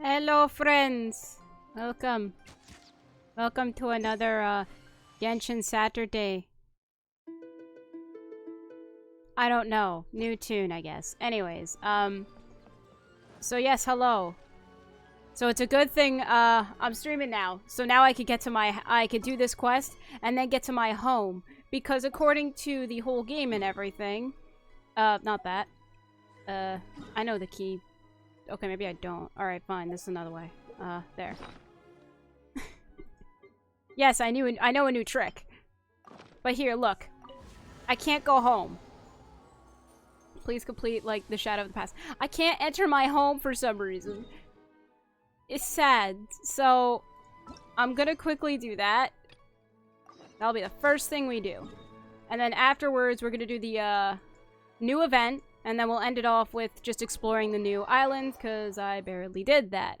Hello, friends. Welcome. Welcome to another Genshin Saturday. I don't know. New tune, I guess. Anyways, so yes, hello. So it's a good thing I'm streaming now. So now I could get to I could do this quest and then get to my home, because according to the whole game and everything, not that. I know the key. Okay, maybe I don't. Alright, fine. This is another way. There. Yes, I know a new trick. But here, look. I can't go home. Please complete, like, the Shadow of the Past. I can't enter my home for some reason. It's sad. So, I'm gonna quickly do that. That'll be the first thing we do. And then afterwards, we're gonna do the, new event. And then we'll end it off with just exploring the new island, because I barely did that.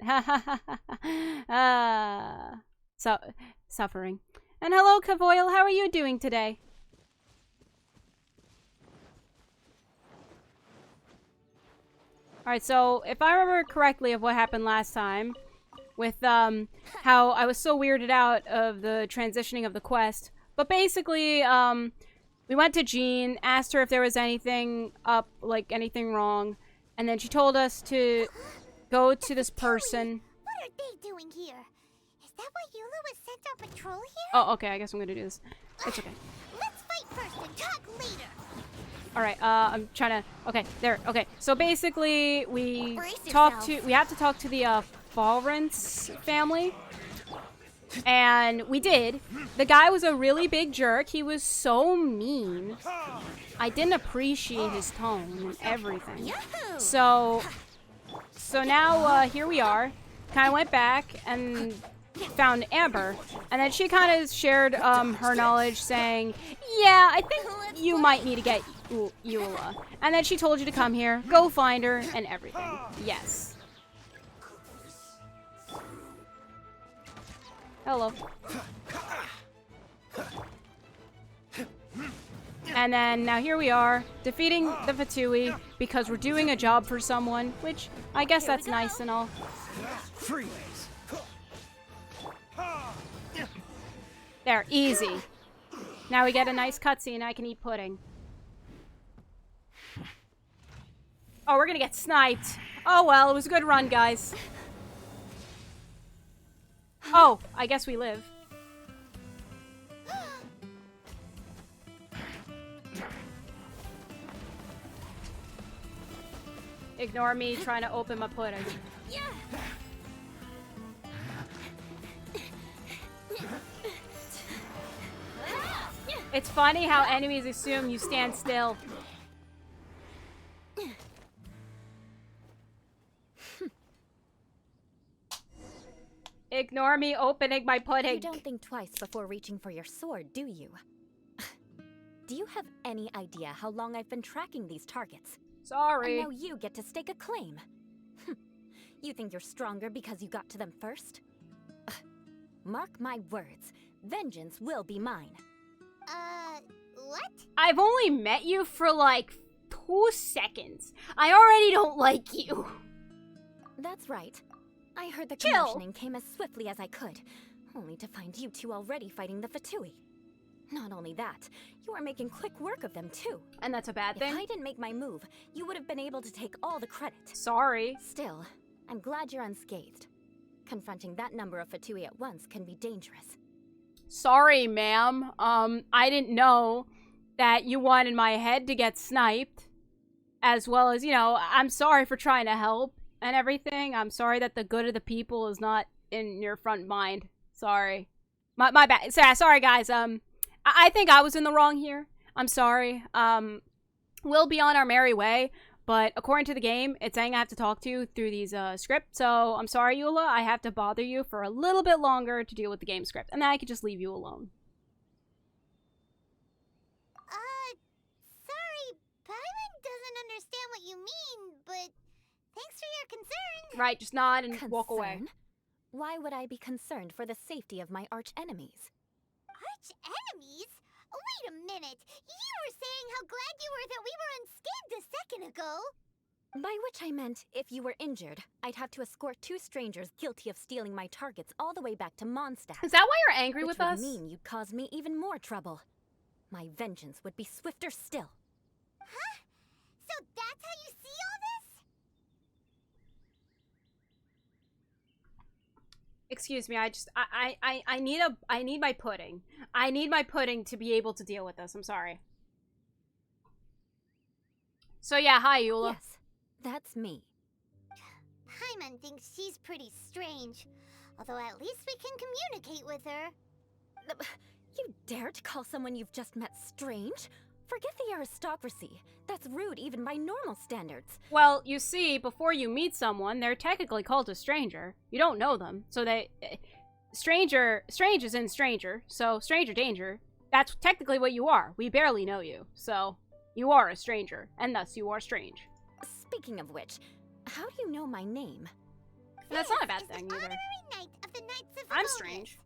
So, suffering. And hello, Cavoil, how are you doing today? Alright, so, if I remember correctly of what happened last time, with, how I was so weirded out of the transitioning of the quest, but basically, we went to Jean, asked her if there was anything up, like anything wrong, and then she told us to go to this person. What are they doing here? Is that why Eula was sent on patrol here? Oh, okay, I guess I'm gonna do this. It's okay. Let's fight first and talk later. Alright, I'm trying to... Okay, there, okay. So basically, we have to talk to the, Falrance family. And we did. The guy was a really big jerk. He was so mean. I didn't appreciate his tone and everything. So now, here we are. Kind of went back and found Amber. And then she kind of shared, her knowledge saying, yeah, I think you might need to get Eula. And then she told you to come here, go find her, and everything. Yes. Hello. And then, now here we are, defeating the Fatui, because we're doing a job for someone, which, I guess that's nice and all. There, easy. Now we get a nice cutscene, I can eat pudding. Oh, we're gonna get sniped. Oh well, it was a good run, guys. Oh, I guess we live. Ignore me trying to open my pudding. It's funny how enemies assume you stand still. Ignore me opening my pudding. You don't think twice before reaching for your sword, do you? Do you have any idea how long I've been tracking these targets? Sorry. And now you get to stake a claim. You think you're stronger because you got to them first? Mark my words, vengeance will be mine. What? I've only met you for like 2 seconds. I already don't like you. That's right. I heard the Chill. commotioning came as swiftly as I could, only to find you two already fighting the Fatui. Not only that, you are making quick work of them too. And that's a bad thing? If I didn't make my move, you would have been able to take all the credit. Sorry. Still, I'm glad you're unscathed. Confronting that number of Fatui at once can be dangerous. Sorry, ma'am. I didn't know that you wanted my head to get sniped. As well as, you know, I'm sorry for trying to help and everything. I'm sorry that the good of the people is not in your front mind. Sorry. My bad. Sorry, guys. I think I was in the wrong here. I'm sorry. We'll be on our merry way. But according to the game, it's saying I have to talk to you through these scripts. So I'm sorry, Eula. I have to bother you for a little bit longer to deal with the game script. And then I could just leave you alone. Sorry, Paimon doesn't understand what you mean, but thanks for your concern. Right, just nod and walk away. Concern? Why would I be concerned for the safety of my arch enemies? Arch enemies? Wait a minute. You were saying how glad you were that we were unscathed a second ago. By which I meant, if you were injured, I'd have to escort 2 strangers guilty of stealing my targets all the way back to Mondstadt. Is that why you're angry Which with would us? mean you'd cause me even more trouble. My vengeance would be swifter still. Huh? So that's how you see all this? Excuse me, I need my pudding. I need my pudding to be able to deal with this. I'm sorry. So yeah, hi, Eula. Yes, that's me. Paimon thinks she's pretty strange. Although at least we can communicate with her. You dare to call someone you've just met strange? Forget the aristocracy. That's rude even by normal standards. Well, you see, before you meet someone, they're technically called a stranger. You don't know them, so strange is in stranger, so stranger danger. That's technically what you are. We barely know you, so you are a stranger, and thus you are strange. Speaking of which, how do you know my name? That's not a bad This is thing the either. honorary knight of the Knights of I'm Favonius. strange.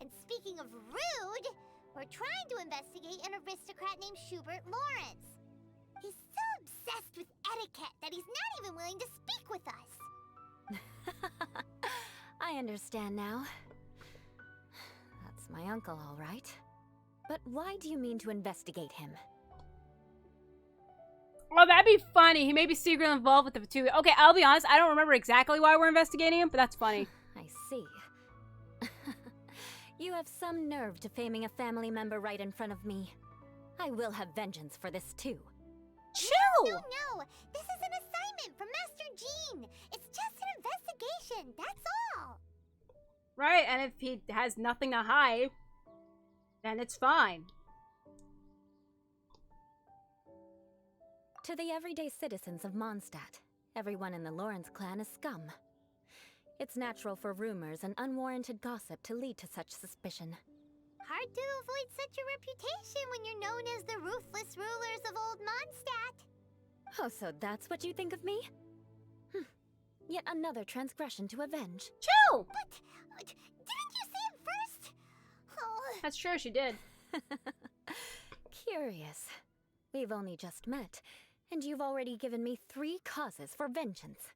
And speaking of rude, we're trying to investigate an aristocrat named Schubert Lawrence. He's so obsessed with etiquette that he's not even willing to speak with us. I understand now. That's my uncle, all right. But why do you mean to investigate him? Well, that'd be funny. He may be secretly involved with the two. Okay, I'll be honest. I don't remember exactly why we're investigating him, but that's funny. I see. You have some nerve defaming a family member right in front of me. I will have vengeance for this too. Chill! No, this is an assignment from Master Jean. It's just an investigation, that's all. Right, and if he has nothing to hide, then it's fine. To the everyday citizens of Mondstadt, everyone in the Lawrence clan is scum. It's natural for rumors and unwarranted gossip to lead to such suspicion. Hard to avoid such a reputation when you're known as the ruthless rulers of Old Mondstadt. Oh, so that's what you think of me? Yet another transgression to avenge. Chill! But didn't you say it first? Oh, That's true, she did. Curious. We've only just met, and you've already given me 3 causes for vengeance.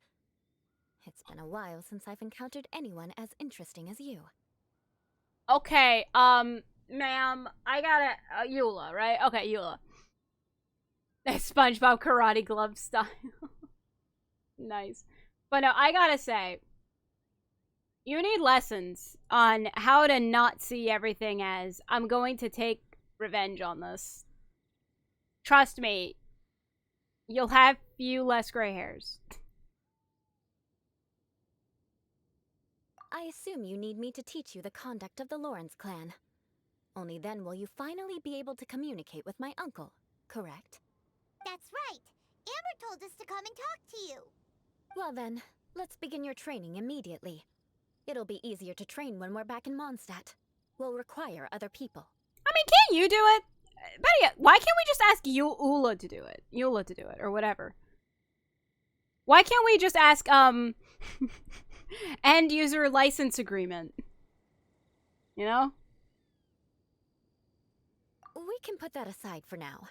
It's been a while since I've encountered anyone as interesting as you. Okay, ma'am, I gotta, Eula, right? Okay, Eula. SpongeBob karate glove style. Nice. But no, I gotta say, you need lessons on how to not see everything as, I'm going to take revenge on this. Trust me, you'll have few less gray hairs. I assume you need me to teach you the conduct of the Lawrence clan. Only then will you finally be able to communicate with my uncle, correct? that's right. Amber told us to come and talk to you. Well then, let's begin your training immediately. It'll be easier to train when we're back in Mondstadt. We'll require other people. I mean, can't you do it? Better yet, why can't we just ask Eula to do it? Eula to do it, or whatever. Why can't we just ask, end user license agreement? You know? We can put that aside for now.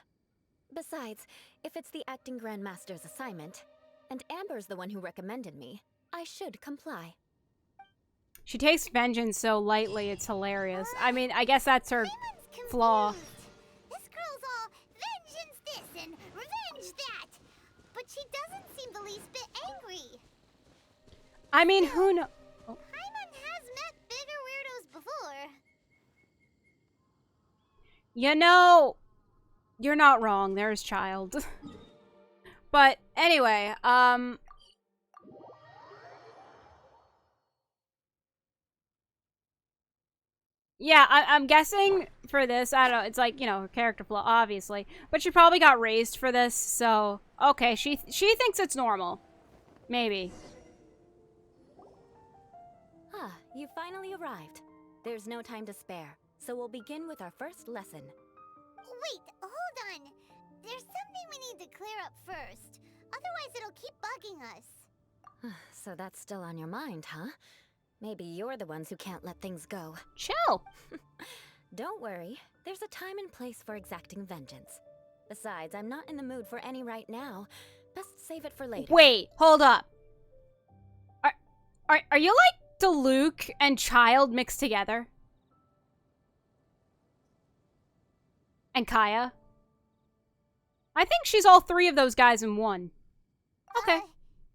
Besides, if it's the acting Grandmaster's assignment, and Amber's the one who recommended me, I should comply. She takes vengeance so lightly, it's hilarious. I mean, I guess that's her Paimon's flaw. confused. This girl's all vengeance this and revenge that. But she doesn't seem the least bit angry. I mean, who knows? Paimon has met bigger weirdos before. You know, you're not wrong. There's child. But anyway, yeah, I'm guessing for this, I don't know, it's like, you know, her character flaw, obviously. But she probably got raised for this, so, okay, she thinks it's normal. Maybe. Ah, you finally arrived. There's no time to spare, so we'll begin with our first lesson. Wait, hold on. There's something we need to clear up first. Otherwise it'll keep bugging us. So that's still on your mind, huh? Maybe you're the ones who can't let things go. Chill. Don't worry, there's a time and place for exacting vengeance. Besides, I'm not in the mood for any right now, Best save it for later. Wait, hold up. Are you like Diluc and Child mixed together? And Kaya? I think she's all three of those guys in one. Okay.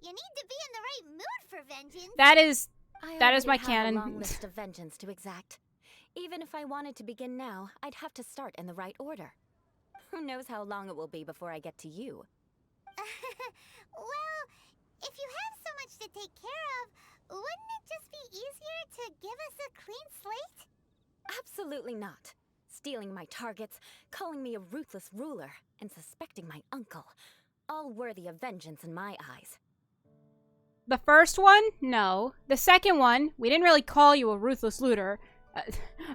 You need to be in the right mood for vengeance. That is my I already canon. have a long list of vengeance to exact. Even if I wanted to begin now, I'd have to start in the right order. Who knows how long it will be before I get to you? Well, if you have so much to take care of, wouldn't it just be easier to give us a clean slate? Absolutely not. Stealing my targets, calling me a ruthless ruler, and suspecting my uncle. All worthy of vengeance in my eyes. The first one? No. The second one, we didn't really call you a ruthless looter.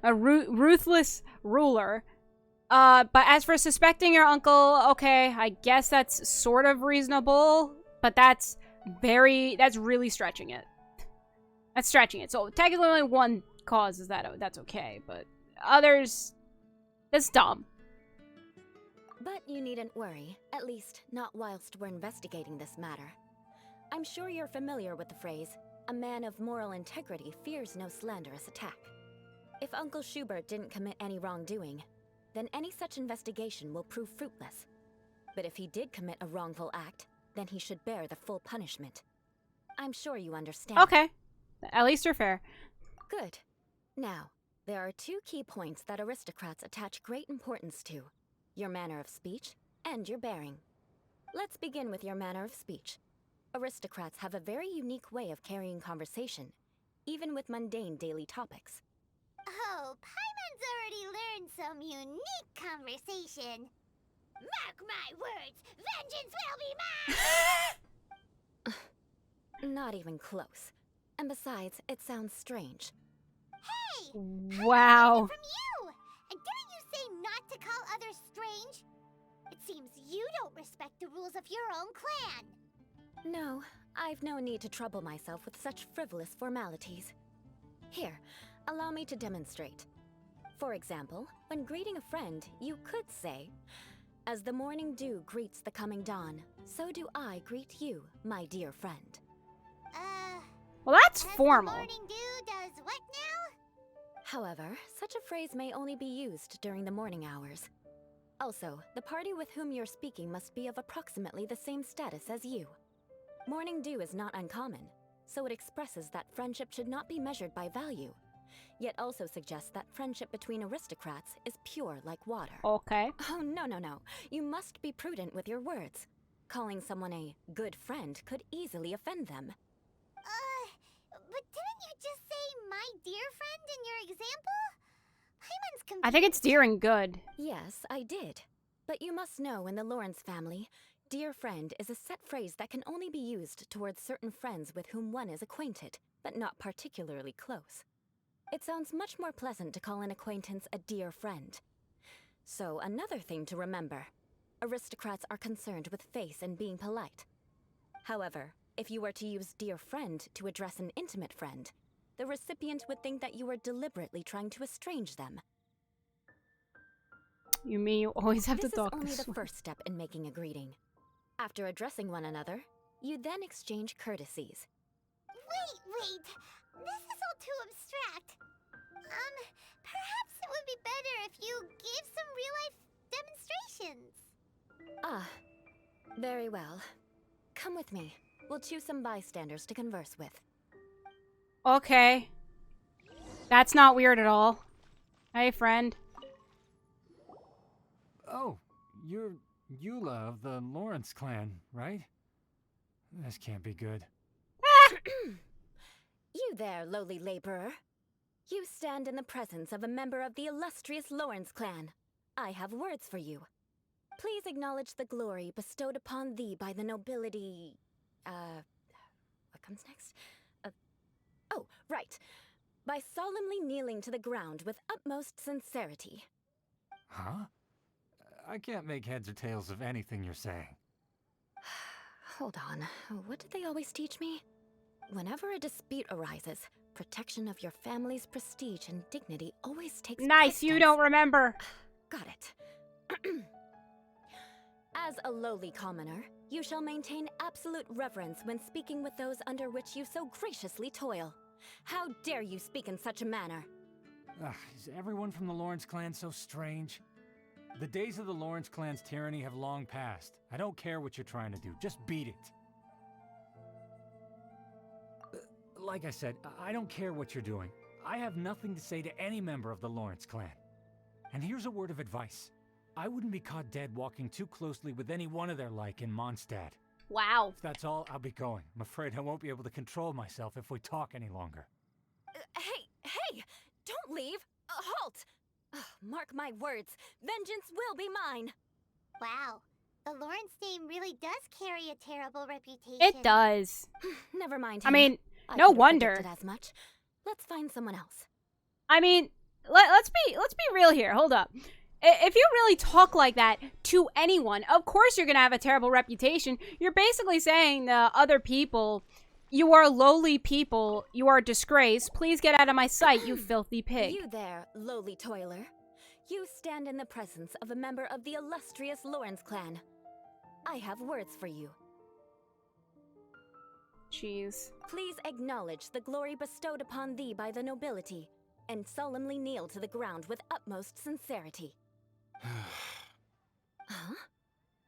Ruthless ruler. But as for suspecting your uncle, okay, I guess that's sort of reasonable. But that's really stretching it. That's stretching it. So technically only one cause is that's okay. But others, it's dumb. But you needn't worry, at least not whilst we're investigating this matter. I'm sure you're familiar with the phrase, a man of moral integrity fears no slanderous attack. If Uncle Schubert didn't commit any wrongdoing, then any such investigation will prove fruitless. But if he did commit a wrongful act, then he should bear the full punishment. I'm sure you understand. Okay. At least you're fair. Good. Now, there are two key points that aristocrats attach great importance to. Your manner of speech and your bearing. Let's begin with your manner of speech. Aristocrats have a very unique way of carrying conversation, even with mundane daily topics. Oh, Paimon's already learned some unique conversation. Mark my words, vengeance will be mine! Not even close. And besides, it sounds strange. Hey! Wow. From you! And didn't you say not to call others strange? It seems you don't respect the rules of your own clan. No, I've no need to trouble myself with such frivolous formalities. Here, allow me to demonstrate. For example, when greeting a friend, you could say, "As the morning dew greets the coming dawn, so do I greet you, my dear friend." Well, that's As formal. the morning dew does what now? However, such a phrase may only be used during the morning hours. Also, the party with whom you're speaking must be of approximately the same status as you. Morning dew is not uncommon, so it expresses that friendship should not be measured by value, yet also suggests that friendship between aristocrats is pure like water. Okay. Oh, no, no, no. You must be prudent with your words. Calling someone a good friend could easily offend them. But didn't you just say my dear friend in your example? Paimon's confused. I think it's dear and good. Yes, I did. But you must know in the Lawrence family, dear friend is a set phrase that can only be used towards certain friends with whom one is acquainted, but not particularly close. It sounds much more pleasant to call an acquaintance a dear friend. So, another thing to remember. Aristocrats are concerned with face and being polite. However, if you were to use dear friend to address an intimate friend, the recipient would think that you were deliberately trying to estrange them. You mean you always have This to talk is only this the way? first step in making a greeting. After addressing one another, you then exchange courtesies. Wait. This is all too abstract. Perhaps it would be better if you gave some real-life demonstrations. Ah, very well. Come with me. We'll choose some bystanders to converse with. Okay. That's not weird at all. Hey, friend. Oh, you're Eula of the Lawrence clan, right? This can't be good. You there, lowly laborer. You stand in the presence of a member of the illustrious Lawrence clan. I have words for you. Please acknowledge the glory bestowed upon thee by the nobility... what comes next? Oh, right. By solemnly kneeling to the ground with utmost sincerity. Huh? I can't make heads or tails of anything you're saying. Hold on. What did they always teach me? Whenever a dispute arises, protection of your family's prestige and dignity always takes Nice, you precedence. don't remember. Got it. As a lowly commoner, you shall maintain absolute reverence when speaking with those under which you so graciously toil. How dare you speak in such a manner? Ugh, is everyone from the Lawrence clan so strange? The days of the Lawrence clan's tyranny have long passed. I don't care what you're trying to do, just beat it. Like I said, I don't care what you're doing. I have nothing to say to any member of the Lawrence clan. And here's a word of advice. I wouldn't be caught dead walking too closely with any one of their like in Mondstadt. Wow. If that's all, I'll be going. I'm afraid I won't be able to control myself if we talk any longer. Hey! Don't leave! Halt! Ugh, mark my words, vengeance will be mine! Wow, the Lawrence name really does carry a terrible reputation. It does. Never mind I him. mean, I no could have wonder. predicted as much. Let's find someone else. I mean, let's be real here. Hold up. If you really talk like that to anyone, of course you're gonna have a terrible reputation. You're basically saying to other people, you are lowly people, you are a disgrace, please get out of my sight, you filthy pig. You there, lowly toiler. You stand in the presence of a member of the illustrious Lawrence clan. I have words for you. Jeez. Please acknowledge the glory bestowed upon thee by the nobility, and solemnly kneel to the ground with utmost sincerity. Huh?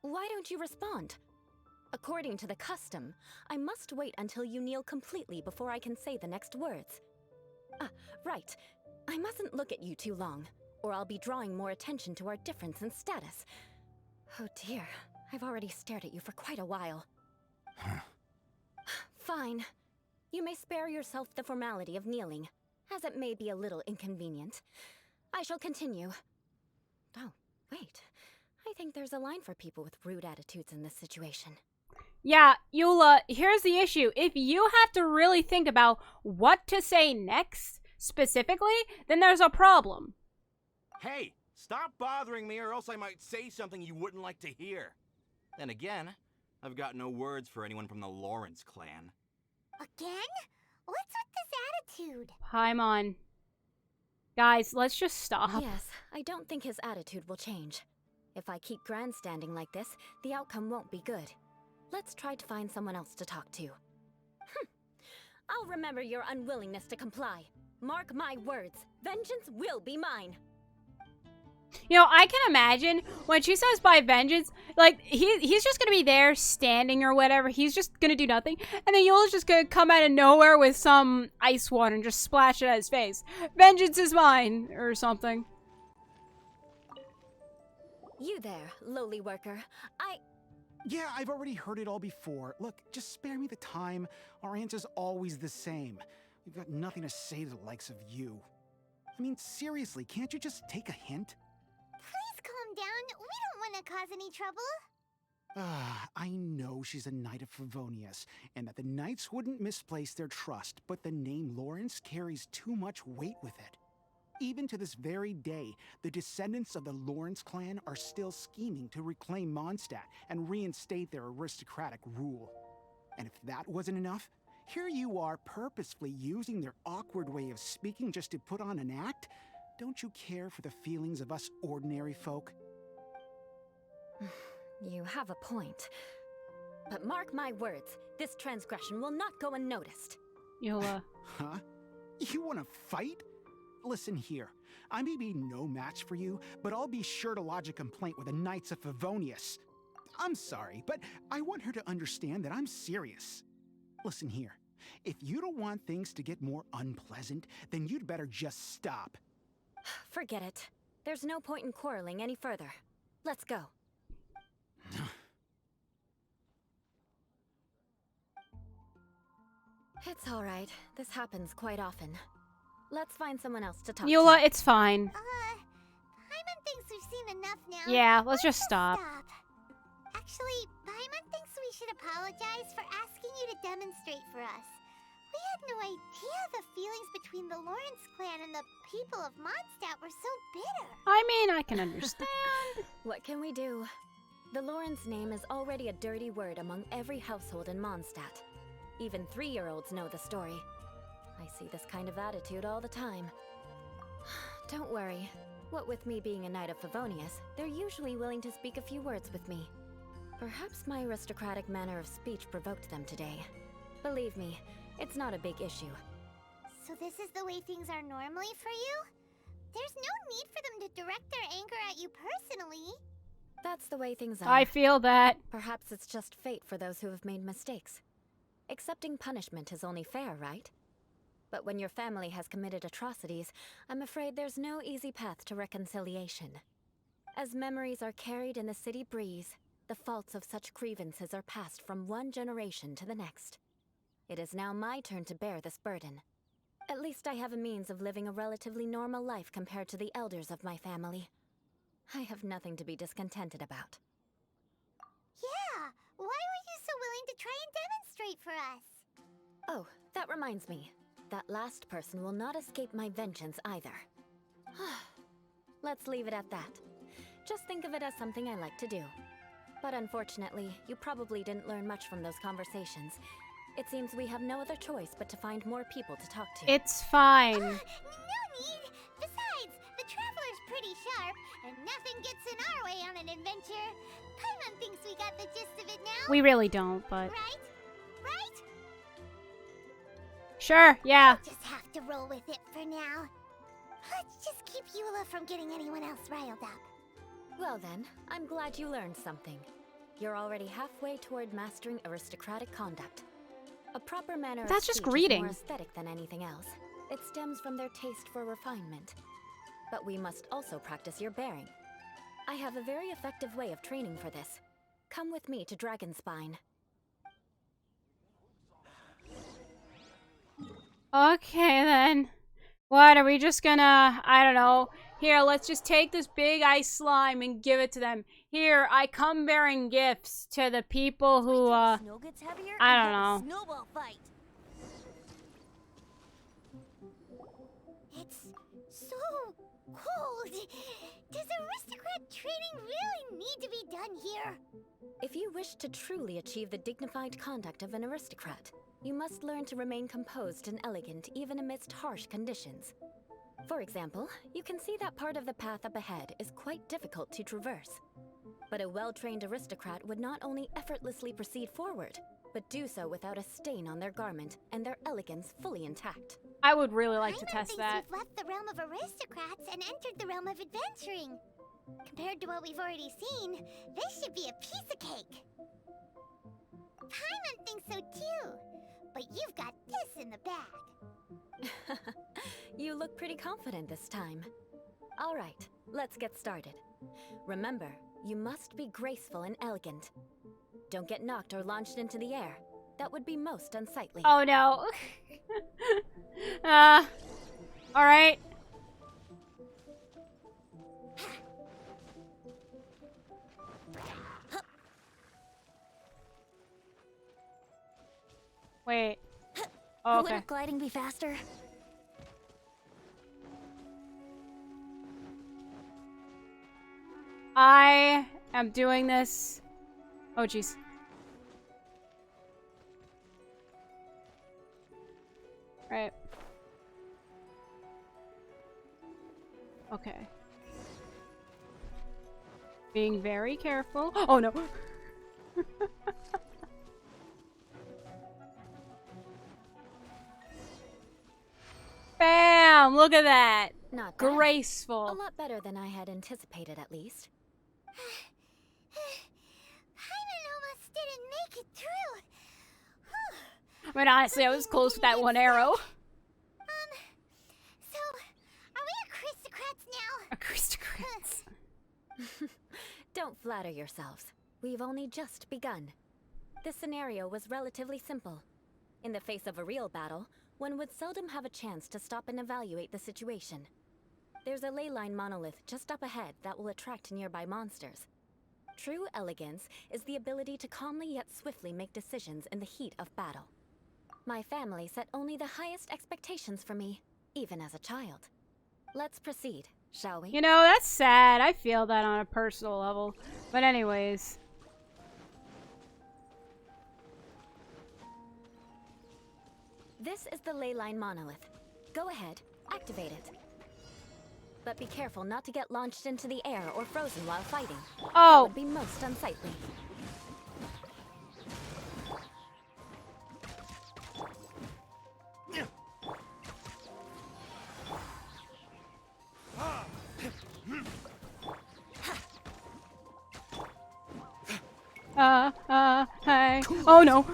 Why don't you respond? According to the custom, I must wait until you kneel completely before I can say the next words. Right. I mustn't look at you too long, or I'll be drawing more attention to our difference in status. Oh dear, I've already stared at you for quite a while. Fine. You may spare yourself the formality of kneeling, as it may be a little inconvenient. I shall continue. Oh, wait. I think there's a line for people with rude attitudes in this situation. Yeah, Eula, here's the issue. If you have to really think about what to say next, specifically, then there's a problem. Hey, stop bothering me or else I might say something you wouldn't like to hear. Then again, I've got no words for anyone from the Lawrence clan. Again? What's with this attitude? Paimon. Guys, let's just stop. Yes, I don't think his attitude will change. If I keep grandstanding like this, the outcome won't be good. Let's try to find someone else to talk to. I'll remember your unwillingness to comply. Mark my words, vengeance will be mine. You know, I can imagine when she says by vengeance, like, he's just gonna be there standing or whatever. He's just gonna do nothing. And then Eula's just gonna come out of nowhere with some ice water and just splash it at his face. Vengeance is mine, or something. You there, lowly worker. Yeah, I've already heard it all before. Look, just spare me the time. Our answer's always the same. We've got nothing to say to the likes of you. I mean, seriously, can't you just take a hint? Please calm down. We don't want to cause any trouble. I know she's a Knight of Favonius, and that the Knights wouldn't misplace their trust, but the name Lawrence carries too much weight with it. Even to this very day, the descendants of the Lawrence clan are still scheming to reclaim Mondstadt and reinstate their aristocratic rule. And if that wasn't enough, here you are purposefully using their awkward way of speaking just to put on an act? Don't you care for the feelings of us ordinary folk? You have a point. But mark my words, this transgression will not go unnoticed. Eula. Huh? You want to fight? Listen here, I may be no match for you, but I'll be sure to lodge a complaint with the Knights of Favonius. I'm sorry, but I want her to understand that I'm serious. Listen here, if you don't want things to get more unpleasant, then you'd better just stop. Forget it. There's no point in quarreling any further. Let's go. It's all right. This happens quite often. Let's find someone else to talk Eula, to. it's fine. Paimon thinks we've seen enough now. Yeah, let's just stop. Actually, Paimon thinks we should apologize for asking you to demonstrate for us. We had no idea the feelings between the Lawrence clan and the people of Mondstadt were so bitter. I mean, I can understand. What can we do? The Lawrence name is already a dirty word among every household in Mondstadt. Even 3-year-olds know the story. I see this kind of attitude all the time. Don't worry. What with me being a Knight of Favonius, they're usually willing to speak a few words with me. Perhaps my aristocratic manner of speech provoked them today. Believe me, it's not a big issue. So this is the way things are normally for you? There's no need for them to direct their anger at you personally. That's the way things are. I feel that. Perhaps it's just fate for those who have made mistakes. Accepting punishment is only fair, right? But when your family has committed atrocities, I'm afraid there's no easy path to reconciliation. As memories are carried in the city breeze, the faults of such grievances are passed from one generation to the next. It is now my turn to bear this burden. At least I have a means of living a relatively normal life compared to the elders of my family. I have nothing to be discontented about. Yeah, why were you so willing to try and demonstrate for us? Oh, that reminds me. That last person will not escape my vengeance either. Let's leave it at that. Just think of it as something I like to do. But unfortunately, you probably didn't learn much from those conversations. It seems we have no other choice but to find more people to talk to. It's fine. No need! Besides, the Traveler's pretty sharp, and nothing gets in our way on an adventure. Paimon thinks we got the gist of it now. We really don't, but... Right? Right? Sure, yeah. Just have to roll with it for now. Let's just keep Eula from getting anyone else riled up. Well then, I'm glad you learned something. You're already halfway toward mastering aristocratic conduct. A proper manner of That's just speech greeting. is more aesthetic than anything else. It stems from their taste for refinement. But we must also practice your bearing. I have a very effective way of training for this. Come with me to Dragonspine. Okay, then. What, are we just gonna... I don't know. Here, let's just take this big ice slime and give it to them. Here, I come bearing gifts to the people who, Snow gets heavier I and don't have a know. snowball fight. It's so cold. Does aristocrat training really need to be done here? If you wish to truly achieve the dignified conduct of an aristocrat, you must learn to remain composed and elegant even amidst harsh conditions. For example, you can see that part of the path up ahead is quite difficult to traverse. But a well-trained aristocrat would not only effortlessly proceed forward, but do so without a stain on their garment and their elegance fully intact. I would really like to Paimon test thinks that. we've left the realm of aristocrats and entered the realm of adventuring. Compared to what we've already seen, this should be a piece of cake. Paimon thinks so too, but you've got this in the bag. You look pretty confident this time. All right, let's get started. Remember, you must be graceful and elegant. Don't get knocked or launched into the air. That would be most unsightly. Oh no. Alright. Wait. Oh, okay. Wouldn't gliding be faster? I am doing this. Oh, jeez. Right. Okay. Being very careful. Oh, no. Bam! Look at that. Not bad. A Graceful. lot better than I had anticipated, at least. Paimon almost didn't make it through. I mean, honestly, I was close with that one arrow. So, are we aristocrats now? Aristocrats. Don't flatter yourselves. We've only just begun. This scenario was relatively simple. In the face of a real battle, one would seldom have a chance to stop and evaluate the situation. There's a ley line monolith just up ahead that will attract nearby monsters. True elegance is the ability to calmly yet swiftly make decisions in the heat of battle. My family set only the highest expectations for me, even as a child. Let's proceed, shall we? You know, that's sad. I feel that on a personal level. But anyways. This is the ley line monolith. Go ahead, activate it. But be careful not to get launched into the air or frozen while fighting. That Oh, would be most unsightly. Hey. Oh no.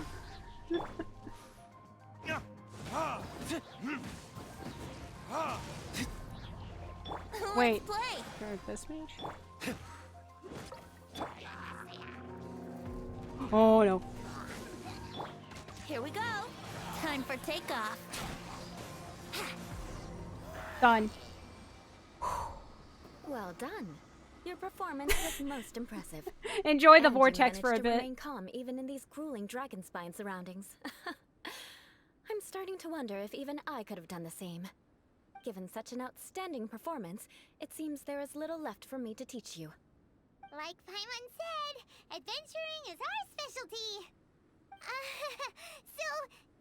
Wait. Let's play. Turn this mage. Oh no. Here we go. Time for takeoff. Done. Well done. Your performance was most impressive. Enjoy the And you vortex for a managed to bit. remain calm even in these grueling dragon spine surroundings. I'm starting to wonder if even I could have done the same. Given such an outstanding performance, it seems there is little left for me to teach you. Like Paimon said, adventuring is our specialty. So,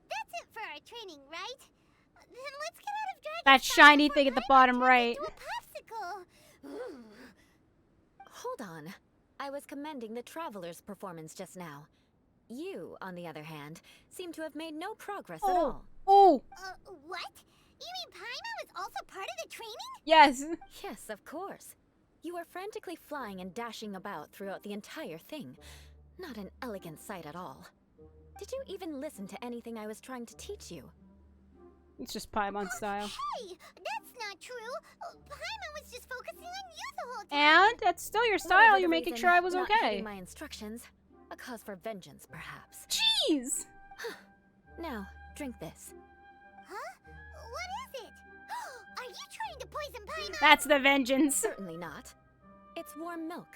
that's it for our training, right? Then let's get out of Dragon That Spine shiny before thing at the Paimon bottom turns right. into a popsicle. Ooh. Hold on. I was commending the Traveler's performance just now. You, on the other hand, seem to have made no progress at all. Oh. What? You mean Paimon was also part of the training? Yes. Yes, of course. You were frantically flying and dashing about throughout the entire thing. Not an elegant sight at all. Did you even listen to anything I was trying to teach you? It's just Paimon style. Hey, that's not true. Paimon was just focusing on you the whole time. And that's still your Whatever style. the You're making reason, sure I was not okay. heeding my instructions. A cause for vengeance, perhaps. Jeez. Now, drink this. Huh? What is it? Are you trying to poison Paimon? That's the vengeance. Certainly not. It's warm milk.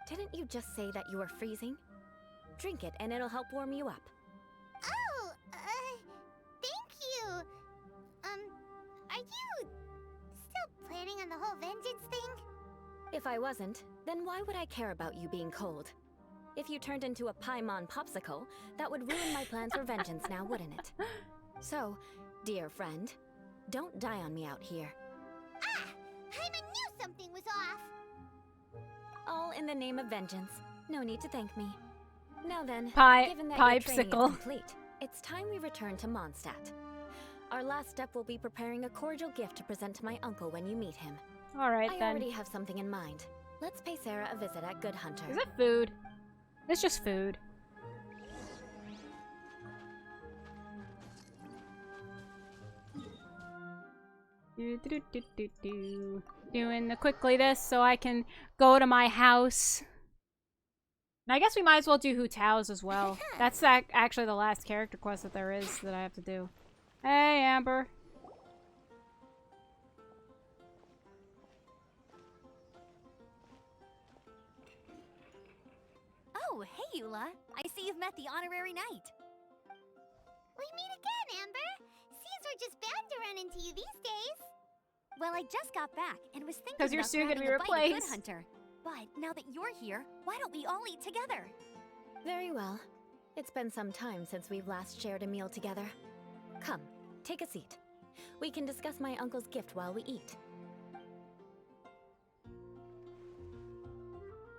Didn't you just say that you were freezing? Drink it and it'll help warm you up. Oh, thank you. Are you still planning on the whole vengeance thing? If I wasn't, then why would I care about you being cold? If you turned into a Paimon popsicle, that would ruin my plans for vengeance now, wouldn't it? So, dear friend, don't die on me out here. Ah! Paimon knew something was off. All in the name of vengeance. No need to thank me. Now then, Pie- given that your training is pipesicle. complete, it's time we return to Mondstadt. Our last step will be preparing a cordial gift to present to my uncle when you meet him. All right I then. already have something in mind. Let's pay Sarah a visit at Good Hunter. Is it food? It's just food. Doing the quickly this so I can go to my house. And I guess we might as well do Hu Tao's as well. That's actually the last character quest that there is that I have to do. Hey, Amber. Oh, hey, Eula. I see you've met the honorary knight. We meet again, Amber. Seems we're just bound to run into you these days. Well, I just got back and was thinking 'Cause you're about soon gonna grabbing be a bite of Good replaced. Hunter. But now that you're here, why don't we all eat together? Very well. It's been some time since we've last shared a meal together. Come, take a seat. We can discuss my uncle's gift while we eat.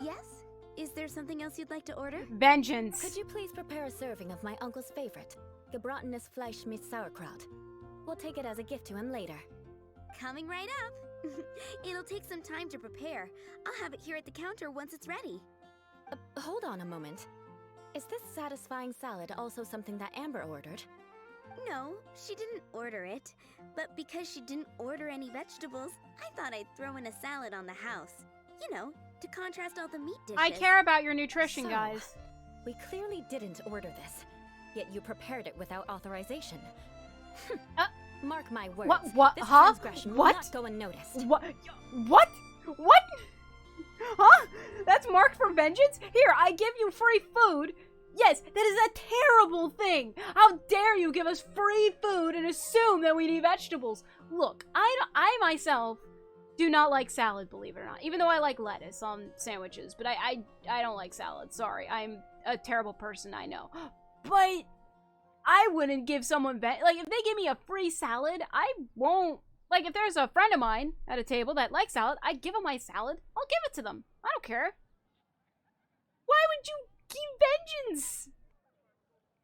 Yes? Is there something else you'd like to order? Vengeance. Could you please prepare a serving of my uncle's favorite, gebratenes Fleisch mit Sauerkraut? We'll take it as a gift to him later. Coming right up. It'll take some time to prepare. I'll have it here at the counter once it's ready. Hold on a moment. Is this satisfying salad also something that Amber ordered? No, she didn't order it. But because she didn't order any vegetables, I thought I'd throw in a salad on the house. You know, to contrast all the meat dishes. I care about your nutrition, So, guys. We clearly didn't order this, yet you prepared it without authorization. Mark my words. What? This Huh? transgression What? will not go unnoticed. What? What? What? Huh? That's marked for vengeance? Here, I give you free food. Yes, that is a terrible thing. How dare you give us free food and assume that we need vegetables? Look, I myself do not like salad, believe it or not. Even though I like lettuce on sandwiches, but I don't like salad. Sorry, I'm a terrible person, I know. But I wouldn't give someone like, if they give me a free salad, I won't. Like, if there's a friend of mine at a table that likes salad, I give them my salad. I'll give it to them. I don't care. Why would you give vengeance?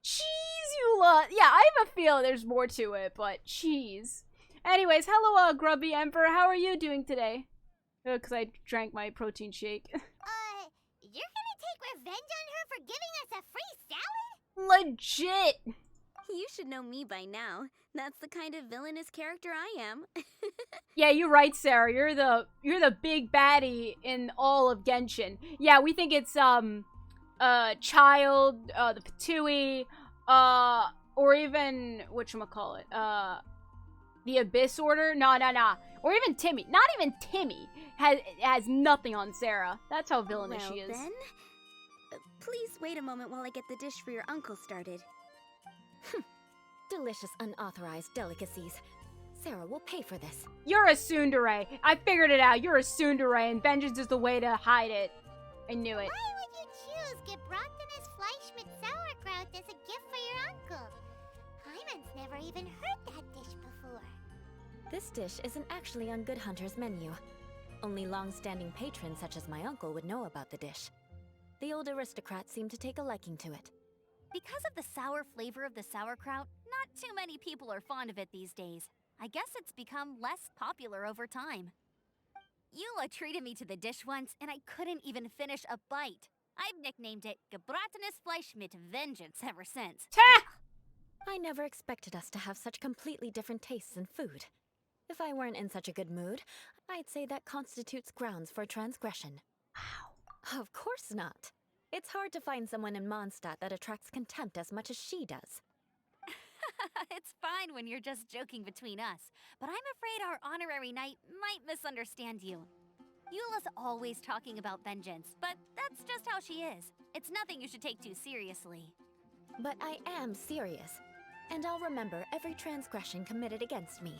Jeez, you lot. Yeah, I have a feeling there's more to it, but jeez. Anyways, hello, Grubby Emperor. How are you doing today? Because I drank my protein shake. You're gonna take We're revenge on her for giving us a free salad? Legit. You should know me by now. That's the kind of villainous character I am. Yeah, you're right, Sarah. You're the big baddie in all of Genshin. Yeah, we think it's Child, the Patui, or even whatchamacallit, the Abyss Order. Nah. Or even Timmy. Not even Timmy has nothing on Sarah. That's how villainous she is. Then, please wait a moment while I get the dish for your uncle started. Delicious unauthorized delicacies. Sarah will pay for this. You're a tsundere. I figured it out. You're a tsundere, and vengeance is the way to hide it. I knew it. Why would you choose Gebrotenes Fleisch mit Sauerkraut as a gift for your uncle? Hyman's never even heard that dish before. This dish isn't actually on Good Hunter's menu. Only long-standing patrons such as my uncle would know about the dish. The old aristocrat seemed to take a liking to it. Because of the sour flavor of the sauerkraut, not too many people are fond of it these days. I guess it's become less popular over time. Eula treated me to the dish once, and I couldn't even finish a bite. I've nicknamed it Gebrotenes Fleisch mit Vengeance ever since. I never expected us to have such completely different tastes in food. If I weren't in such a good mood, I'd say that constitutes grounds for transgression. Wow. Of course not. It's hard to find someone in Mondstadt that attracts contempt as much as she does. It's fine when you're just joking between us, but I'm afraid our honorary knight might misunderstand you. Eula's always talking about vengeance, but that's just how she is. It's nothing you should take too seriously. But I am serious, and I'll remember every transgression committed against me.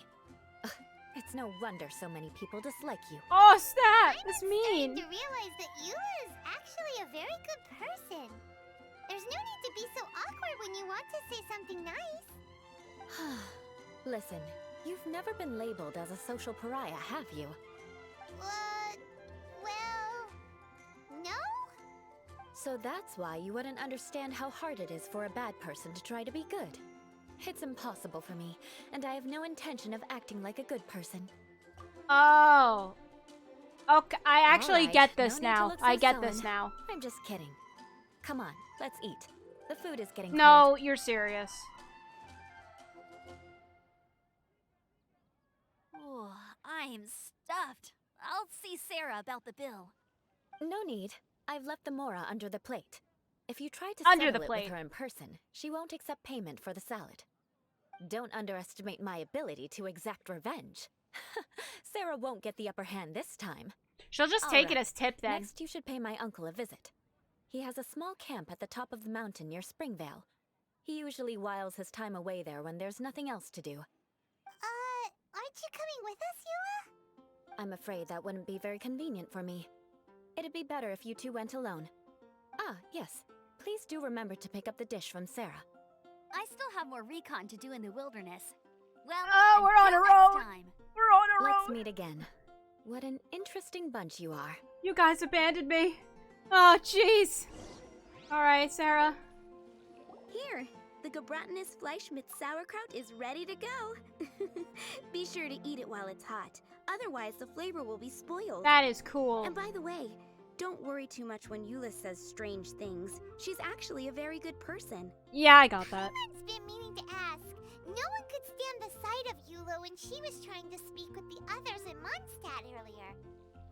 It's no wonder so many people dislike you. Oh, snap! I'm That's starting mean. to realize that Eula is actually a very good person. There's no need to be so awkward when you want to say something nice. Listen, you've never been labeled as a social pariah, have you? Well, no? So that's why you wouldn't understand how hard it is for a bad person to try to be good. It's impossible for me, and I have no intention of acting like a good person. Oh. Okay, I actually Alright, get this no need to now. look so I get sullen. this now. I'm just kidding. Come on, let's eat. The food is getting No, cold. you're serious. Oh, I'm stuffed. I'll see Sarah about the bill. No need. I've left the Mora under the plate. If you try to Under settle the it plate. with her in person, she won't accept payment for the salad. Don't underestimate my ability to exact revenge. Sarah won't get the upper hand this time. She'll just take it Alright, as tip then. Next, you should pay my uncle a visit. He has a small camp at the top of the mountain near Springvale. He usually whiles his time away there when there's nothing else to do. Aren't you coming with us, Eula? I'm afraid that wouldn't be very convenient for me. It'd be better if you two went alone. Ah, yes. Please do remember to pick up the dish from Sarah. I still have more recon to do in the wilderness. Well, Oh, we're on a until roll. next time. We're on a Let's road. meet again. What an interesting bunch you are. You guys abandoned me. Oh, jeez. Alright, Sarah. Here, the Gebrotenes Fleisch mit Sauerkraut is ready to go. Be sure to eat it while it's hot. Otherwise, the flavor will be spoiled. That is cool. And by the way, don't worry too much when Eula says strange things. She's actually a very good person. Yeah, I got that. I've been meaning to ask. No one could stand the sight of Eula when she was trying to speak with the others in Mondstadt earlier.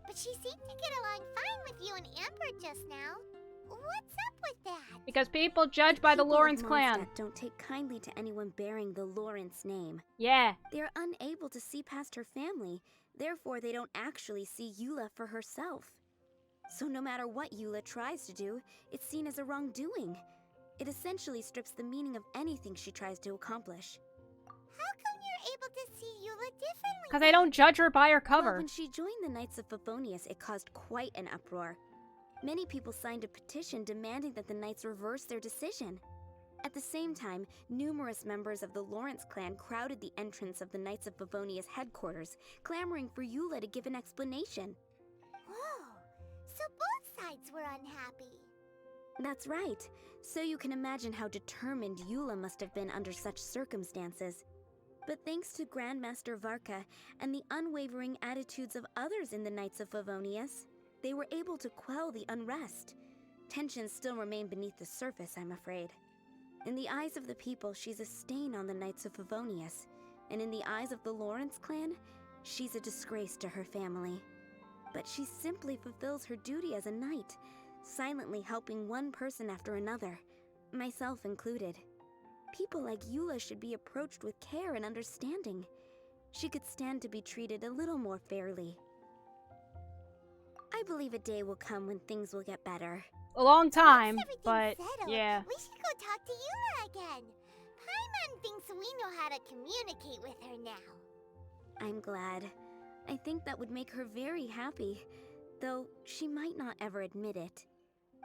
But she seemed to get along fine with you and Amber just now. What's up with that? Because people judge by the People of Lawrence clan. Mondstadt don't take kindly to anyone bearing the Lawrence name. Yeah. They're unable to see past her family, therefore they don't actually see Eula for herself. So no matter what Eula tries to do, it's seen as a wrongdoing. It essentially strips the meaning of anything she tries to accomplish. How come you're able to see Eula differently? Because I don't judge her by her Well, cover. when she joined the Knights of Favonius, it caused quite an uproar. Many people signed a petition demanding that the Knights reverse their decision. At the same time, numerous members of the Lawrence clan crowded the entrance of the Knights of Favonius headquarters, clamoring for Eula to give an explanation. Whoa. So both sides were unhappy. That's right. So you can imagine how determined Eula must have been under such circumstances. But thanks to Grandmaster Varka and the unwavering attitudes of others in the Knights of Favonius, they were able to quell the unrest. Tensions still remain beneath the surface, I'm afraid. In the eyes of the people, she's a stain on the Knights of Favonius, and in the eyes of the Lawrence clan, she's a disgrace to her family. But she simply fulfills her duty as a knight, silently helping one person after another, myself included. People like Eula should be approached with care and understanding. She could stand to be treated a little more fairly. I believe a day will come when things will get better. A long time, Once everything's but settled, yeah. we should go talk to Eula again. Paimon thinks we know how to communicate with her now. I'm glad. I think that would make her very happy, though she might not ever admit it.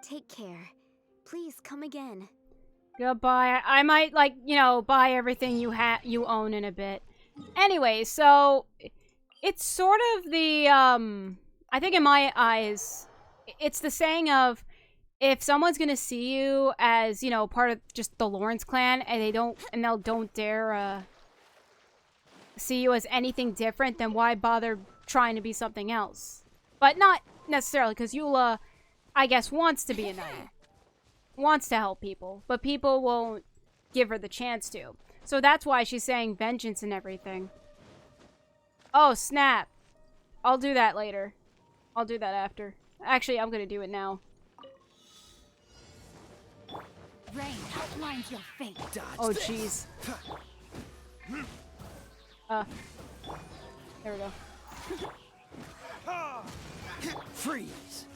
Take care. Please come again. Goodbye. I might, like, you know, buy everything you own in a bit. Anyway, so it's sort of the I think in my eyes, it's the saying of, if someone's gonna see you as, you know, part of just the Lawrence clan, and they don't dare see you as anything different, then why bother trying to be something else? But not necessarily, because Eula, I guess, wants to be a knight. Wants to help people, but people won't give her the chance to. So that's why she's saying vengeance and everything. Oh, snap. I'll do that later. I'll do that after. Actually, I'm gonna do it now. Rain outlines your fate. Oh, jeez. There we go. Freeze!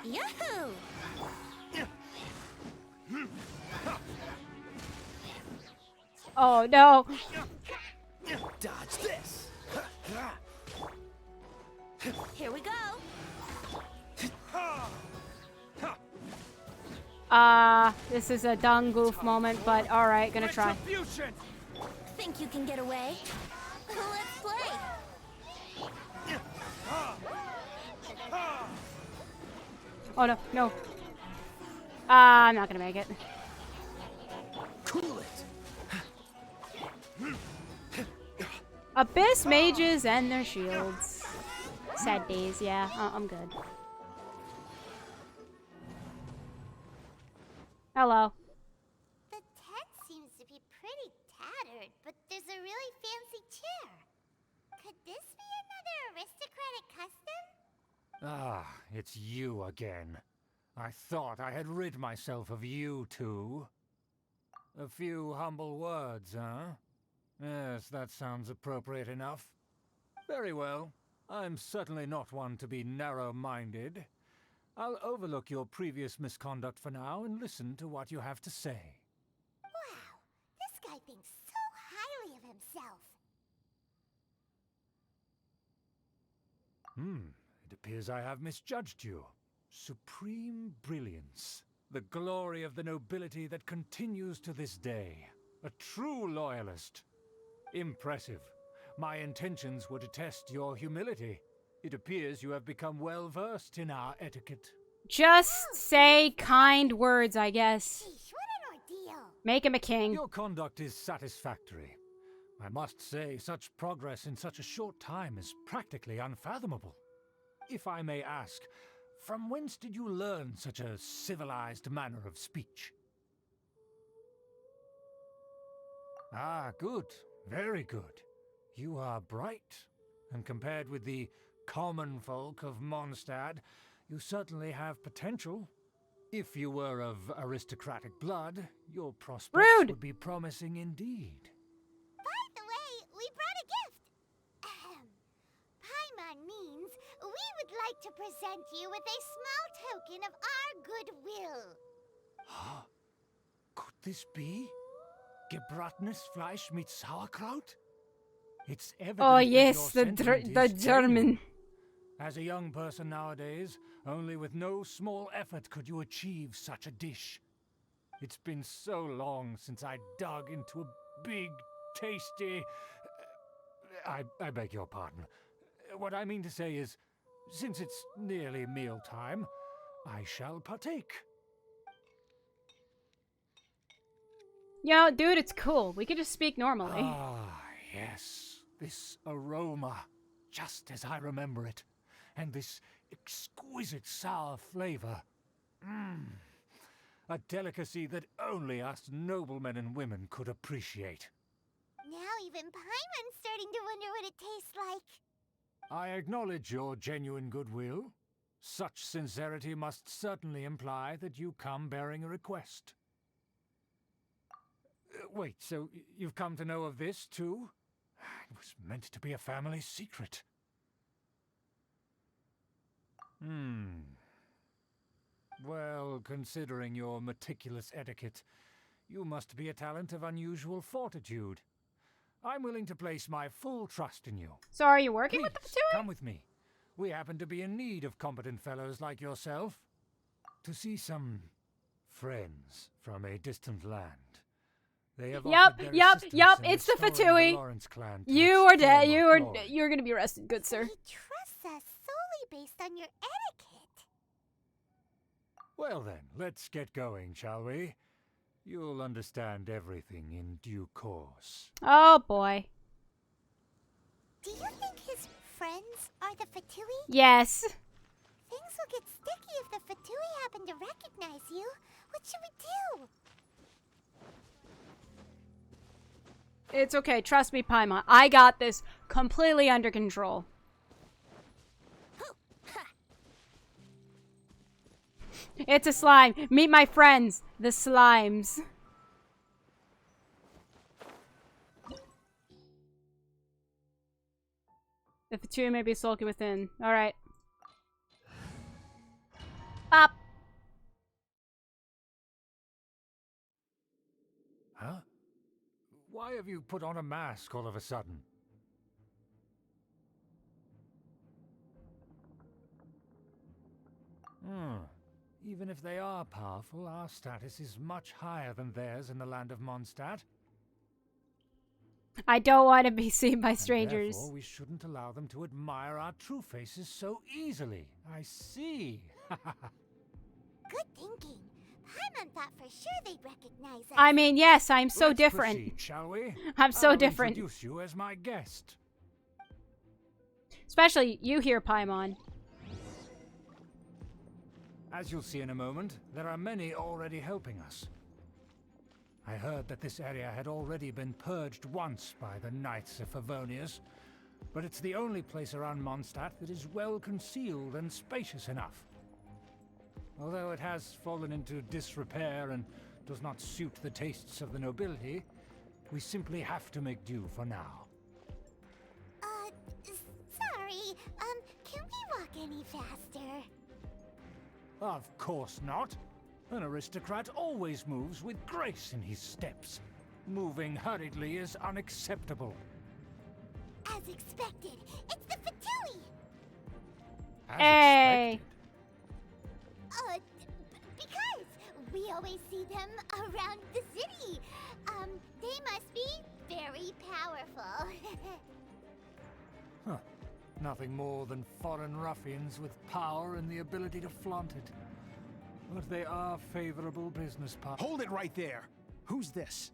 Yahoo! Oh, no. Dodge this! Here we go! This is a dung goof moment, but alright, gonna try. Think you can get away? Let's play! Oh, no, no. I'm not gonna make it. Cool it! Abyss mages and their shields. Sad days, yeah. I'm good. Hello. The tent seems to be pretty tattered, but there's a really fancy chair. Could this be another aristocratic custom? Ah, it's you again. I thought I had rid myself of you two. A few humble words, huh? Yes, that sounds appropriate enough. Very well. I'm certainly not one to be narrow-minded. I'll overlook your previous misconduct for now and listen to what you have to say. Wow, this guy thinks so highly of himself. It appears I have misjudged you. Supreme brilliance. The glory of the nobility that continues to this day. A true loyalist. Impressive. My intentions were to test your humility. It appears you have become well-versed in our etiquette. Just say kind words, I guess. Sheesh, what an ordeal. Make him a king. Your conduct is satisfactory. I must say, such progress in such a short time is practically unfathomable. If I may ask, from whence did you learn such a civilized manner of speech? Ah, good. Very good. You are bright, and compared with the common folk of Mondstadt, you certainly have potential. If you were of aristocratic blood, your prospects Rude. would be promising indeed. By the way, we brought a gift. Paimon means we would like to present you with a small token of our goodwill. Huh? Could this be? Gebratnes Fleisch mit Sauerkraut? It's evident Oh that yes, your the sentiment is German. genuine. As a young person nowadays, only with no small effort could you achieve such a dish. It's been so long since I dug into a big, tasty... I beg your pardon. What I mean to say is, since it's nearly mealtime, I shall partake. Yo, dude, it's cool. We could just speak normally. Ah, yes. This aroma, just as I remember it. and this exquisite sour flavor. A delicacy that only us noblemen and women could appreciate. Now even Paimon's starting to wonder what it tastes like. I acknowledge your genuine goodwill. Such sincerity must certainly imply that you come bearing a request. Wait, so you've come to know of this, too? It was meant to be a family secret. Well, considering your meticulous etiquette, you must be a talent of unusual fortitude. I'm willing to place my full trust in you. So are you working Please, with the Fatui? come with me. We happen to be in need of competent fellows like yourself. To see some friends from a distant land. They have offered their assistance in it's the restoring Fatui. Lawrence clan to You its are dead. former glory. You're gonna be arrested, good sir. He trusts us solely based on your etiquette. Well then, let's get going, shall we? You'll understand everything in due course. Oh boy. Do you think his friends are the Fatui? Yes. Things will get sticky if the Fatui happen to recognize you. What should we do? It's okay. Trust me, Paimon. I got this completely under control. It's a slime. Meet my friends, the slimes. The Fatui may be sulky within. Alright. Up. Huh? Why have you put on a mask all of a sudden? Even if they are powerful, our status is much higher than theirs in the land of Mondstadt. I don't want to be seen by And strangers. therefore, we shouldn't allow them to admire our true faces so easily. I see. Good thinking. Paimon thought for sure they'd recognize us. I mean, yes, I'm so Let's different. proceed, shall we? I'm so I'll different. introduce you as my guest. Especially you here, Paimon. As you'll see in a moment, there are many already helping us. I heard that this area had already been purged once by the Knights of Favonius, but it's the only place around Mondstadt that is well concealed and spacious enough. Although it has fallen into disrepair and does not suit the tastes of the nobility, we simply have to make do for now. Sorry. Can we walk any faster? Of course not. An aristocrat always moves with grace in his steps. Moving hurriedly is unacceptable. As expected, it's the Fatui! As Hey. expected. Because we always see them around the city. They must be very powerful. Huh. Nothing more than foreign ruffians with power and the ability to flaunt it. But they are favorable business partners. Hold it right there. Who's this?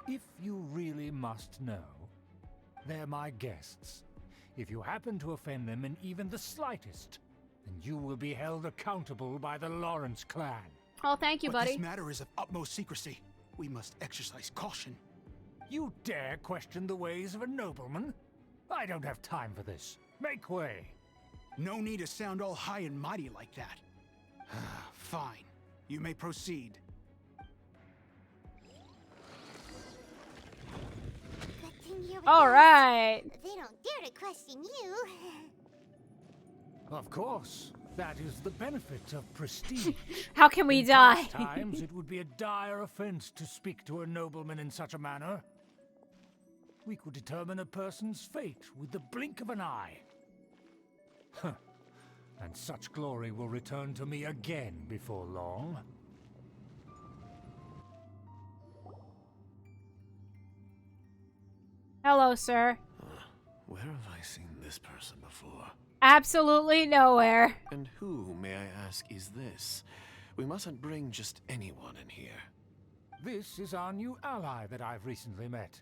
If you really must know, they're my guests. If you happen to offend them in even the slightest, then you will be held accountable by the Lawrence clan. Oh, thank you, But buddy. this matter is of utmost secrecy. We must exercise caution. You dare question the ways of a nobleman? I don't have time for this. Make way. No need to sound all high and mighty like that. Fine. You may proceed. Good thing you're with All us. right. They don't dare to question you. Of course. That is the benefit of prestige. How can we In die? past times, it would be a dire offense to speak to a nobleman in such a manner. We could determine a person's fate with the blink of an eye. Huh. And such glory will return to me again before long. Hello, sir. Where have I seen this person before? Absolutely nowhere. And who, may I ask, is this? We mustn't bring just anyone in here. This is our new ally that I've recently met.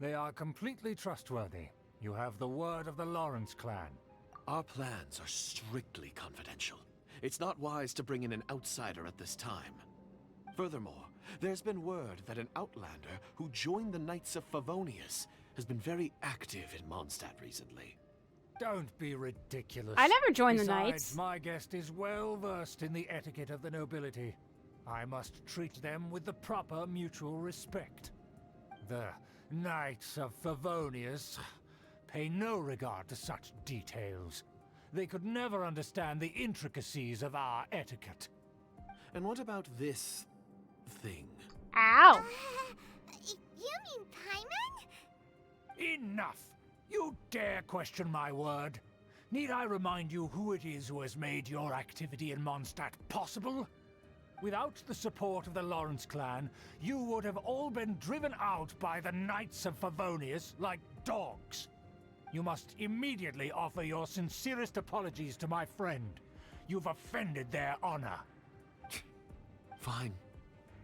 They are completely trustworthy. You have the word of the Lawrence clan. Our plans are strictly confidential. It's not wise to bring in an outsider at this time. Furthermore, there's been word that an outlander who joined the Knights of Favonius has been very active in Mondstadt recently. Don't be ridiculous. I never joined the Besides, Knights. my guest is well versed in the etiquette of the nobility. I must treat them with the proper mutual respect. The Knights of Favonius pay no regard to such details. They could never understand the intricacies of our etiquette. And what about this thing? Ow. You mean Paimon? Enough! You dare question my word? Need I remind you who it is who has made your activity in Mondstadt possible? Without the support of the Lawrence clan, you would have all been driven out by the Knights of Favonius like dogs. You must immediately offer your sincerest apologies to my friend. You've offended their honor. Fine.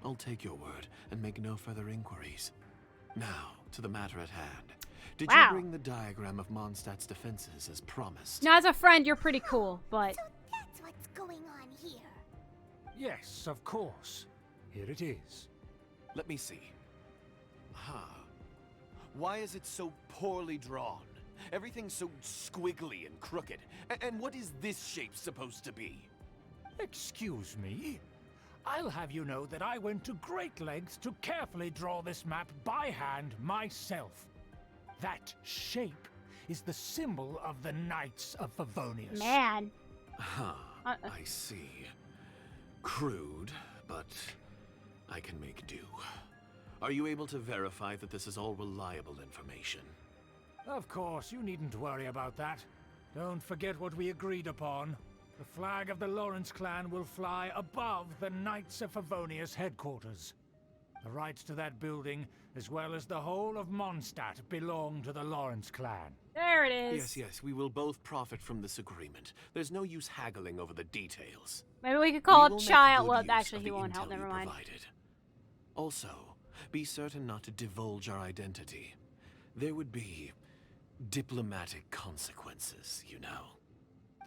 I'll take your word and make no further inquiries. Now, to the matter at hand. Did Wow. you bring the diagram of Mondstadt's defenses as promised? Now, as a friend, you're pretty cool, but... So that's what's going on here. Yes, of course. Here it is. Let me see. Why is it so poorly drawn? Everything's so squiggly and crooked. And what is this shape supposed to be? Excuse me? I'll have you know that I went to great lengths to carefully draw this map by hand myself. That shape is the symbol of the Knights of Favonius. Man. I see. Crude, but I can make do. Are you able to verify that this is all reliable information? Of course, you needn't worry about that. Don't forget what we agreed upon. The flag of the Lawrence clan will fly above the Knights of Favonius headquarters. The rights to that building, as well as the whole of Mondstadt, belong to the Lawrence clan. There it is. Yes, we will both profit from this agreement. There's no use haggling over the details. Maybe we could call We it will make Child. good Well, use actually, of he the won't help. intel you Never mind. provided. Also, be certain not to divulge our identity. There would be diplomatic consequences, you know.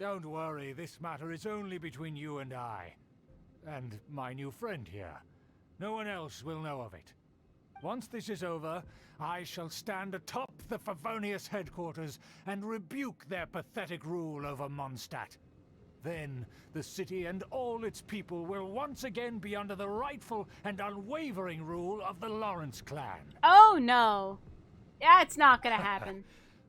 Don't worry, this matter is only between you and I. And my new friend here. No one else will know of it. Once this is over, I shall stand atop the Favonius headquarters and rebuke their pathetic rule over Mondstadt. Then, the city and all its people will once again be under the rightful and unwavering rule of the Lawrence clan. Oh, no. That's not gonna happen.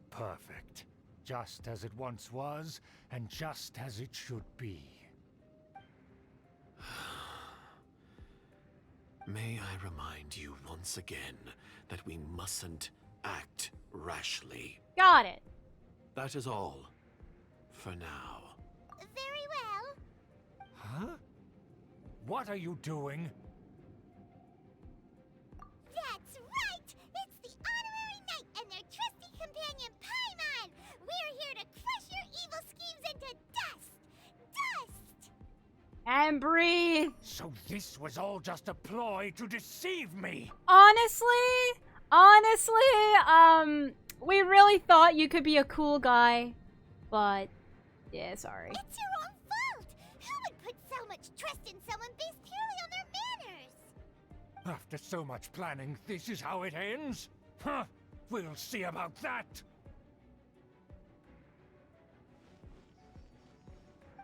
Perfect. Just as it once was, and just as it should be. May I remind you once again that we mustn't act rashly. Got it. That is all. For now. Very well. Huh? What are you doing? That's right! It's the Honorary Knight and their trusty companion, Paimon! We're here to crush your evil schemes into dust! Dust! And breathe. So this was all just a ploy to deceive me? Honestly, we really thought you could be a cool guy, but yeah, sorry. It's your own fault! Who would put so much trust in someone based purely on their manners? After so much planning, this is how it ends? Huh? We'll see about that.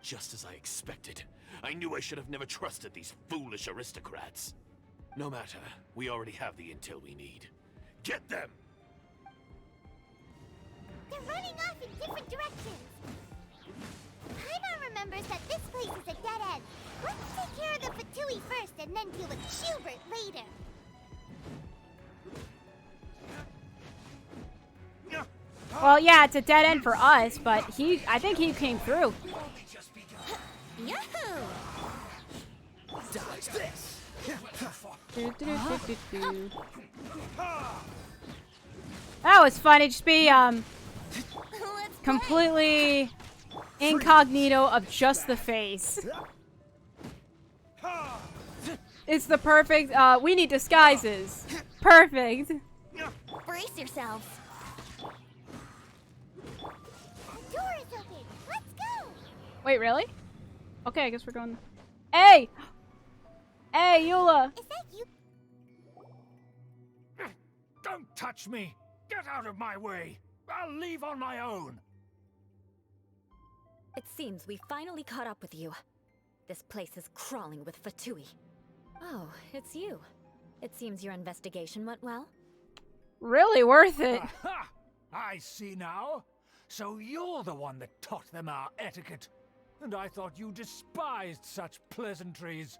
Just as I expected. I knew I should have never trusted these foolish aristocrats. No matter, we already have the intel we need. Get them! They're running off in different directions. Paimon remembers that this place is a dead end. Let's take care of the Fatui first and then deal with Schubert later. Well, yeah, it's a dead end for us, but I think he came through. Yahoo! Dodge this! That was funny. Just be Let's completely incognito of just the face. It's the perfect. We need disguises. Perfect. brace yourselves. The door is open. Wait, really? Okay, I guess we're going... Hey! Hey, Eula! Is that you? Don't touch me! Get out of my way! I'll leave on my own! It seems we finally caught up with you. This place is crawling with Fatui. Oh, it's you. It seems your investigation went well. Really worth it. Aha! I see now. So you're the one that taught them our etiquette. And I thought you despised such pleasantries.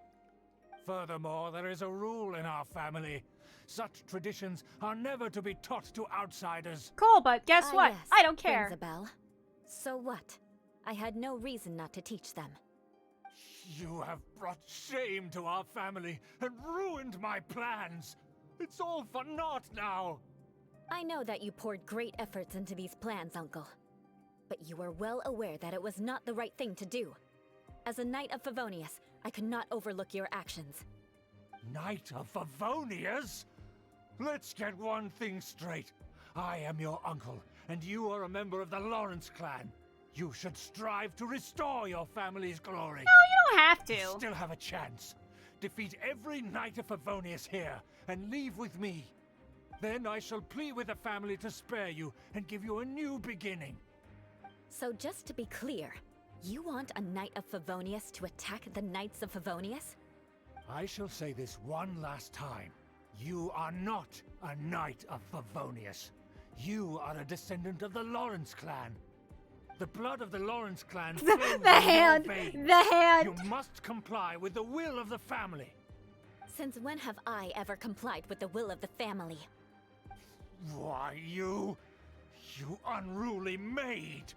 Furthermore, there is a rule in our family. Such traditions are never to be taught to outsiders. Cool, but guess what? Yes, I don't care. rings a bell. So what? I had no reason not to teach them. You have brought shame to our family and ruined my plans. It's all for naught now. I know that you poured great efforts into these plans, Uncle. But you were well aware that it was not the right thing to do. As a Knight of Favonius, I could not overlook your actions. Knight of Favonius? Let's get one thing straight. I am your uncle, and you are a member of the Lawrence clan. You should strive to restore your family's glory. No, you don't have to. You still have a chance. Defeat every Knight of Favonius here, and leave with me. Then I shall plead with the family to spare you and give you a new beginning. So just to be clear, you want a Knight of Favonius to attack the Knights of Favonius? I shall say this one last time. You are not a Knight of Favonius. You are a descendant of the Lawrence clan. The blood of the Lawrence clan flows in The hand! your veins. The hand! You must comply with the will of the family. Since when have I ever complied with the will of the family? Why, you unruly maid!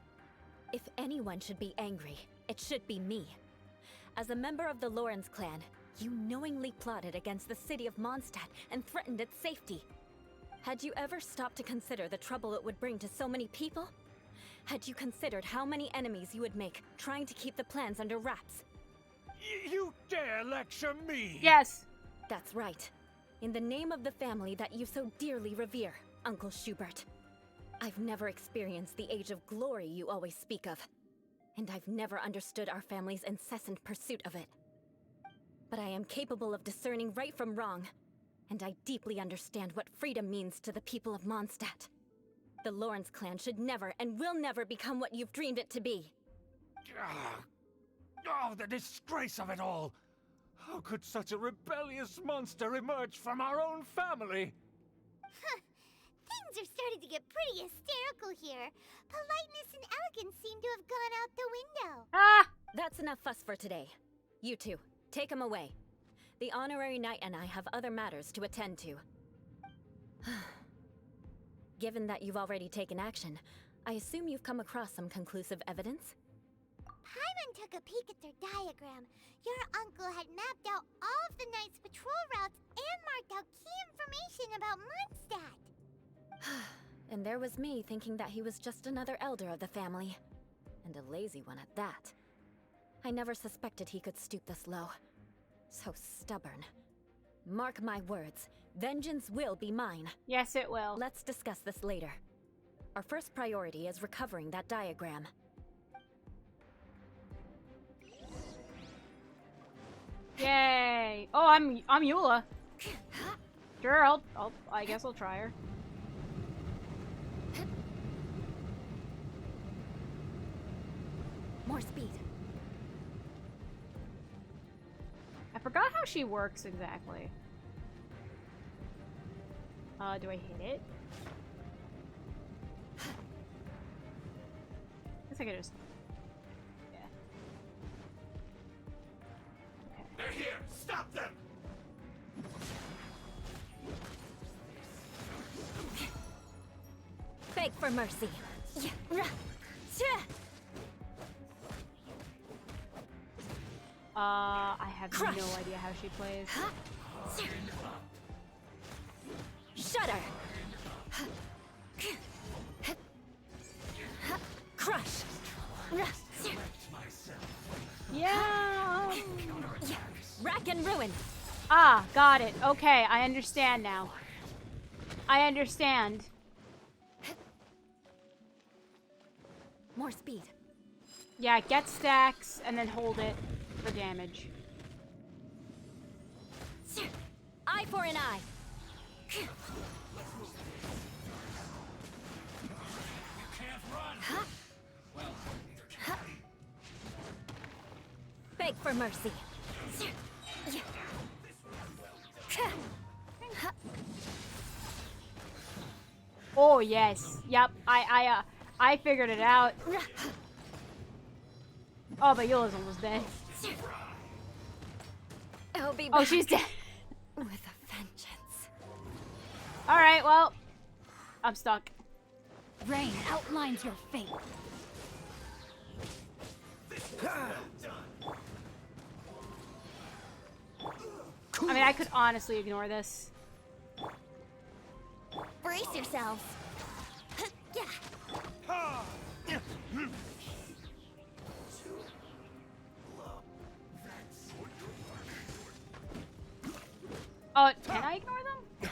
If anyone should be angry, it should be me. As a member of the Lawrence clan, you knowingly plotted against the city of Mondstant and threatened its safety. Had you ever stopped to consider the trouble it would bring to so many people? Had you considered how many enemies you would make trying to keep the plans under wraps? You dare lecture me? Yes. That's right. In the name of the family that you so dearly revere, Uncle Schubert. I've never experienced the age of glory you always speak of. And I've never understood our family's incessant pursuit of it. But I am capable of discerning right from wrong. And I deeply understand what freedom means to the people of Mondstadt. The Lawrence clan should never and will never become what you've dreamed it to be. Oh, the disgrace of it all! How could such a rebellious monster emerge from our own family? Things are starting to get pretty hysterical here. Politeness and elegance seem to have gone out the window. Ah! That's enough fuss for today. You two, take him away. The honorary knight and I have other matters to attend to. Given that you've already taken action, I assume you've come across some conclusive evidence? Paimon took a peek at their diagram. Your uncle had mapped out all of the Knight's patrol routes and marked out key information about Mondstadt. And there was me thinking that he was just another elder of the family. And a lazy one at that. I never suspected he could stoop this low. So stubborn. Mark my words, vengeance will be mine. Yes, it will. Let's discuss this later. Our first priority is recovering that diagram. Yay! Oh, I'm Eula. Sure, I guess I'll try her. More speed. I forgot how she works exactly. Do I hit it? I guess I could just... Yeah. Okay. They're here! Stop them! Beg for mercy. I have Crush. no idea how she plays. Shudder. Crush. Yeah. Rack and ruin. Ah, got it. Okay, I understand now. I understand. More speed. Yeah, get stacks and then hold it for damage. Eye for an eye. Beg for mercy. Oh yes, yep. I figured it out. Oh, but Eula's almost dead. I'll be Oh, back she's dead. with a vengeance. All right, well, I'm stuck. Rain outlines your fate. I mean, I could honestly ignore this. Brace yourselves. Oh, can I ignore them?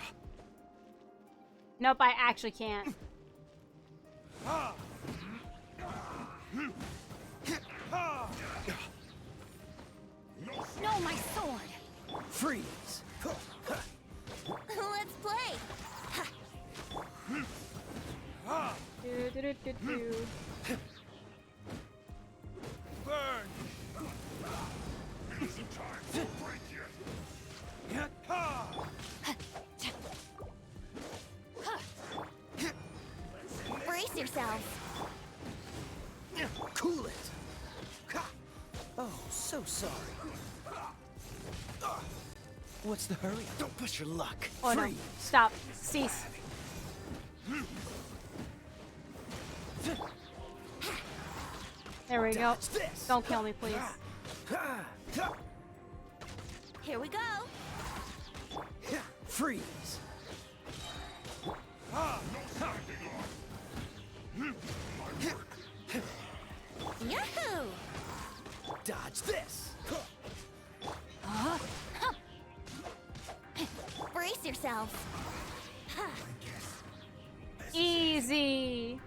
Nope, I actually can't. No, my sword. Freeze! Let's play. Do. Burn! Brace yourselves. Cool it! Oh, so sorry. What's the hurry? Don't push your luck. Oh no! Stop! Cease! There we go. Don't kill me, please. Here we go. Freeze! Yahoo! Dodge this! Brace yourselves. Easy.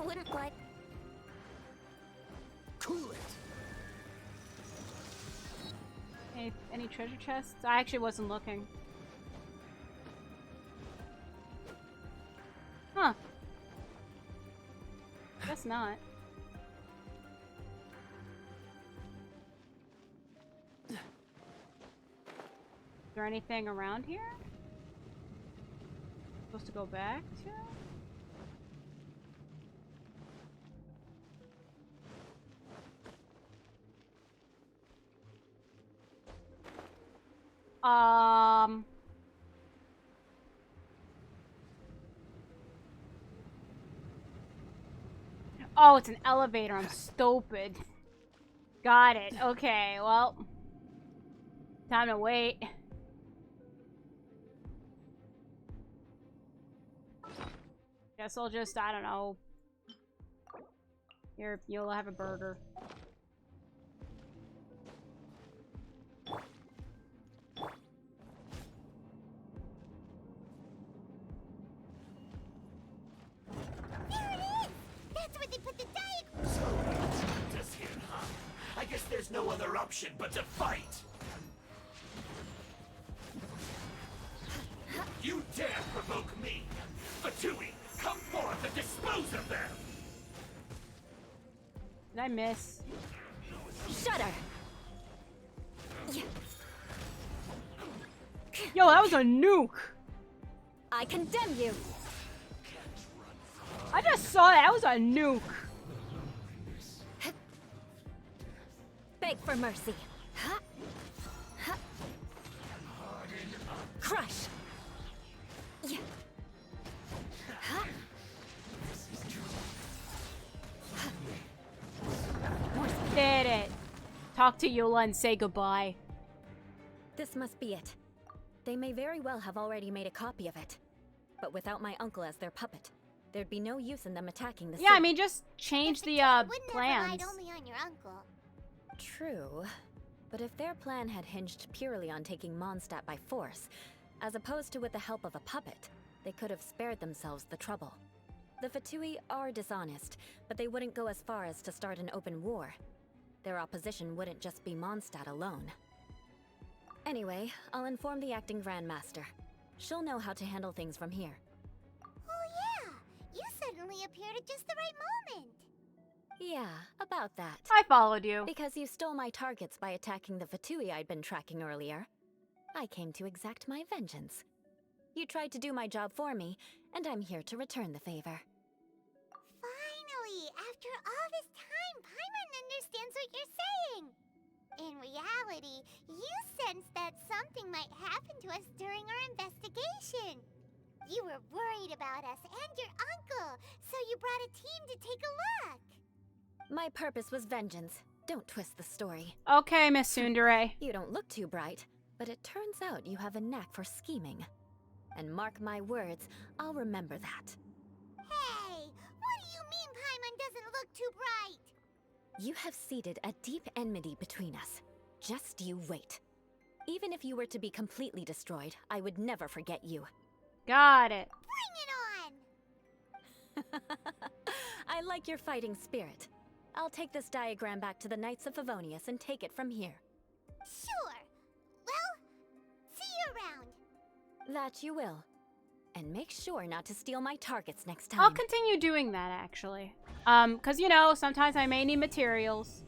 Wouldn't like. Cool it! Any treasure chests? I actually wasn't looking. Huh. Guess not. Is there anything around here? Supposed to go back to? Oh, it's an elevator. I'm stupid. Got it. Okay, well. Time to wait. Guess I'll just, I don't know. Here, you'll have a burger. I guess there's no other option but to fight. You dare provoke me? Fatui, come forth and dispose of them! Did I miss? Shudder! Yo, that was a nuke! I condemn you! I just saw that. That was a nuke. Beg for mercy. Crush! Did it. Talk to Eula and say goodbye. This must be it. They may very well have already made a copy of it. But without my uncle as their puppet, there'd be no use in them attacking the Yeah, I city. mean, just change the, Wouldn't plans. have relied only on your uncle. True. But if their plan had hinged purely on taking Mondstadt by force, as opposed to with the help of a puppet, they could have spared themselves the trouble. The Fatui are dishonest, but they wouldn't go as far as to start an open war. Their opposition wouldn't just be Mondstadt alone. Anyway, I'll inform the acting Grandmaster. She'll know how to handle things from here. Oh yeah! You suddenly appeared at just the right moment! Yeah, about that. I followed you. Because you stole my targets by attacking the Fatui I'd been tracking earlier. I came to exact my vengeance. You tried to do my job for me, and I'm here to return the favor. Finally! After all this time, Paimon understands what you're saying! In reality, you sensed that something might happen to us during our investigation. You were worried about us and your uncle, so you brought a team to take a look. My purpose was vengeance. Don't twist the story. Okay, Miss Tsundere. You don't look too bright, but it turns out you have a knack for scheming. And mark my words, I'll remember that. Hey, what do you mean Paimon doesn't look too bright? You have seeded a deep enmity between us. Just you wait. Even if you were to be completely destroyed, I would never forget you. Got it. Bring it on! I like your fighting spirit. I'll take this diagram back to the Knights of Favonius and take it from here. Sure. Well, see you around. That you will. And make sure not to steal my targets next time. I'll continue doing that, actually. Because, you know, sometimes I may need materials.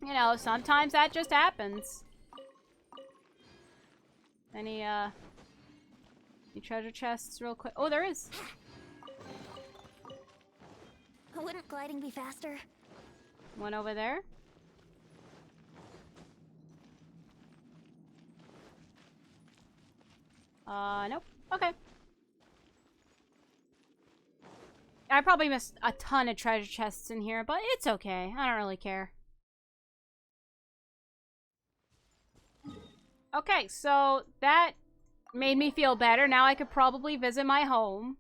You know, sometimes that just happens. Any treasure chests real quick? Oh, there is. Wouldn't gliding be faster? One over there. Nope. Okay. I probably missed a ton of treasure chests in here, but it's okay. I don't really care. Okay, so that made me feel better. Now I could probably visit my home.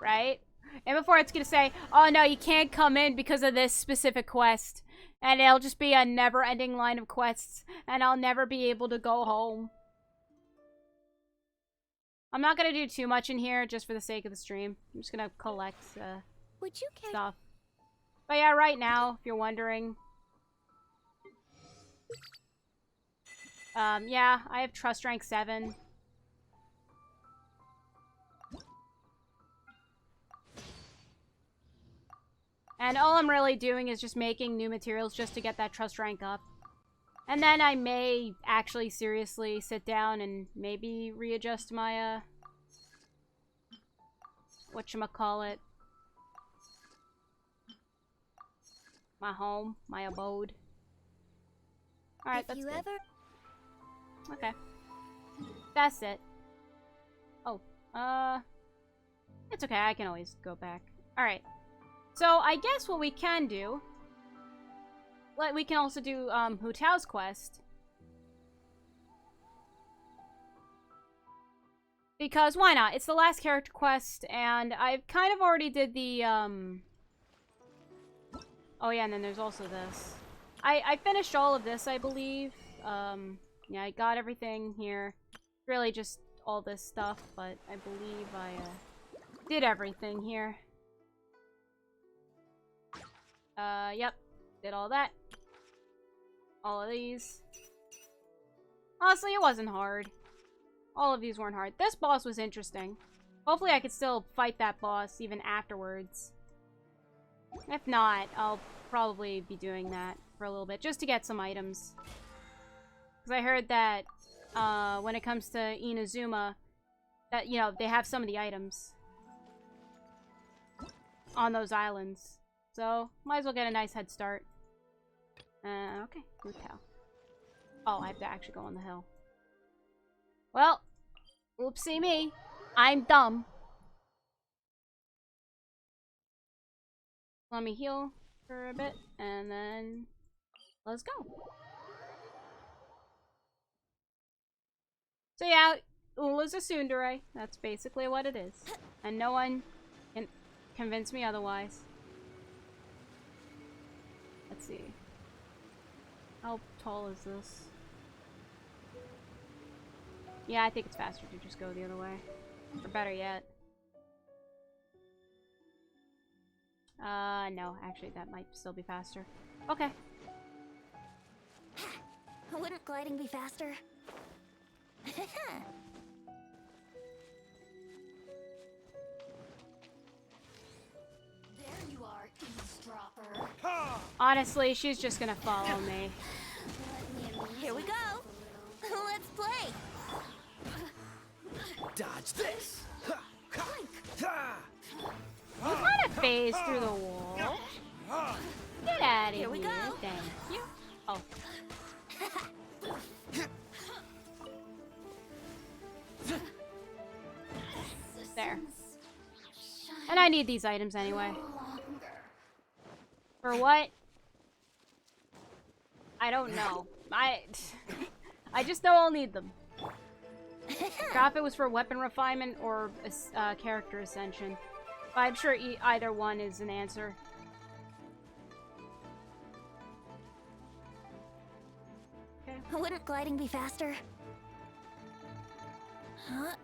Right? And before it's gonna say, oh no, you can't come in because of this specific quest. And it'll just be a never-ending line of quests. And I'll never be able to go home. I'm not gonna do too much in here just for the sake of the stream. I'm just gonna collect Would you care? stuff. But yeah, right now, if you're wondering. Yeah, I have trust rank 7. And all I'm really doing is just making new materials just to get that trust rank up. And then I may actually seriously sit down and maybe readjust my, whatchamacallit. My home, my abode. Alright, that's good. Okay. That's it. Oh, it's okay, I can always go back. Alright. So, I guess what we can do... we can also do, Hu Tao's quest. Because, why not? It's the last character quest, and I've kind of already did the, Oh yeah, and then there's also this. I finished all of this, I believe. Yeah, I got everything here. Really just all this stuff, but I believe I, did everything here. Yep. Did all that. All of these. Honestly, it wasn't hard. All of these weren't hard. This boss was interesting. Hopefully I could still fight that boss even afterwards. If not, I'll probably be doing that for a little bit, just to get some items. Because I heard that, when it comes to Inazuma, that, you know, they have some of the items on those islands. So, might as well get a nice head start. Okay, Hu Tao. Oh, I have to actually go on the hill. Well, oopsie me. I'm dumb. Let me heal for a bit, and then let's go. So yeah, Ula's a tsundere. That's basically what it is. And no one can convince me otherwise. Let's see. How tall is this? Yeah, I think it's faster to just go the other way. Or better yet. No, actually that might still be faster. Okay. Wouldn't gliding be faster? There you are, eavesdropper. Honestly, she's just gonna follow me. Here we go. Let's play. Dodge this! You kind of phased through the wall. Get out of here. Here we go. Thank you. Oh. There. And I need these items anyway. For what? I don't know. I just know I'll need them. Forgot if it was for weapon refinement or character ascension. But I'm sure either one is an answer. Okay. Wouldn't gliding be faster? Huh?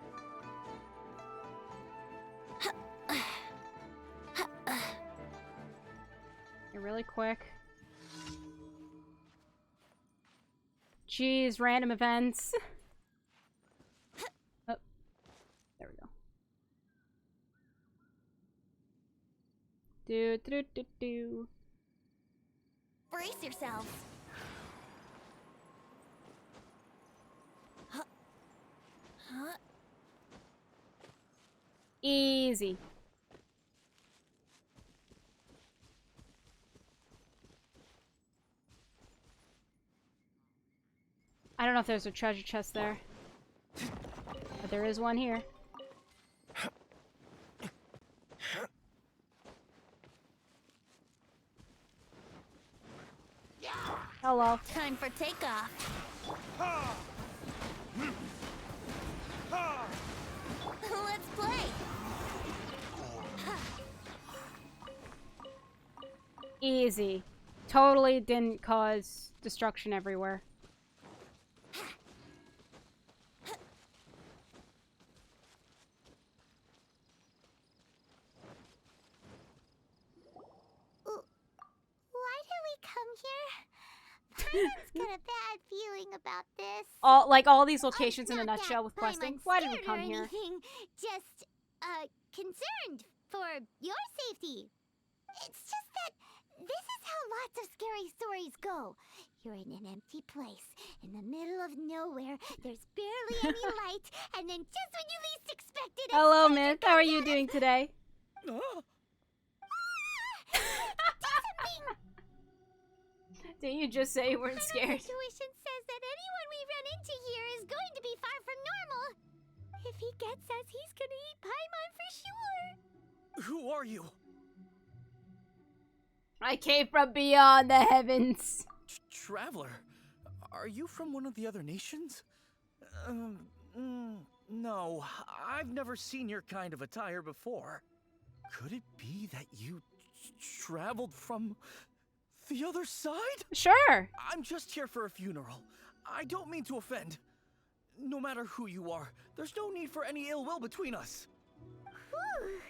You're really quick. Jeez, random events. Oh, there we go. Do. Brace yourselves. Huh? Easy. I don't know if there's a treasure chest there. But there is one here. Hello. Time for takeoff. Let's play. Easy. Totally didn't cause destruction everywhere. Why did we come here? Paimon's got a bad feeling about this. All these locations in a Not nutshell that with questing. Paimon's Why did we scared come or here? anything, just, concerned for your safety. It's just that this is how lots of scary stories go. You're in an empty place, in the middle of nowhere, there's barely any light, and then just when you least expect it, Hello, Myth. How are you doing today? Didn't you just say you weren't scared? Intuition says that anyone we run into here is going to be far from normal. If he gets us, he's gonna eat Paimon for sure. Who are you? I came from beyond the heavens. Traveler, are you from one of the other nations? No, I've never seen your kind of attire before. Could it be that you traveled from the other side? Sure. I'm just here for a funeral. I don't mean to offend. No matter who you are, there's no need for any ill will between us. Whew.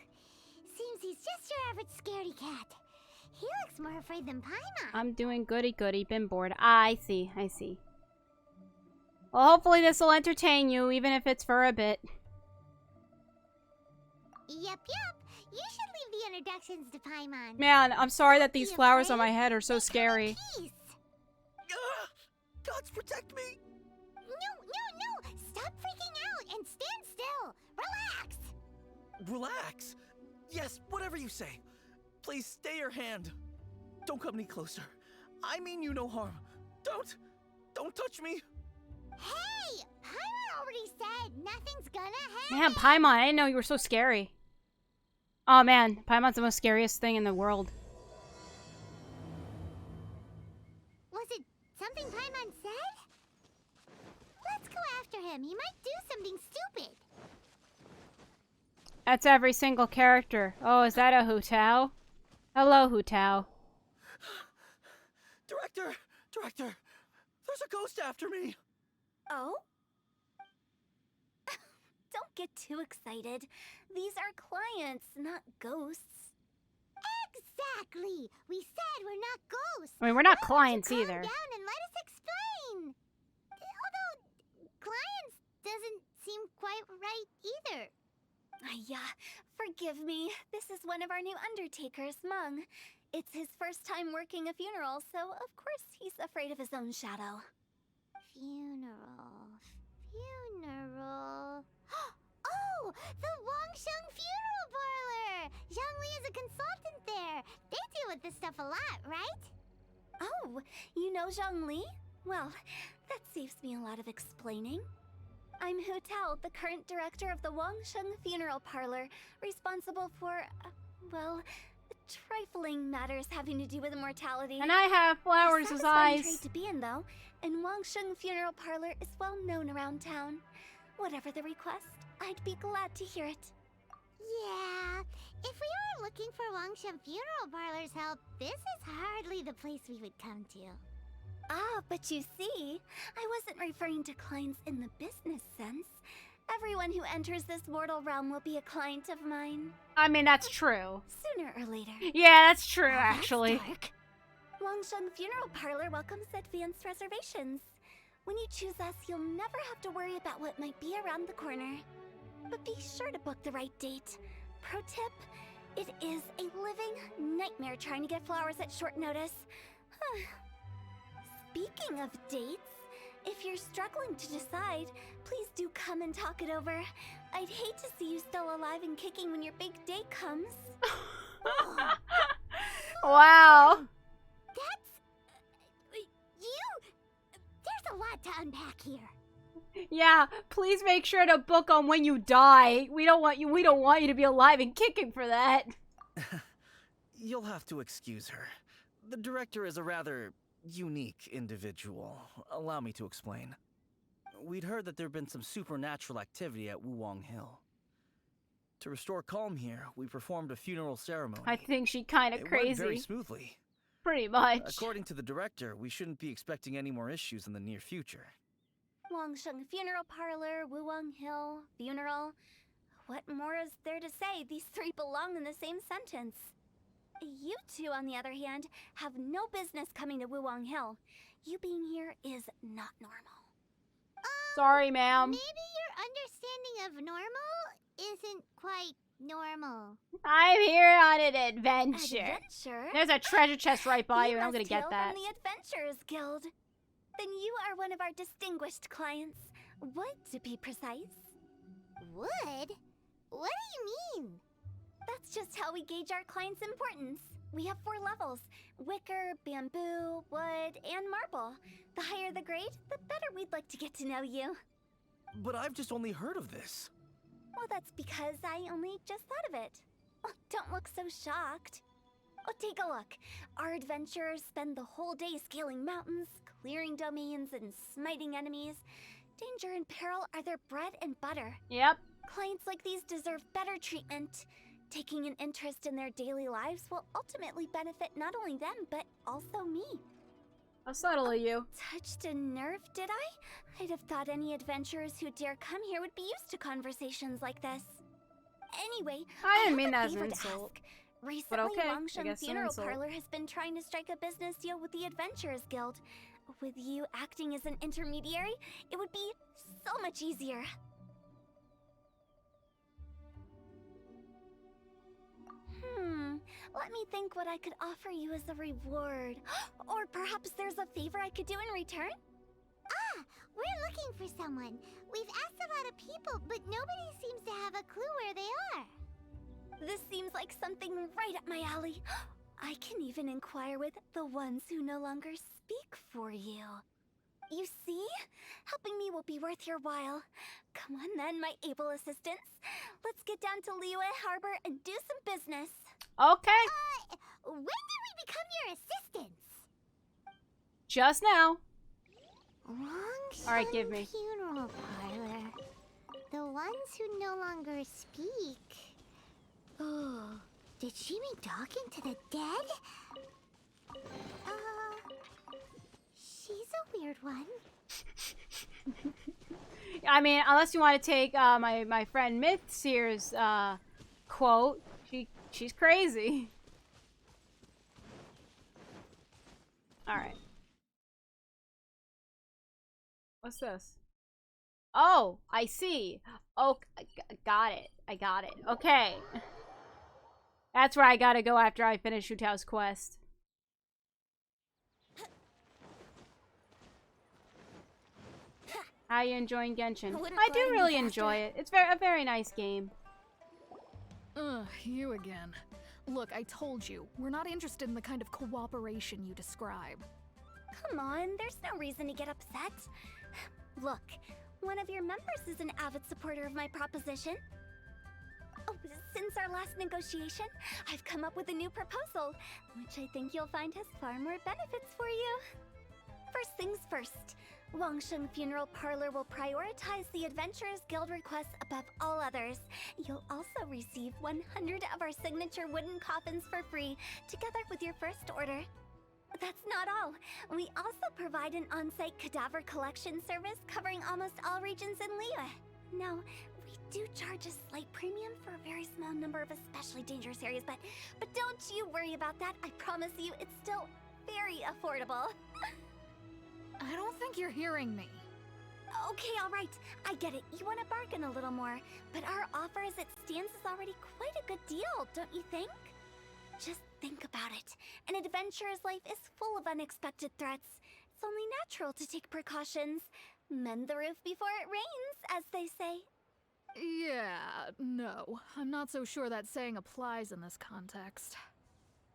Seems he's just your average scaredy cat. He looks more afraid than Paimon. I'm doing goody. Been bored. I see. Well, hopefully this will entertain you, even if it's for a bit. Yep. You should leave the introductions to Paimon. Man, I'm sorry that these Be flowers on afraid? my head are so Make scary. peace. Gods protect me! No. Stop freaking out and stand still. Relax. Relax. Yes, whatever you say. Please stay your hand. Don't come any closer. I mean you no harm. Don't touch me. Hey, Paimon already said nothing's gonna happen. Man, Paimon, I didn't know you were so scary. Oh man, Paimon's the most scariest thing in the world. Was it something Paimon said? Let's go after him. He might do something stupid. That's every single character. Oh, is that a Hu Tao? Hello, Hu Tao. Director, there's a ghost after me! Oh? Don't get too excited. These are clients, not ghosts. Exactly! We said we're not ghosts! I mean, we're not Why don't clients you either. calm down and let us explain! Although, clients doesn't seem quite right either. Yeah, forgive me. This is one of our new undertakers, Mung. It's his first time working a funeral, so of course he's afraid of his own shadow. Funeral. Oh! The Wangsheng Funeral Parlor! Zhongli is a consultant there. They deal with this stuff a lot, right? Oh, you know Zhongli? Well, that saves me a lot of explaining. I'm Hu Tao, the current director of the Wangsheng Funeral Parlor, responsible for, well, trifling matters having to do with immortality. And I have flowers as Satisfying eyes. trade to be in, though, and Wangsheng Funeral Parlor is well known around town. Whatever the request, I'd be glad to hear it. Yeah, if we were looking for Wangsheng Funeral Parlor's help, this is hardly the place we would come to. Ah, but you see, I wasn't referring to clients in the business sense. Everyone who enters this mortal realm will be a client of mine. I mean, that's true. Sooner or later. Yeah, that's true, That's actually. dark. Wangsheng Funeral Parlor welcomes advanced reservations. When you choose us, you'll never have to worry about what might be around the corner. But be sure to book the right date. Pro tip, it is a living nightmare trying to get flowers at short notice. Speaking of dates, if you're struggling to decide, please do come and talk it over. I'd hate to see you still alive and kicking when your big day comes. Wow. There's a lot to unpack here. Yeah, please make sure to book on when you die. We don't want you to be alive and kicking for that. You'll have to excuse her. The director is a rather unique individual. Allow me to explain. We'd heard that there'd been some supernatural activity at Wuwang Hill. To restore calm here, we performed a funeral ceremony. I think she kind of It crazy. went very smoothly. Pretty much. According to the director, we shouldn't be expecting any more issues in the near future. Wangsheng Funeral Parlor, Wuwang Hill, funeral. What more is there to say? These three belong in the same sentence. You two, on the other hand, have no business coming to Wuwang Hill. You being here is not normal. Sorry, ma'am. Maybe your understanding of normal isn't quite normal. I'm here on an adventure. Adventure? There's a treasure chest right by you, and I'm gonna must get hail that. from the Adventurers Guild. Then you are one of our distinguished clients. Wood, to be precise. Wood? What do you mean? That's just how we gauge our clients' importance. We have 4 levels: wicker, bamboo, wood, and marble. The higher the grade, the better we'd like to get to know you. But I've just only heard of this. Well, that's because I only just thought of it. Oh, don't look so shocked. Oh, take a look. Our adventurers spend the whole day scaling mountains, clearing domains, and smiting enemies. Danger and peril are their bread and butter. Yep. Clients like these deserve better treatment. Taking an interest in their daily lives will ultimately benefit not only them, but also me. How subtle are you? Touched a nerve, did I? I'd have thought any adventurers who dare come here would be used to conversations like this. Anyway, I didn't have mean a that as an favor to insult. ask. Recently, okay, I Wangsheng guess an Funeral insult. Parlor has been trying to strike a business deal with the Adventurers Guild. With you acting as an intermediary, it would be so much easier. Let me think what I could offer you as a reward. Or perhaps there's a favor I could do in return? We're looking for someone. We've asked a lot of people, but nobody seems to have a clue where they are. This seems like something right up my alley. I can even inquire with the ones who no longer speak for you. You see? Helping me will be worth your while. Come on then, my able assistants. Let's get down to Liyue Harbor and do some business. Okay. When did we become your assistants? Just now. Wangsheng All right, give me. Funeral Parlor. The ones who no longer speak. Oh, did she mean talking to the dead? one. I mean, unless you want to take my friend Mythseer's quote, she's crazy. All right. What's this? Oh, I see. Oh, got it. I got it. Okay. That's where I gotta go after I finish Hu Tao's quest. How you enjoying Genshin? I do really enjoy it. It's a very nice game. Ugh, you again. Look, I told you, we're not interested in the kind of cooperation you describe. Come on, there's no reason to get upset. Look, one of your members is an avid supporter of my proposition. Oh, since our last negotiation, I've come up with a new proposal, which I think you'll find has far more benefits for you. First things first, Wangsheng Funeral Parlor will prioritize the Adventurers Guild requests above all others. You'll also receive 100 of our signature wooden coffins for free, together with your first order. That's not all. We also provide an on-site cadaver collection service covering almost all regions in Liyue. Now, we do charge a slight premium for a very small number of especially dangerous areas, but don't you worry about that. I promise you, it's still very affordable. I don't think you're hearing me. Okay, alright. I get it. You want to bargain a little more, but our offer as it stands is already quite a good deal, don't you think? Just think about it. An adventurer's life is full of unexpected threats. It's only natural to take precautions. Mend the roof before it rains, as they say. Yeah, no. I'm not so sure that saying applies in this context.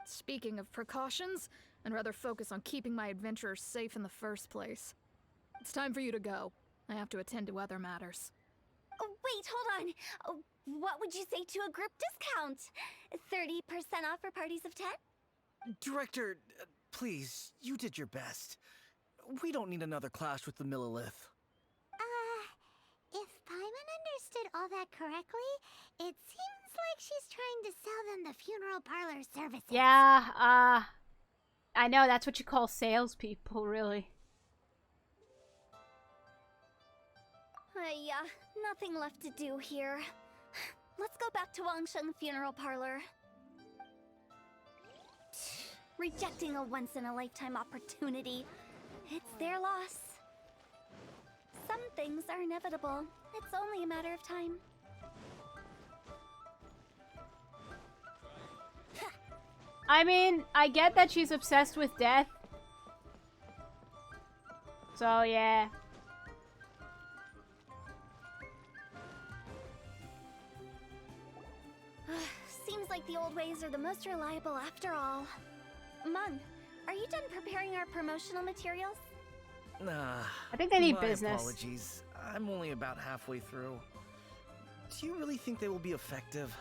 Speaking of precautions, I'd rather focus on keeping my adventurers safe in the first place. It's time for you to go. I have to attend to other matters. Oh, wait, hold on. Oh, what would you say to a group discount? 30% off for parties of 10? Director, please, you did your best. We don't need another clash with the Millilith. If Paimon understood all that correctly, it seems like she's trying to sell them the funeral parlor services. Yeah, I know, that's what you call salespeople, really. Yeah, nothing left to do here. Let's go back to Wangsheng Funeral Parlor. Rejecting a once-in-a-lifetime opportunity. It's their loss. Some things are inevitable. It's only a matter of time. I mean, I get that she's obsessed with death. So, yeah. Seems like the old ways are the most reliable after all. Mung, are you done preparing our promotional materials? Nah. I think they need my business. Apologies. I'm only about halfway through. Do you really think they will be effective?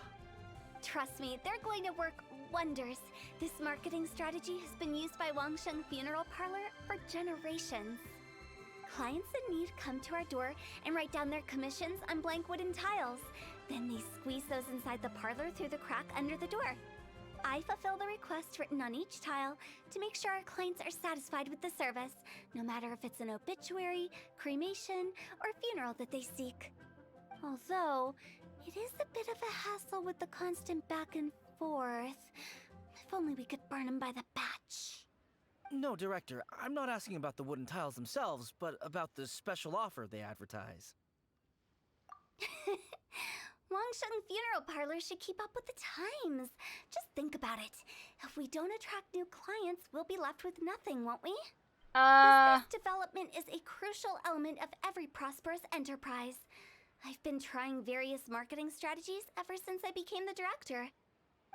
Trust me, they're going to work wonders. This marketing strategy has been used by Wangsheng Funeral Parlor for generations. Clients in need come to our door and write down their commissions on blank wooden tiles. Then they squeeze those inside the parlor through the crack under the door. I fulfill the requests written on each tile to make sure our clients are satisfied with the service, no matter if it's an obituary, cremation, or funeral that they seek. Although, it is a bit of a hassle with the constant back and forth. If only we could burn them by the batch. No, Director, I'm not asking about the wooden tiles themselves, but about the special offer they advertise. Wangsheng Funeral Parlor should keep up with the times. Just think about it. If we don't attract new clients, we'll be left with nothing, won't we? Business development is a crucial element of every prosperous enterprise. I've been trying various marketing strategies ever since I became the director.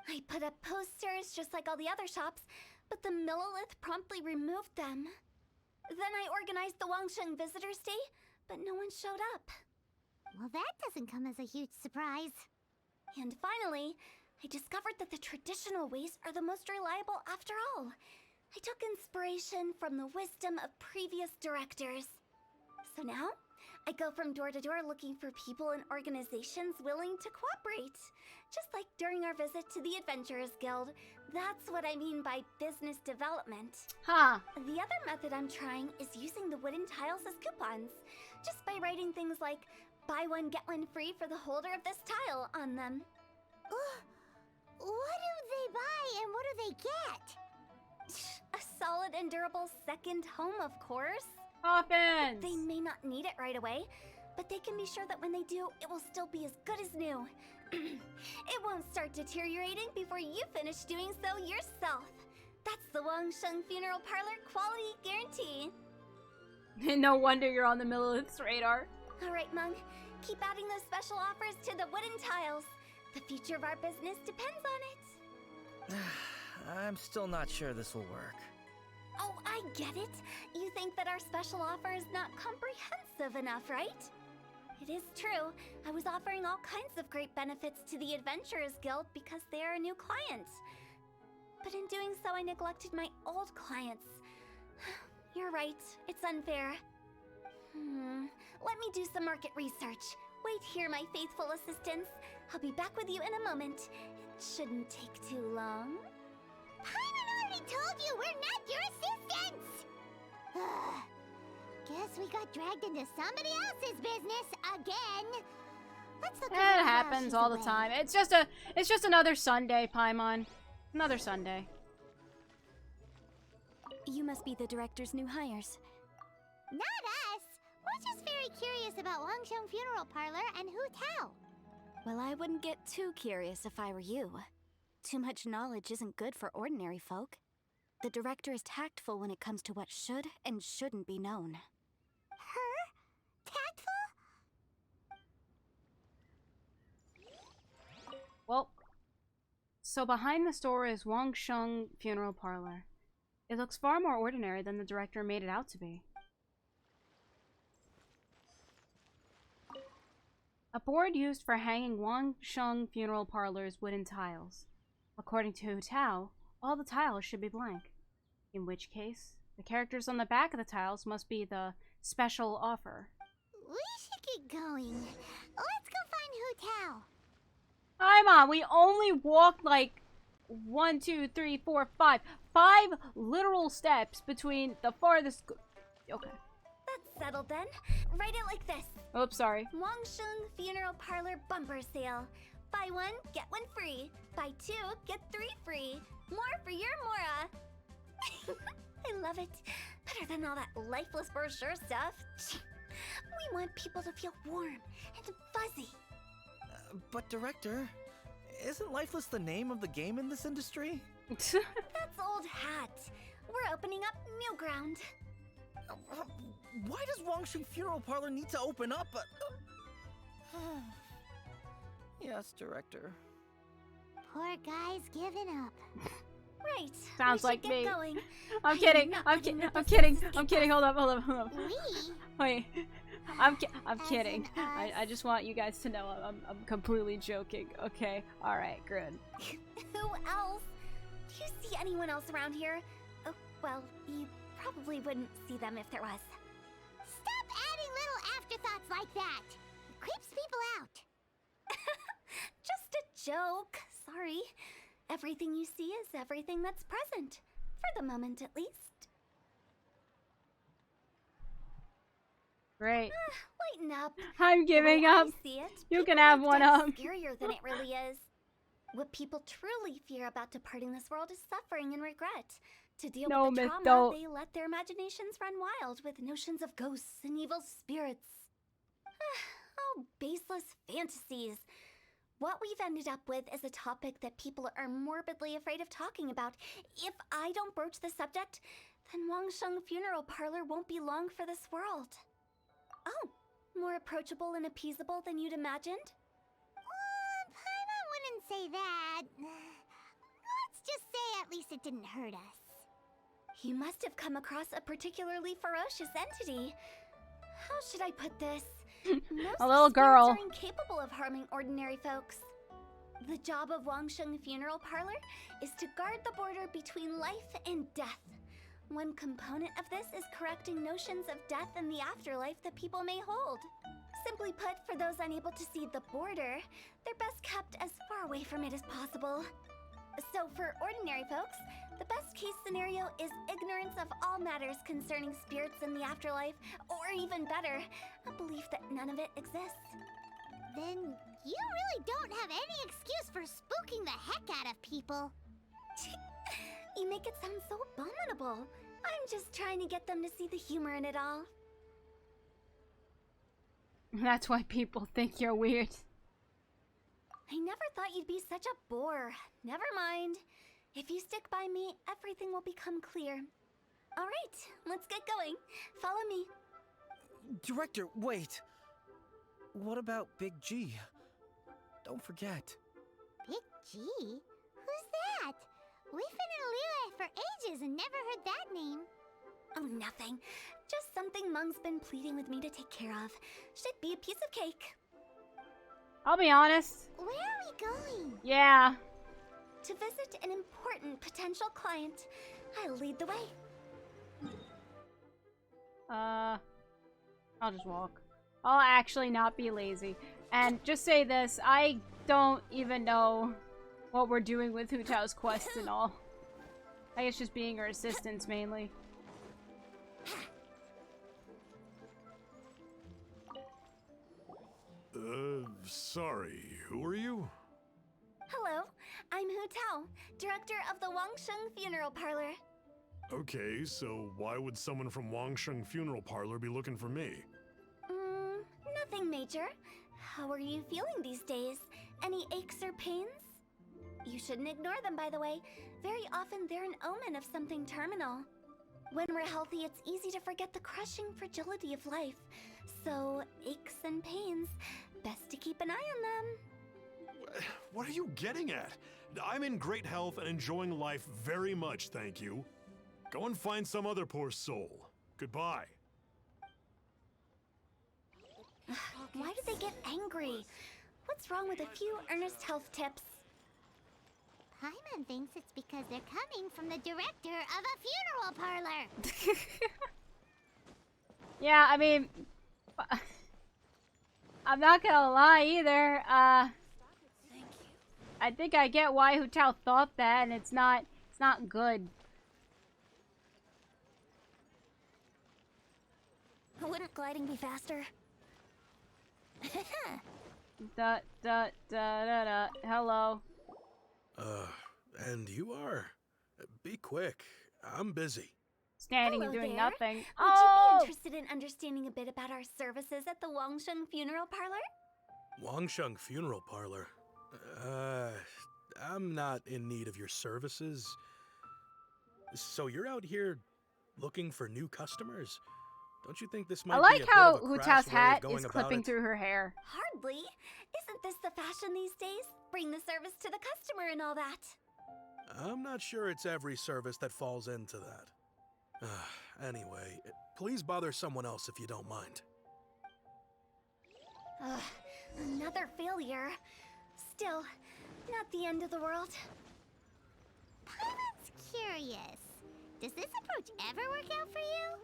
I put up posters just like all the other shops, but the Millilith promptly removed them. Then I organized the Wangsheng Visitors Day, but no one showed up. Well, that doesn't come as a huge surprise. And finally, I discovered that the traditional ways are the most reliable after all. I took inspiration from the wisdom of previous directors. So now, I go from door to door looking for people and organizations willing to cooperate. Just like during our visit to the Adventurers Guild. That's what I mean by business development. Huh. The other method I'm trying is using the wooden tiles as coupons. Just by writing things like, buy one, get one free for the holder of this tile on them. What do they buy and what do they get? A solid and durable second home, of course. Coffins! They may not need it right away, but they can be sure that when they do, it will still be as good as new. It won't start deteriorating before you finish doing so yourself. That's the Wangsheng Funeral Parlor quality guarantee. No wonder you're on the Millith's radar. All right, Mung. Keep adding those special offers to the wooden tiles. The future of our business depends on it. I'm still not sure this will work. Oh, I get it. You think that our special offer is not comprehensive enough, right? It is true. I was offering all kinds of great benefits to the Adventurers Guild because they are a new client. But in doing so, I neglected my old clients. You're right. It's unfair. Let me do some market research. Wait here, my faithful assistants. I'll be back with you in a moment. It shouldn't take too long. Paimon already told you we're not your assistants! Guess we got dragged into somebody else's business again. Let's look It around while happens she's all the away. time. It's just another Sunday, Paimon. Another Sunday. You must be the director's new hires. Not us. We're just very curious about Wangsheng Funeral Parlor and Hu Tao. Well, I wouldn't get too curious if I were you. Too much knowledge isn't good for ordinary folk. The director is tactful when it comes to what should and shouldn't be known. Her? Tactful? Well, so behind the store is Wangsheng Funeral Parlor. It looks far more ordinary than the director made it out to be. A board used for hanging Wangsheng Funeral Parlor's wooden tiles. According to Hu Tao, all the tiles should be blank. In which case, the characters on the back of the tiles must be the special offer. We should get going. Let's go find Hu Tao. Paimon, we only walked like 1, 2, 3, 4, 5. 5 literal steps between the farthest. Okay. That's settled then. Write it like this. Oops, sorry. Wangsheng Funeral Parlor bumper sale. Buy one, get one free. Buy two, get 3 free. More for your Mora. I love it. Better than all that lifeless brochure stuff. We want people to feel warm and fuzzy. But director, isn't Lifeless the name of the game in this industry? That's old hat. We're opening up new ground. Why does Wangsheng Funeral Parlor need to open up? Yes, director. Poor guy's giving up. Right. Sounds we like should get me. Going. I'm kidding. I'm kidding. Hold up. We? Wait. I'm kidding. I just want you guys to know I'm completely joking. Okay. All right. Good. Who else? Do you see anyone else around here? Oh, well, you probably wouldn't see them if there was. Stop adding little afterthoughts like that. It creeps people out. Just a joke. Sorry. Everything you see is everything that's present. For the moment, at least. Great. Lighten up. I'm giving The way up. I see it, You can people have make one death up. Scarier than it really is. What people truly fear about departing this world is suffering and regret. To deal No, with the Miss, trauma, don't. they let their imaginations run wild with notions of ghosts and evil spirits. Oh, baseless fantasies. What we've ended up with is a topic that people are morbidly afraid of talking about. If I don't broach the subject, then Wangsheng Funeral Parlor won't be long for this world. Oh, more approachable and appeasable than you'd imagined? Paimon wouldn't say that. Let's just say at least it didn't hurt us. You must have come across a particularly ferocious entity. How should I put this? Most A little girl. spirits are incapable of harming ordinary folks. The job of Wangsheng Funeral Parlor is to guard the border between life and death. One component of this is correcting notions of death and the afterlife that people may hold. Simply put, for those unable to see the border, they're best kept as far away from it as possible. So for ordinary folks, the best case scenario is ignorance of all matters concerning spirits in the afterlife, or even better, a belief that none of it exists. Then you really don't have any excuse for spooking the heck out of people. You make it sound so abominable. I'm just trying to get them to see the humor in it all. That's why people think you're weird. I never thought you'd be such a bore. Never mind. If you stick by me, everything will become clear. All right, let's get going. Follow me. Director, wait. What about Big G? Don't forget. Big G? Who's that? We've been in Liyue for ages and never heard that name. Oh, nothing. Just something Mung's been pleading with me to take care of. Should be a piece of cake. I'll be honest. Where are we going? Yeah. To visit an important potential client. I'll lead the way. I'll just walk. I'll actually not be lazy. And just say this, I don't even know what we're doing with Hu Tao's quest and all. I guess just being her assistants mainly. Sorry, who are you? Hello, I'm Hu Tao, director of the Wangsheng Funeral Parlor. Okay, so why would someone from Wangsheng Funeral Parlor be looking for me? Nothing major. How are you feeling these days? Any aches or pains? You shouldn't ignore them, by the way. Very often they're an omen of something terminal. When we're healthy, it's easy to forget the crushing fragility of life. So, aches and pains, best to keep an eye on them. What are you getting at? I'm in great health and enjoying life very much, thank you. Go and find some other poor soul. Goodbye. Why do they get angry? What's wrong with a few earnest health tips? Paimon thinks it's because they're coming from the director of a funeral parlor. Yeah, I mean, I'm not gonna lie either. I think I get why Hu Tao thought that, and it's not good. Wouldn't gliding be faster? Hello. And you are? Be quick. I'm busy. Standing Hello and doing there. nothing. Would Oh! you be interested in understanding a bit about our services at the Wangsheng Funeral Parlor? Wangsheng Funeral Parlor? I'm not in need of your services. So you're out here looking for new customers? Don't you think this might I be like a how bit of a Hu crass Tao's way of hat going is about clipping it? through her hair. Hardly. Isn't this the fashion these days? Bring the service to the customer and all that. I'm not sure it's every service that falls into that. Anyway, please bother someone else if you don't mind. Another failure. Still, not the end of the world. Paimon's curious. Does this approach ever work out for you?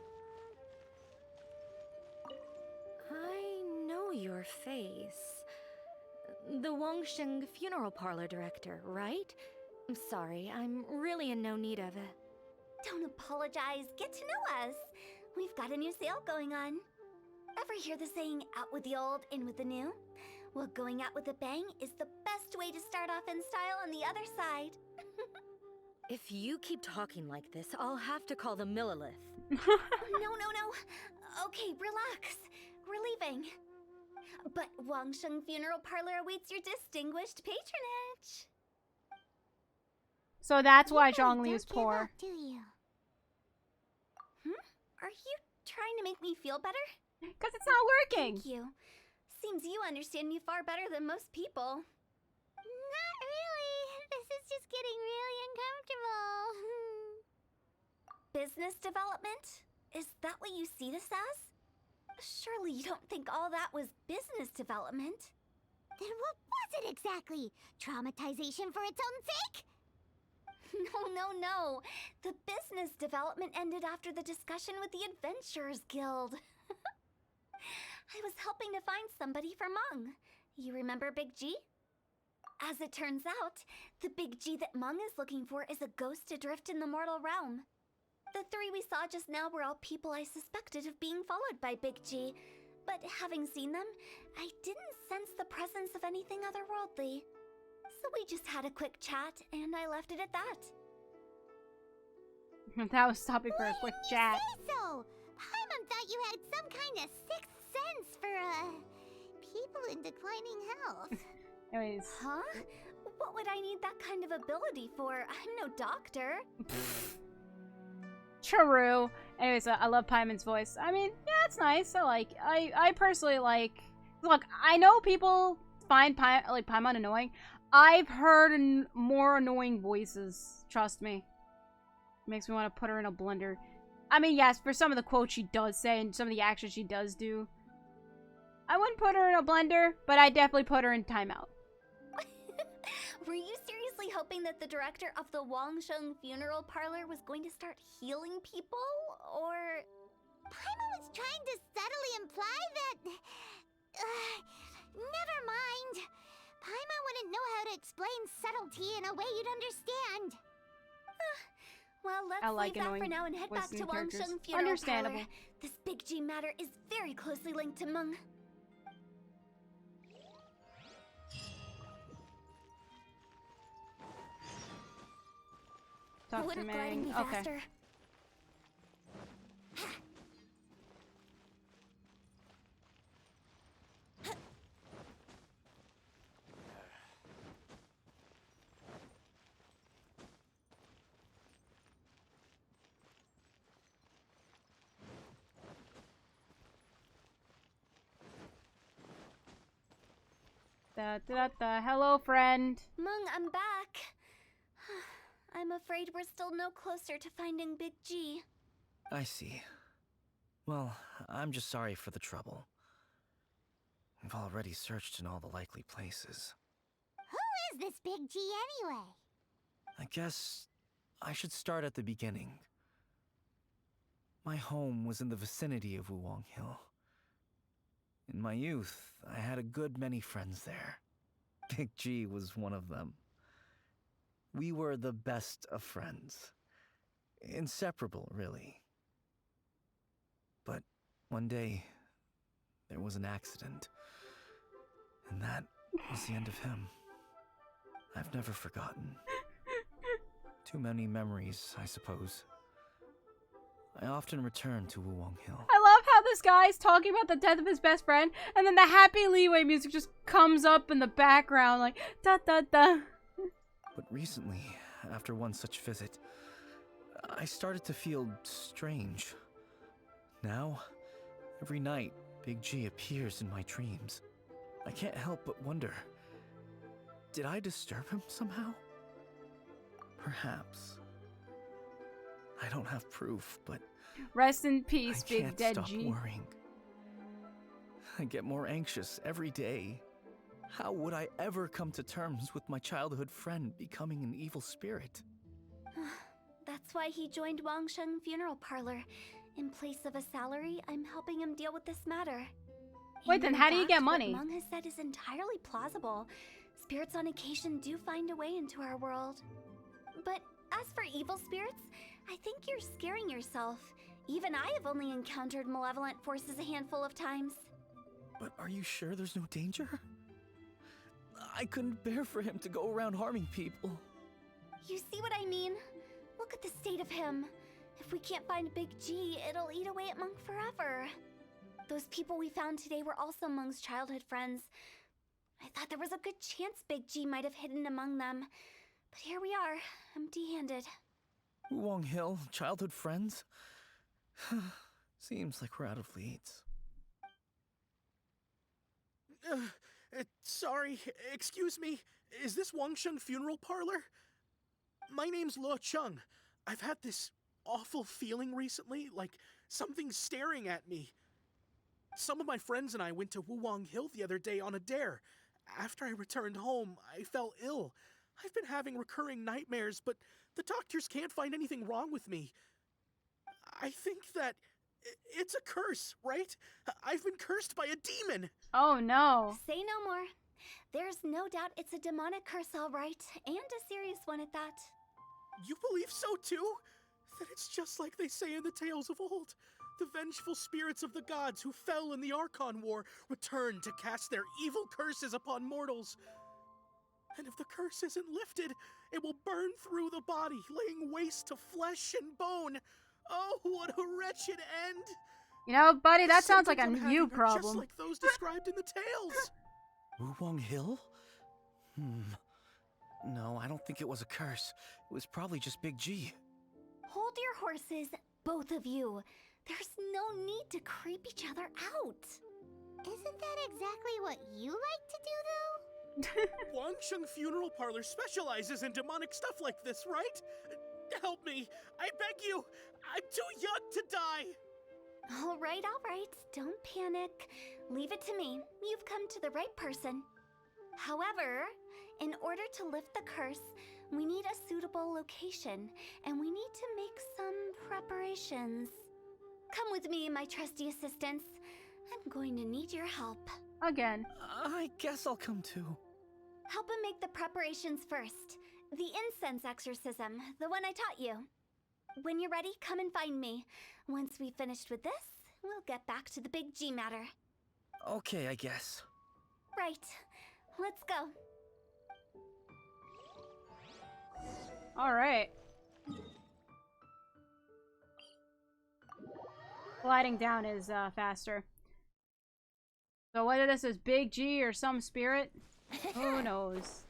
I know your face. The Wangsheng Funeral Parlor director, right? I'm sorry, I'm really in no need of it. Don't apologize. Get to know us. We've got a new sale going on. Ever hear the saying, out with the old, in with the new? Well, going out with a bang is the best way to start off in style on the other side. If you keep talking like this, I'll have to call the Millilith. No. Okay, relax. We're leaving. But Wangsheng Funeral Parlor awaits your distinguished patronage. So that's why You Zhongli don't is give poor. up, do you? Are you trying to make me feel better? Because it's not working. Thank you. Seems you understand me far better than most people. Not really. This is just getting really uncomfortable. Business development? Is that what you see this as? Surely you don't think all that was business development? Then what was it exactly? Traumatization for its own sake? No. The business development ended after the discussion with the Adventurers Guild. I was helping to find somebody for Mung. You remember Big G? As it turns out, the Big G that Mung is looking for is a ghost adrift in the mortal realm. The three we saw just now were all people I suspected of being followed by Big G, but having seen them, I didn't sense the presence of anything otherworldly. So we just had a quick chat, and I left it at that. That was stopping for a quick chat. Say so! Paimon thought you had some kind of sixth sense for, people in declining health. Anyways. Huh? What would I need that kind of ability for? I'm no doctor. True. Anyways, I love Paimon's voice. I mean, yeah, it's nice. I personally like... Look, I know people find Paimon annoying. I've heard more annoying voices. Trust me. Makes me want to put her in a blender. I mean, yes, for some of the quotes she does say and some of the actions she does do. I wouldn't put her in a blender, but I definitely put her in timeout. Were you seriously hoping that the director of the Wangsheng funeral parlor was going to start healing people, or... Paimon was trying to subtly imply that... never mind. Paimon wouldn't know how to explain subtlety in a way you'd understand. Well, let's like leave that for now and head back to Wangsheng funeral Understandable. parlor. This Big G matter is very closely linked to Meng. Talk to Mang. Okay. Faster. Hello, friend. Meng, I'm back. I'm afraid we're still no closer to finding Big G. I see. Well, I'm just sorry for the trouble. We've already searched in all the likely places. Who is this Big G anyway? I guess I should start at the beginning. My home was in the vicinity of Wuwang Hill. In my youth, I had a good many friends there. Big G was one of them. We were the best of friends. Inseparable, really. But one day, there was an accident. And that was the end of him. I've never forgotten. Too many memories, I suppose. I often return to Wuwang Hill. I love how this guy's talking about the death of his best friend, and then the happy Liyue music just comes up in the background, like, da-da-da. But recently, after one such visit, I started to feel strange. Now, every night, Big G appears in my dreams. I can't help but wonder, did I disturb him somehow? Perhaps. I don't have proof, but rest in peace, I Big can't Dead stop G. worrying. I get more anxious every day. How would I ever come to terms with my childhood friend becoming an evil spirit? That's why he joined Wangsheng funeral parlor. In place of a salary, I'm helping him deal with this matter. Wait, And then in how do you fact, get money? What Meng has said is entirely plausible. Spirits on occasion do find a way into our world. But as for evil spirits, I think you're scaring yourself. Even I have only encountered malevolent forces a handful of times. But are you sure there's no danger? I couldn't bear for him to go around harming people. You see what I mean? Look at the state of him. If we can't find Big G, it'll eat away at Meng forever. Those people we found today were also Meng's childhood friends. I thought there was a good chance Big G might have hidden among them. But here we are, empty-handed. Wuwang Hill, childhood friends? Seems like we're out of leads. Sorry, excuse me. Is this Wangsheng funeral parlor? My name's Luo Chung. I've had this awful feeling recently, like something's staring at me. Some of my friends and I went to Wuwang Hill the other day on a dare. After I returned home, I fell ill. I've been having recurring nightmares, but the doctors can't find anything wrong with me. I think that it's a curse, right? I've been cursed by a demon. Oh no. Say no more. There's no doubt it's a demonic curse, all right, and a serious one at that. You believe so too? Then it's just like they say in the tales of old. The vengeful spirits of the gods who fell in the Archon War return to cast their evil curses upon mortals. And if the curse isn't lifted, it will burn through the body, laying waste to flesh and bone. Oh, what a wretched end! You know, buddy, that The sounds like a symptoms I'm you having are just problem. like those described in the tales. Wulong Hill? No, I don't think it was a curse. It was probably just Big G. Hold your horses, both of you. There's no need to creep each other out. Isn't that exactly what you like to do, though? Wangsheng Funeral Parlor specializes in demonic stuff like this, right? Help me. I beg you. I'm too young to die. All right. Don't panic. Leave it to me. You've come to the right person. However, in order to lift the curse, we need a suitable location, and we need to make some preparations. Come with me, my trusty assistants. I'm going to need your help. Again. I guess I'll come too. Help him make the preparations first. The incense exorcism, the one I taught you. When you're ready, come and find me. Once we've finished with this, we'll get back to the Big G matter. Okay, I guess. Right. Let's go. Alright. Gliding down is faster. So whether this is Big G or some spirit, who knows?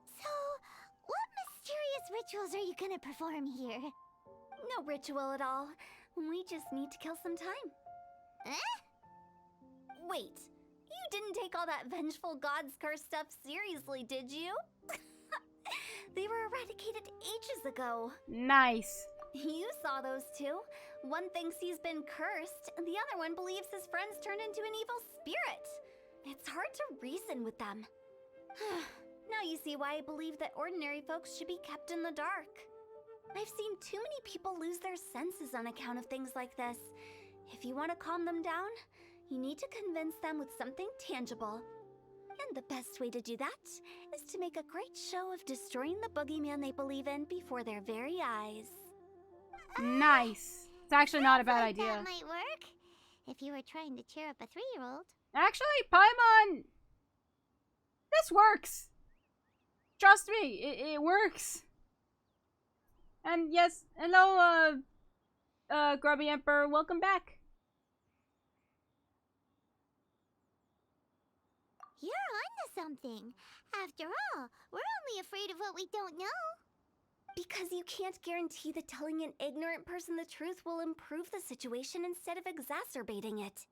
So, what mysterious rituals are you gonna perform here? No ritual at all. We just need to kill some time. Eh? Wait, you didn't take all that vengeful god's curse stuff seriously, did you? They were eradicated ages ago. Nice. You saw those two. One thinks he's been cursed, and the other one believes his friends turned into an evil spirit. It's hard to reason with them. Now you see why I believe that ordinary folks should be kept in the dark. I've seen too many people lose their senses on account of things like this. If you want to calm them down, you need to convince them with something tangible. And the best way to do that is to make a great show of destroying the boogeyman they believe in before their very eyes. Nice. It's actually not a bad Like idea. That might work. If you were trying to cheer up a 3-year-old. Actually, Paimon, this works. Trust me, it works. And yes, hello, Grubby Emperor, welcome back. You're onto something. After all, we're only afraid of what we don't know. Because you can't guarantee that telling an ignorant person the truth will improve the situation instead of exacerbating it.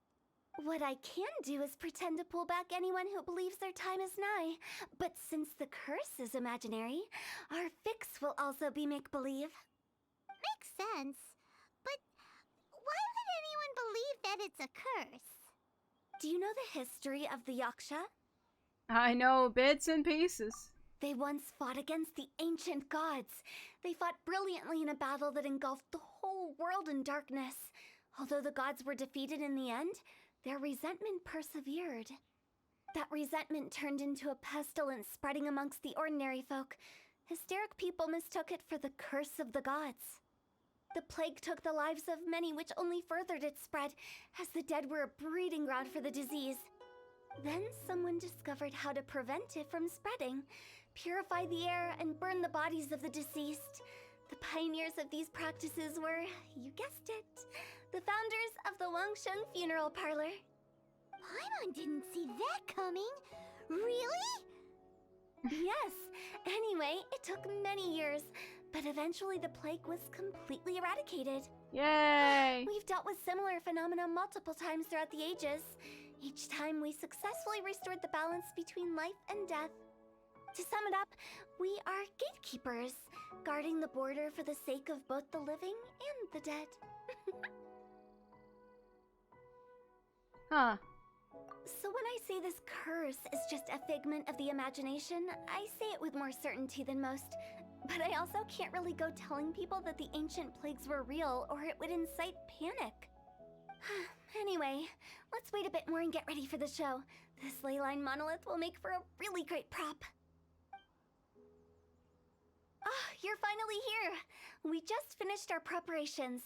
What I can do is pretend to pull back anyone who believes their time is nigh. But since the curse is imaginary, our fix will also be make-believe. Makes sense. But why would anyone believe that it's a curse? Do you know the history of the Yaksha? I know bits and pieces. They once fought against the ancient gods. They fought brilliantly in a battle that engulfed the whole world in darkness. Although the gods were defeated in the end, their resentment persevered. That resentment turned into a pestilence spreading amongst the ordinary folk. Hysteric people mistook it for the curse of the gods. The plague took the lives of many, which only furthered its spread, as the dead were a breeding ground for the disease. Then someone discovered how to prevent it from spreading, purify the air, and burn the bodies of the deceased. The pioneers of these practices were, you guessed it, the founders of the Wangsheng Funeral Parlor. Paimon didn't see that coming. Really? Yes. Anyway, it took many years, But eventually the plague was completely eradicated. Yay! We've dealt with similar phenomena multiple times throughout the ages. Each time we successfully restored the balance between life and death. To sum it up, we are gatekeepers, guarding the border for the sake of both the living and the dead. Huh. So when I say this curse is just a figment of the imagination, I say it with more certainty than most. But I also can't really go telling people that the ancient plagues were real, or it would incite panic. Anyway, let's wait a bit more and get ready for the show. This leyline monolith will make for a really great prop. Ah, you're finally here! We just finished our preparations.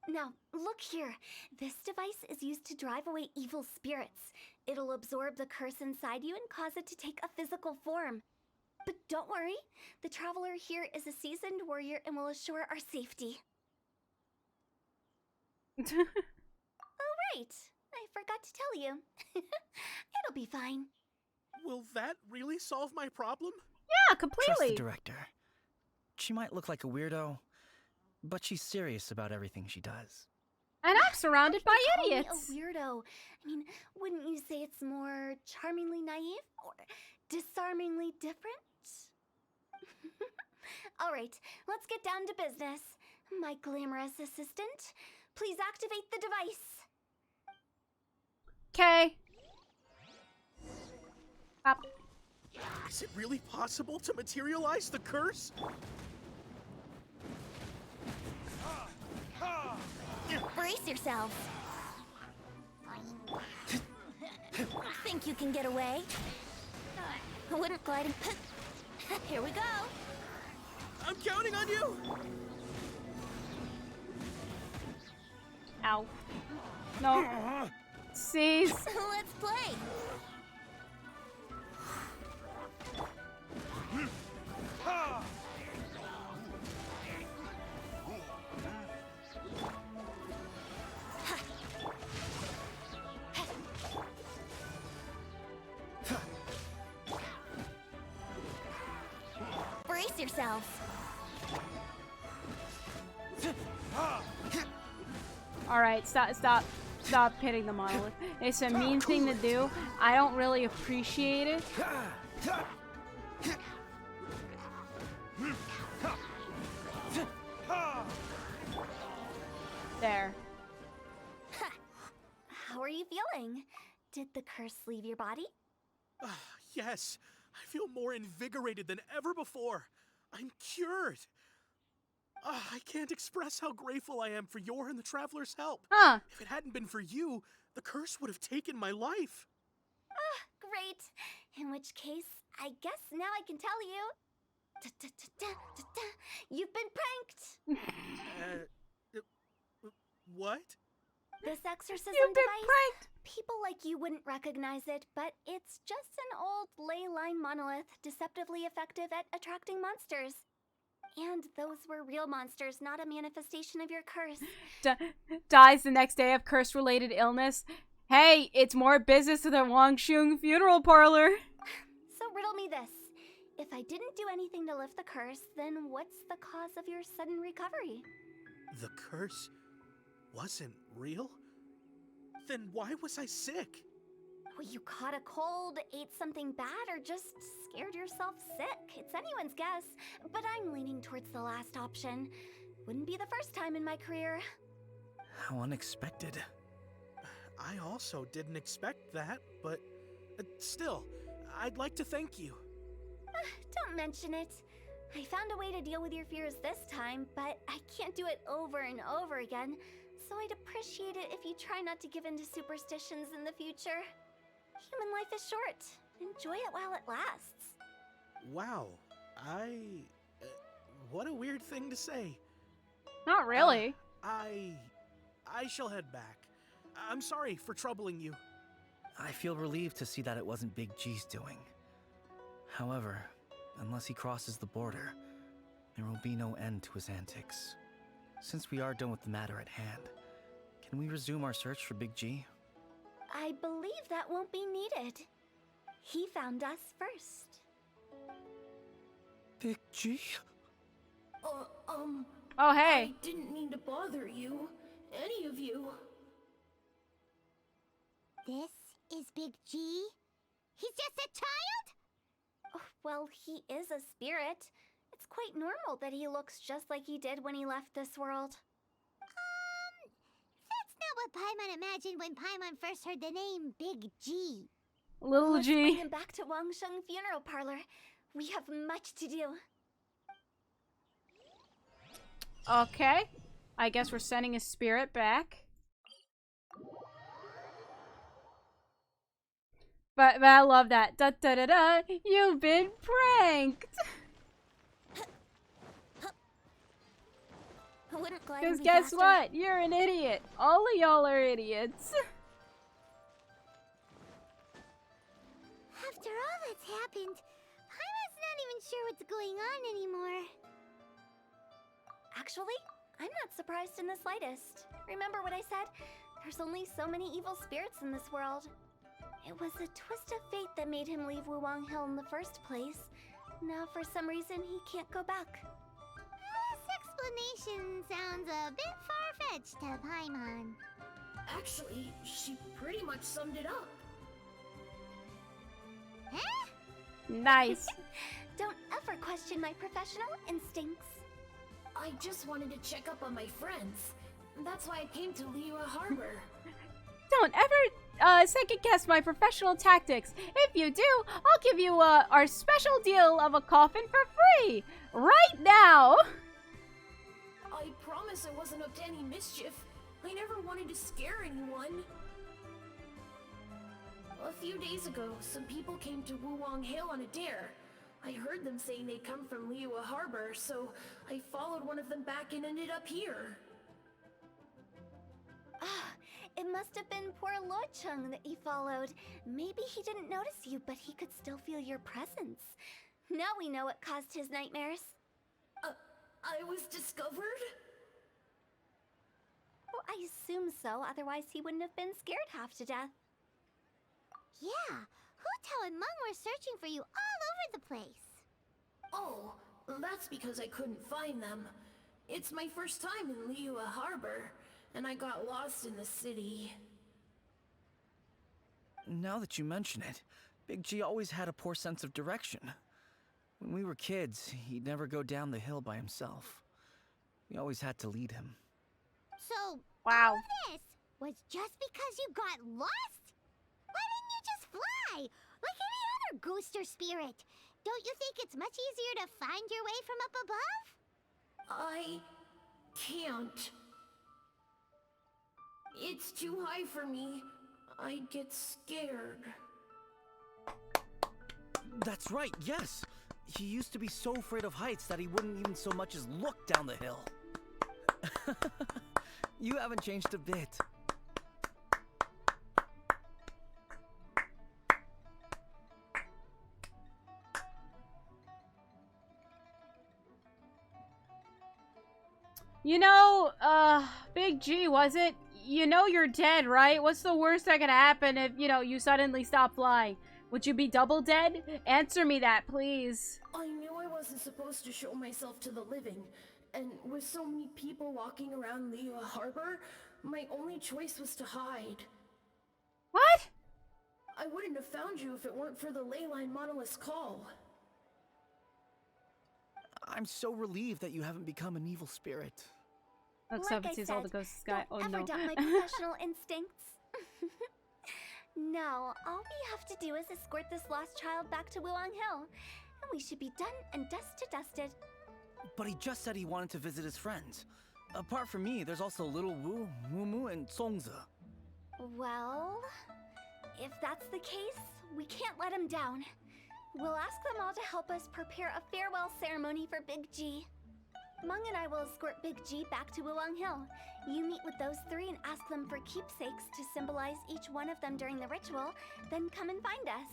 Now, look here. This device is used to drive away evil spirits. It'll absorb the curse inside you and cause it to take a physical form. But don't worry, the traveler here is a seasoned warrior and will assure our safety. Oh, right. I forgot to tell you. It'll be fine. Will that really solve my problem? Yeah, Trust completely. the director. She might look like a weirdo, but she's serious about everything she does. And I'm surrounded by Call me idiots. a weirdo. I mean, wouldn't you say it's more charmingly naive or disarmingly different? All right, let's get down to business. My glamorous assistant, please activate the device. Okay. Up. Is it really possible to materialize the curse? Brace yourselves. Think you can get away? I wouldn't glide and... Here we go. I'm counting on you! Ow. No. Cease. Let's play. Brace yourselves. Alright, stop hitting the monolith. It's a mean thing to do. I don't really appreciate it. There. How are you feeling? Did the curse leave your body? Yes, I feel more invigorated than ever before. I'm cured. I can't express how grateful I am for your and the Traveler's help. Huh. If it hadn't been for you, the curse would have taken my life. Great. In which case, I guess now I can tell you. You've been pranked. What? This exorcism You've been device, pranked. people like you wouldn't recognize it, but it's just an old ley line monolith deceptively effective at attracting monsters. And those were real monsters, not a manifestation of your curse. Dies the next day of curse-related illness. Hey, it's more business to the Wangshung funeral parlor. So riddle me this. If I didn't do anything to lift the curse, then what's the cause of your sudden recovery? The curse wasn't real? Then why was I sick? Well, you caught a cold, ate something bad, or just scared yourself sick. It's anyone's guess, but I'm leaning towards the last option. Wouldn't be the first time in my career. How unexpected. I also didn't expect that, but still, I'd like to thank you. Don't mention it. I found a way to deal with your fears this time, but I can't do it over and over again, so I'd appreciate it if you try not to give in to superstitions in the future. Human life is short. Enjoy it while it lasts. Wow, what a weird thing to say. Not really. I shall head back. I'm sorry for troubling you. I feel relieved to see that it wasn't Big G's doing. However, unless he crosses the border, there will be no end to his antics. Since we are done with the matter at hand, can we resume our search for Big G? I believe that won't be needed. He found us first. Big G? Oh, hey. I didn't mean to bother you. Any of you. This is Big G? He's just a child? Oh, well, he is a spirit. It's quite normal that he looks just like he did when he left this world. That's not what Paimon imagined when Paimon first heard the name Big G. Little Let's G. bring him back to Wangsheng Funeral Parlor. We have much to do. Okay. I guess we're sending his spirit back. But I love that. Da da da da. You've been pranked. I wouldn't glide Because any guess faster. what? You're an idiot. All of y'all are idiots. After all that's happened, Paimon's not even sure what's going on anymore. Actually, I'm not surprised in the slightest. Remember what I said? There's only so many evil spirits in this world. It was a twist of fate that made him leave Wuwang Hill in the first place. Now, for some reason, he can't go back. This explanation sounds a bit far-fetched to Paimon. Actually, she pretty much summed it up. Huh? Nice. Don't ever question my professional instincts. I just wanted to check up on my friends. That's why I came to Liyue Harbor. Don't ever second guess my professional tactics. If you do, I'll give you our special deal of a coffin for free right now. I promise I wasn't up to any mischief. I never wanted to scare anyone. A few days ago, some people came to Wuwang Hill on a dare. I heard them saying they'd come from Liyue Harbor, so I followed one of them back and ended up here. Ah, it must have been poor Luocheng that you followed. Maybe he didn't notice you, but he could still feel your presence. Now we know what caused his nightmares. I was discovered? Well, I assume so, otherwise he wouldn't have been scared half to death. Yeah, Hu Tao and Meng were searching for you all over the place. Oh, that's because I couldn't find them. It's my first time in Liyue Harbor, and I got lost in the city. Now that you mention it, Big G always had a poor sense of direction. When we were kids, he'd never go down the hill by himself. We always had to lead him. So, Wow. all of this was just because you got lost? Why didn't you just fly? Like any other ghost or spirit? Don't you think it's much easier to find your way from up above? I can't. It's too high for me. I'd get scared. That's right, yes! He used to be so afraid of heights that he wouldn't even so much as look down the hill. You haven't changed a bit. You know, Big G, was it? You know you're dead, right? What's the worst that could happen if, you know, you suddenly stop flying? Would you be double dead? Answer me that, please. I knew I wasn't supposed to show myself to the living, and with so many people walking around Liyue Harbor, my only choice was to hide. What? I wouldn't have found you if it weren't for the Leyline Monolith's call. I'm so relieved that you haven't become an evil spirit. Looks Like up I and sees all the said, ghosts sky. Oh don't no. ever doubt my professional instincts. Now, all we have to do is escort this lost child back to Wuwang Hill, and we should be done and dusted. But he just said he wanted to visit his friends. Apart from me, there's also Little Wu, Mumu, and Songze. Well, if that's the case, we can't let him down. We'll ask them all to help us prepare a farewell ceremony for Big G. Meng and I will escort Big G back to Wuwang Hill. You meet with those three and ask them for keepsakes to symbolize each one of them during the ritual, then come and find us.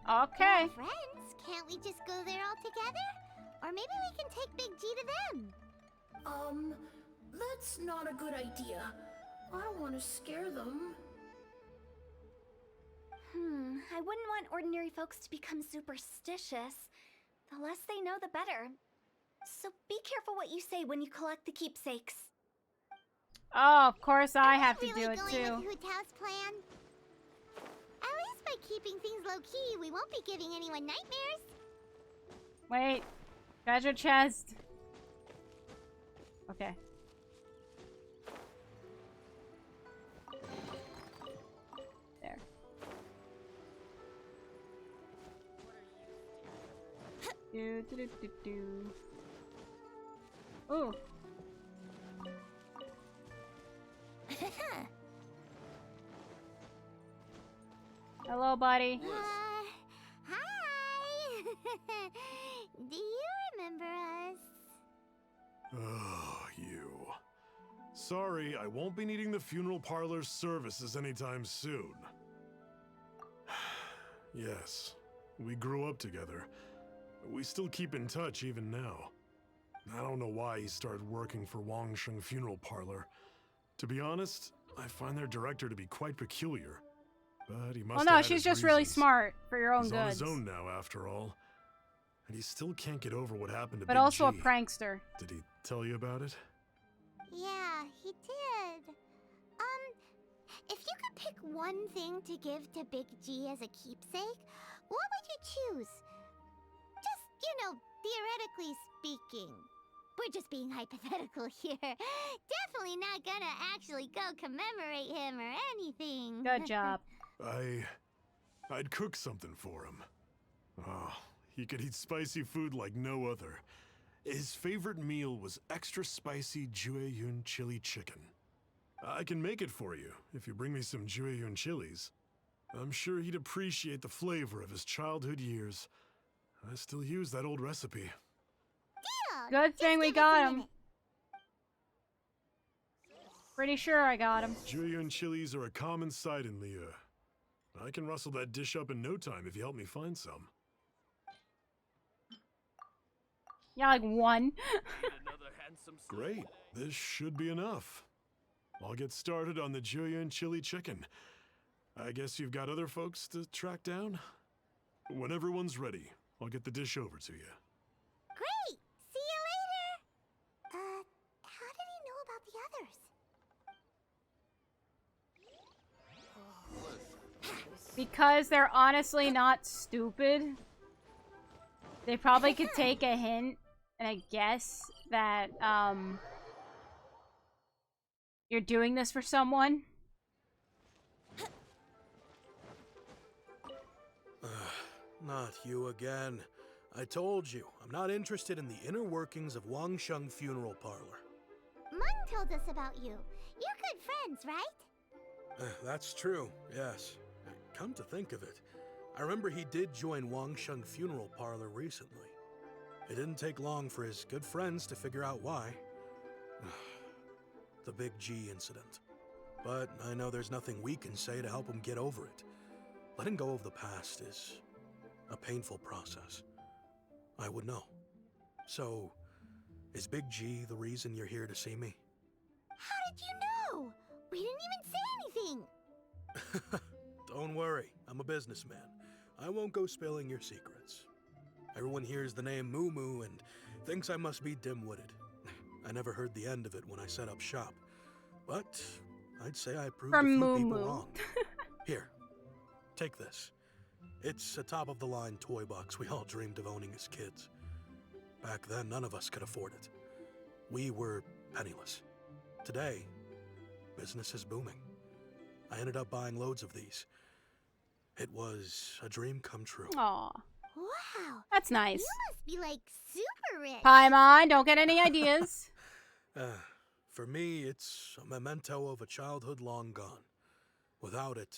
Okay. Friends, can't we just go there all together? Or maybe we can take Big G to them. That's not a good idea. I don't want to scare them. I wouldn't want ordinary folks to become superstitious. The less they know, the better. So be careful what you say when you collect the keepsakes. Oh, of course I have to really do it going too. with Hu-Tao's plan? At least by keeping things low-key, we won't be giving anyone nightmares. Wait. Treasure chest. Okay. There. Do do do do do. Ooh. Hello, buddy. Hi! Do you remember us? Oh, you. Sorry, I won't be needing the funeral parlor's services anytime soon. Yes, we grew up together. We still keep in touch even now. I don't know why he started working for Wangsheng Funeral Parlor. To be honest, I find their director to be quite peculiar. But he must Well, no, have had she's his just really reasons. smart for your own He's on goods. his own now, after all. And he still can't get over what happened to But Big also G. a prankster. Did he tell you about it? Yeah, he did. If you could pick one thing to give to Big G as a keepsake, what would you choose? Just, theoretically speaking. We're just being hypothetical here. Definitely not gonna actually go commemorate him or anything. Good job. I'd cook something for him. Oh, he could eat spicy food like no other. His favorite meal was extra spicy Jueyun chili chicken. I can make it for you if you bring me some Jueyun chilies. I'm sure he'd appreciate the flavor of his childhood years. I still use that old recipe. Deal! Good thing we Just give us a got him. minute. Pretty sure I got him. Jueyun chilies are a common sight in Liyue. I can rustle that dish up in no time if you help me find some. Yeah, like one. Great, this should be enough. I'll get started on the Jueyun chili chicken. I guess you've got other folks to track down? When everyone's ready, I'll get the dish over to you. Great! See you later! How did he know about the others? Because they're honestly not stupid. They probably could take a hint and I guess that, you're doing this for someone. Not you again. I told you, I'm not interested in the inner workings of Wangsheng Funeral Parlor. Mung told us about you. You're good friends, right? That's true, yes. Come to think of it, I remember he did join Wangsheng Funeral Parlor recently. It didn't take long for his good friends to figure out why. The Big G incident. But I know there's nothing we can say to help him get over it. Letting go of the past is a painful process. I would know. So, is Big G the reason you're here to see me? How did you know? We didn't even say anything. Don't worry, I'm a businessman. I won't go spilling your secrets. Everyone hears the name Moo Moo and thinks I must be dim-witted. I never heard the end of it when I set up shop. But I'd say I proved a few people wrong. Here, take this. It's a top-of-the-line toy box we all dreamed of owning as kids. Back then, none of us could afford it. We were penniless. Today, business is booming. I ended up buying loads of these. It was a dream come true. Aw. Wow. That's nice. You must be like super rich. Paimon, don't get any ideas. For me, it's a memento of a childhood long gone. Without it,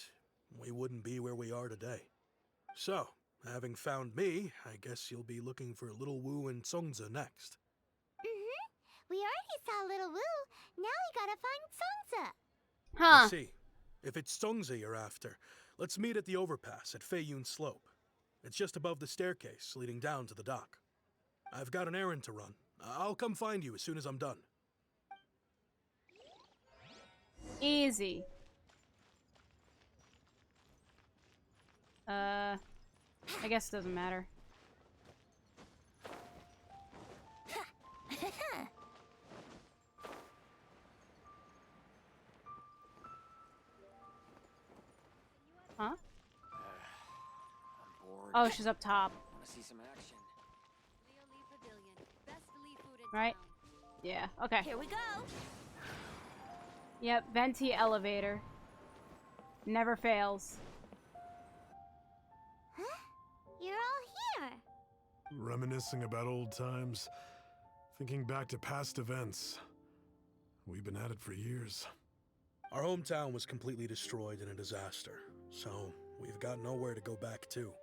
we wouldn't be where we are today. So, having found me, I guess you'll be looking for Little Wu and Songza next. We already saw Little Wu. Now we gotta find Songza. Huh. Let's see. If it's Songza you're after, let's meet at the overpass at Feiyun Slope. It's just above the staircase leading down to the dock. I've got an errand to run. I'll come find you as soon as I'm done. Easy. I guess it doesn't matter. Oh, she's up top. Wanna see some action? Right? Yeah, okay. Here we go. Yep, venti elevator. Never fails. Huh? You're all here. Reminiscing about old times, thinking back to past events. We've been at it for years. Our hometown was completely destroyed in a disaster, so we've got nowhere to go back to.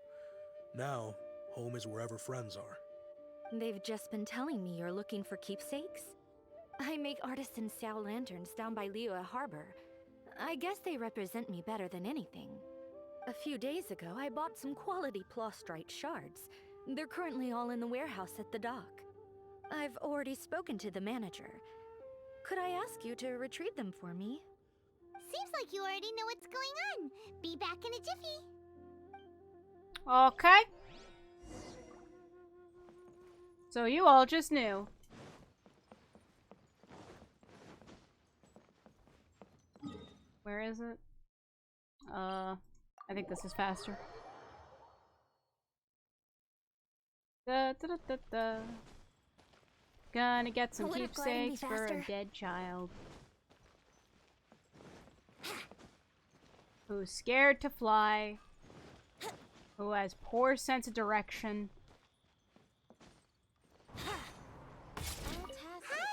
Now, home is wherever friends are. They've just been telling me you're looking for keepsakes. I make artisan sail lanterns down by Liyue Harbor. I guess they represent me better than anything. A few days ago, I bought some quality plastrite shards. They're currently all in the warehouse at the dock. I've already spoken to the manager. Could I ask you to retrieve them for me? Seems like you already know what's going on. Be back in a jiffy. Okay. So you all just knew. Where is it? I think this is faster. Da, da, da, da, da. Gonna get some Wouldn't gliding be keepsakes for a faster? dead child. Who's scared to fly. Who has poor sense of direction. Hi,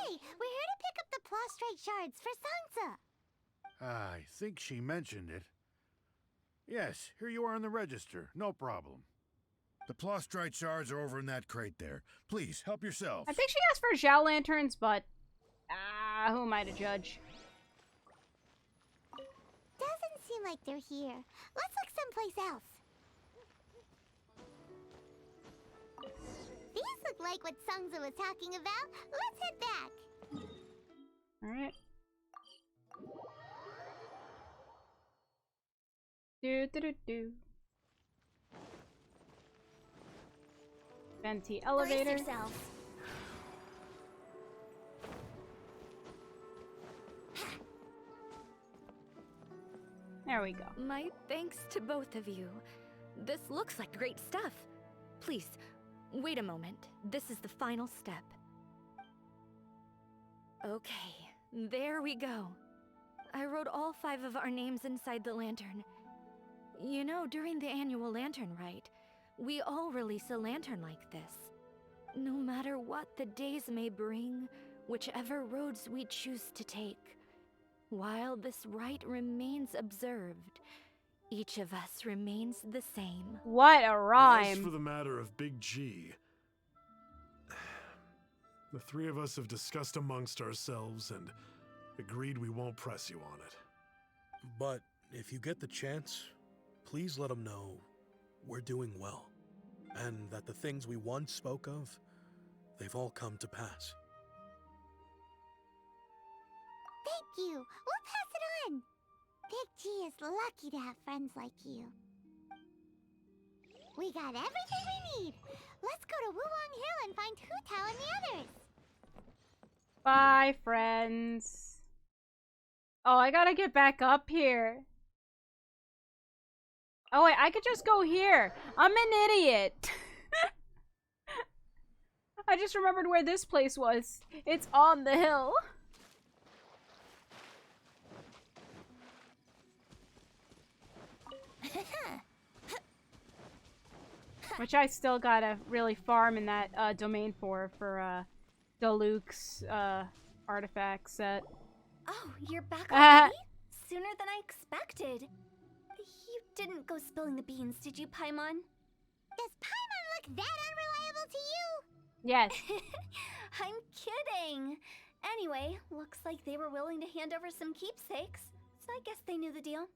we're here to pick up the plastrite shards for Sansa. I think she mentioned it. Yes, here you are on the register. No problem. The plastrite shards are over in that crate there. Please, help yourself. I think she asked for Zhao lanterns, but who am I to judge? Doesn't seem like they're here. Let's look someplace else. These look like what Sansa was talking about. Let's head back. Alright. Do do do do. Venti elevator. Brace yourself. There we go. My thanks to both of you. This looks like great stuff. Please, wait a moment. This is the final step. Okay, there we go. I wrote all 5 of our names inside the lantern. You know, during the annual lantern rite, we all release a lantern like this. No matter what the days may bring, whichever roads we choose to take, while this rite remains observed, each of us remains the same. What a As rhyme. for the matter of Big G, the 3 of us have discussed amongst ourselves and agreed we won't press you on it. But if you get the chance, please let them know we're doing well, and that the things we once spoke of, they've all come to pass. Thank you. We'll pass it on. Big G is lucky to have friends like you. We got everything we need. Let's go to Wulong Hill and find Hu Tao and the others. Bye, friends. Oh, I gotta get back up here. Oh, wait, I could just go here. I'm an idiot. I just remembered where this place was. It's on the hill. Which I still gotta really farm in that domain for Diluc's artifact set. Oh, you're back already? Sooner than I expected. You didn't go spilling the beans, did you, Paimon? Does Paimon look that unreliable to you? Yes. I'm kidding. Anyway, looks like they were willing to hand over some keepsakes, so I guess they knew the deal.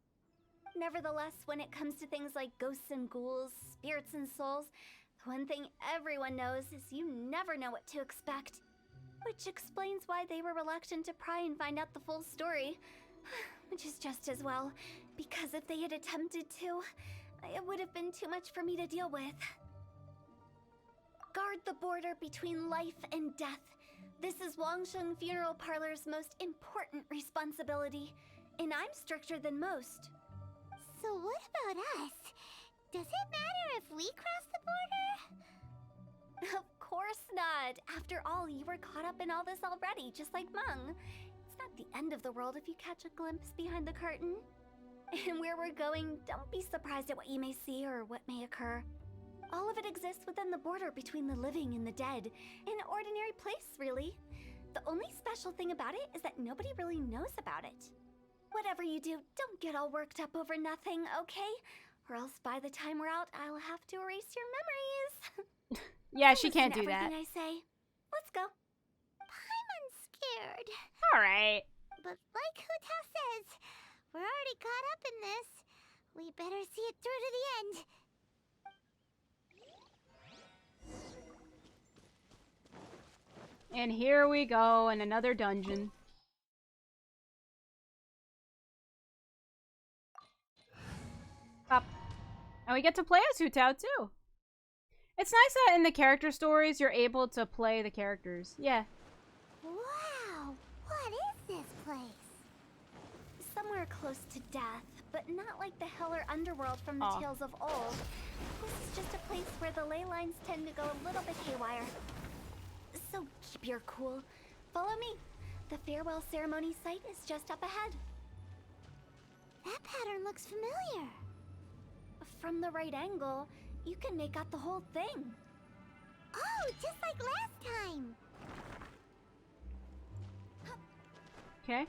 Nevertheless, when it comes to things like ghosts and ghouls, spirits and souls, the one thing everyone knows is you never know what to expect. Which explains why they were reluctant to pry and find out the full story. Which is just as well, because if they had attempted to, it would have been too much for me to deal with. Guard the border between life and death. This is Wangsheng Funeral Parlor's most important responsibility, and I'm stricter than most. So what about us? Does it matter if we cross But after all, you were caught up in all this already, just like Mung. It's not the end of the world if you catch a glimpse behind the curtain. And where we're going, don't be surprised at what you may see or what may occur. All of it exists within the border between the living and the dead. An ordinary place, really. The only special thing about it is that nobody really knows about it. Whatever you do, don't get all worked up over nothing, okay? Or else by the time we're out, I'll have to erase your memories. Yeah, she can't do that. Everything I say. Let's go. I'm scared. Alright. But like Hu-Tao says, we're already caught up in this. We better see it through to the end. And here we go in another dungeon. Up. And we get to play as Hu-Tao too. It's nice that in the character stories you're able to play the characters. Yeah. Wow, what is this place? Somewhere close to death, but not like the hell or underworld from the tales of old. This is just a place where the ley lines tend to go a little bit haywire. So keep your cool. Follow me. The farewell ceremony site is just up ahead. That pattern looks familiar. From the right angle, you can make out the whole thing. Oh, just like last time. Okay.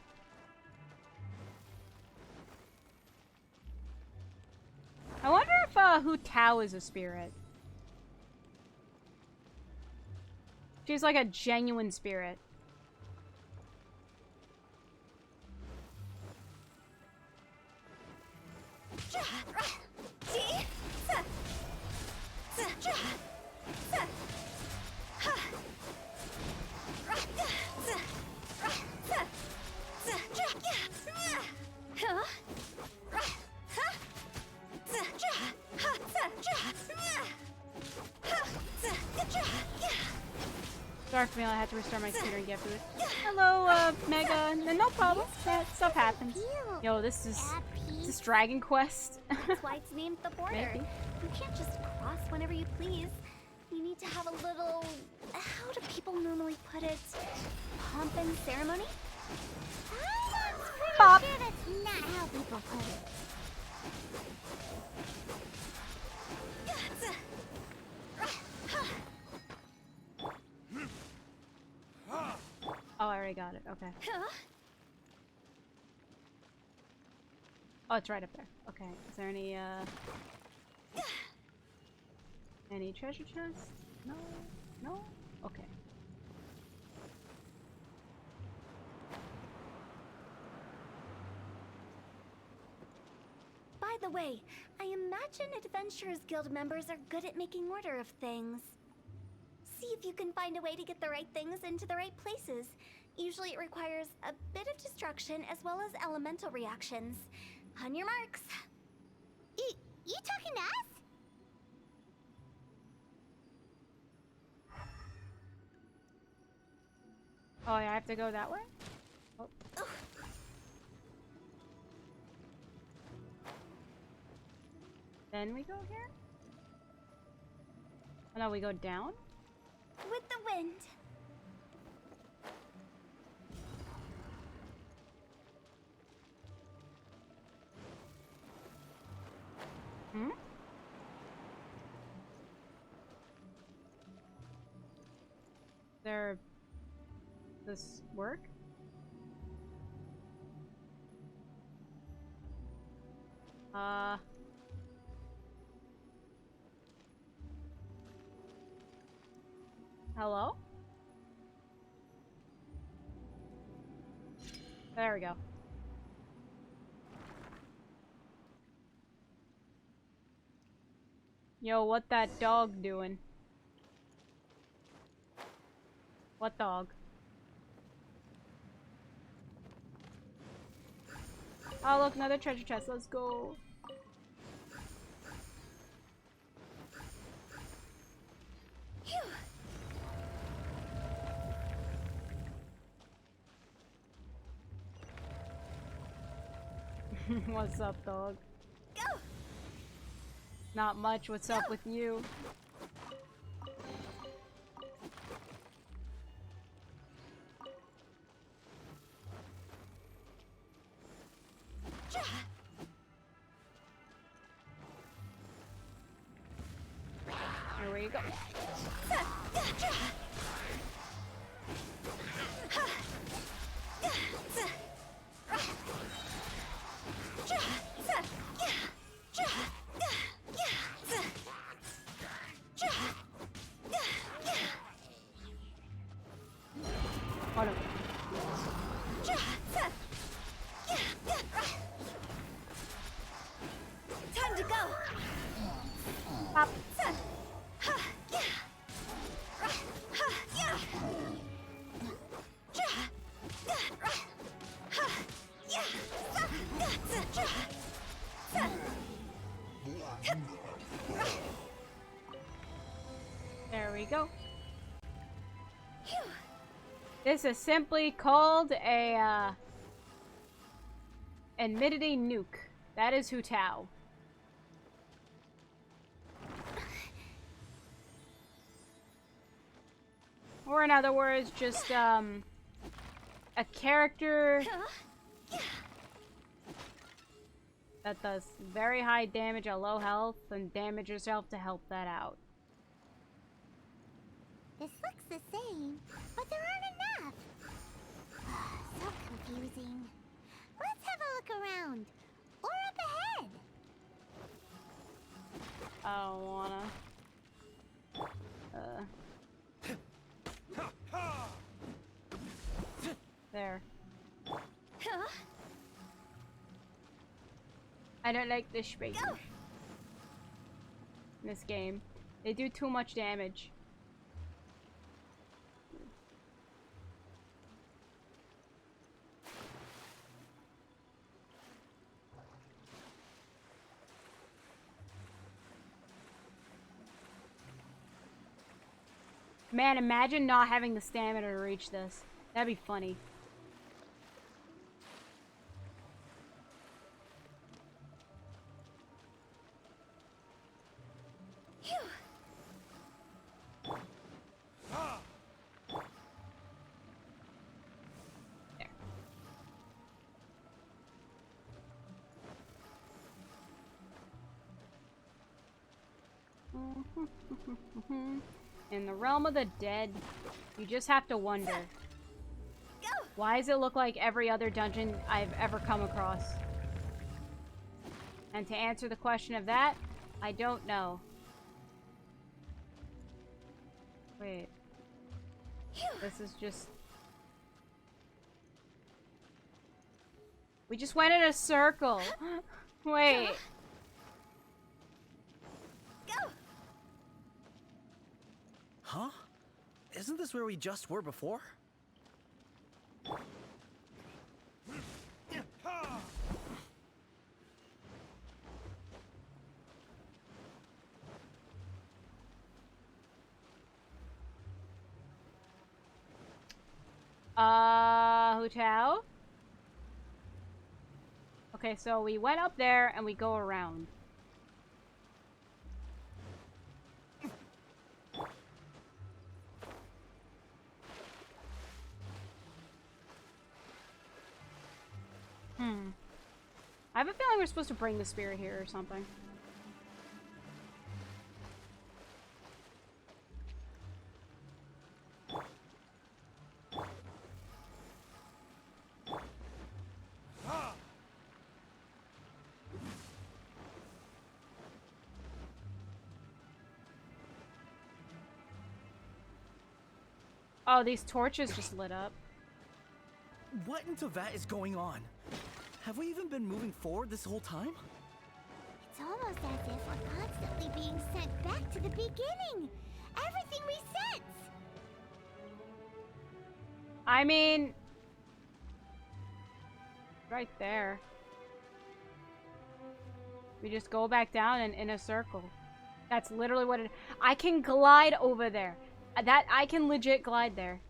I wonder if Hu-Tao is a spirit. She's like a genuine spirit. Sorry for me, I had to restart my computer and get food. Hello, Mega. No problem. That stuff happens. Yo, this is Dragon Quest. That's why it's named the border. Maybe. You can't just cross whenever you please. You need to have a little... How do people normally put it? Pomp and ceremony? I'm pretty sure that's not how people put it. Oh, I already got it. Okay. Oh, it's right up there. Okay. Is there any treasure chests? No? No? Okay. By the way, I imagine Adventurers Guild members are good at making order of things. See if you can find a way to get the right things into the right places. Usually it requires a bit of destruction as well as elemental reactions. On your marks. You talking to us? Oh, yeah, I have to go that way? Oh. Then we go here? Oh, no, we go down? With the wind. Hmm? This work? Hello? There we go. Yo, what that dog doing? What dog? Oh, look, another treasure chest. Let's go. What's up, dog? Go. Not much. What's up with you? you go. Oh no. Time to go. Pop. There we go. This is simply called a admittedly nuke. That is Hu Tao. Or in other words, just a character that does very high damage at low health and damage yourself to help that out. This looks the same, but there aren't enough. So confusing. Let's have a look around. Or up ahead. I don't wanna. There. I don't like this space in this game. They do too much damage. Man, imagine not having the stamina to reach this. That'd be funny. In the realm of the dead, you just have to wonder. Why does it look like every other dungeon I've ever come across? And to answer the question of that, I don't know. Wait. This is just... We just went in a circle. Wait. Huh? Isn't this where we just were before? Hu Tao? Okay, so we went up there and we go around. I have a feeling we're supposed to bring the spirit here or something. Oh, these torches just lit up. What in Teyvat is going on? Have we even been moving forward this whole time? It's almost as if we're constantly being sent back to the beginning. Everything resets. I mean... right there. We just go back down and in a circle. That's literally what it... I can glide over there. I can legit glide there.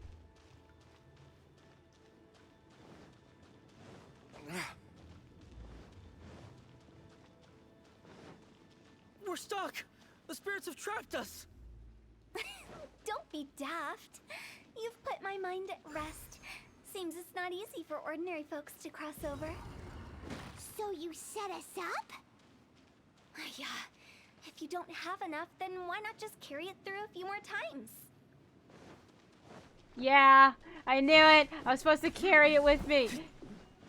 We're stuck! The spirits have trapped us! Don't be daft. You've put my mind at rest. Seems it's not easy for ordinary folks to cross over. So you set us up? Yeah, If you don't have enough, then why not just carry it through a few more times? Yeah, I knew it. I was supposed to carry it with me.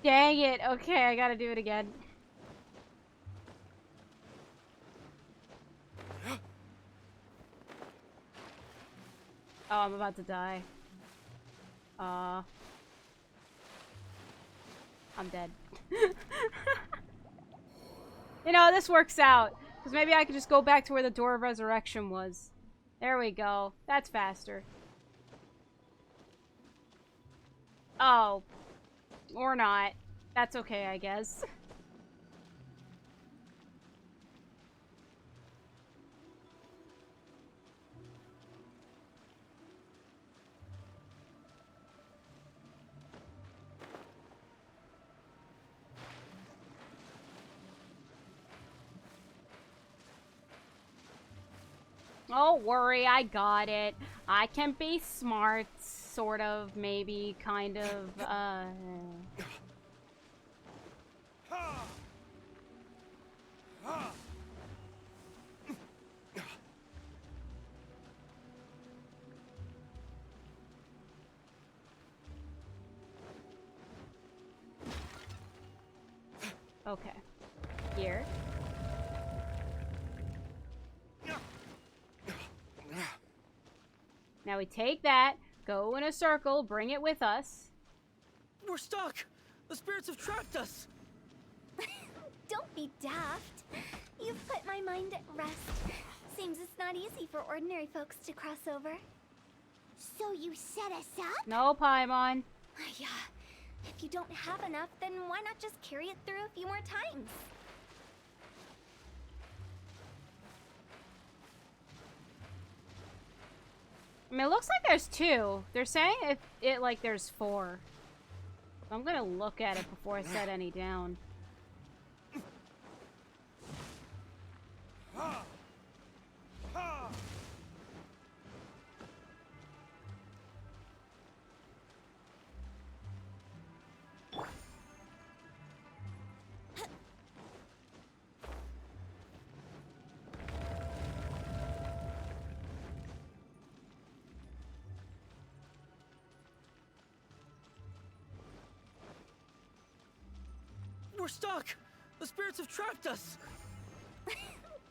Dang it. Okay, I gotta do it again. Oh, I'm about to die. I'm dead. You know, this works out. Because maybe I could just go back to where the Door of Resurrection was. There we go. That's faster. Oh. Or not. That's okay, I guess. Don't worry, I got it. I can be smart, sort of, maybe, kind of, Okay. Here. Now we take that, go in a circle, bring it with us. We're stuck! The spirits have trapped us! Don't be daft. You've put my mind at rest. Seems it's not easy for ordinary folks to cross over. So you set us up? No, Paimon. Yeah. If you don't have enough, then why not just carry it through a few more times? I mean, it looks like there's 2. They're saying like there's 4. So I'm gonna look at it before I set any down. We're stuck! The spirits have trapped us!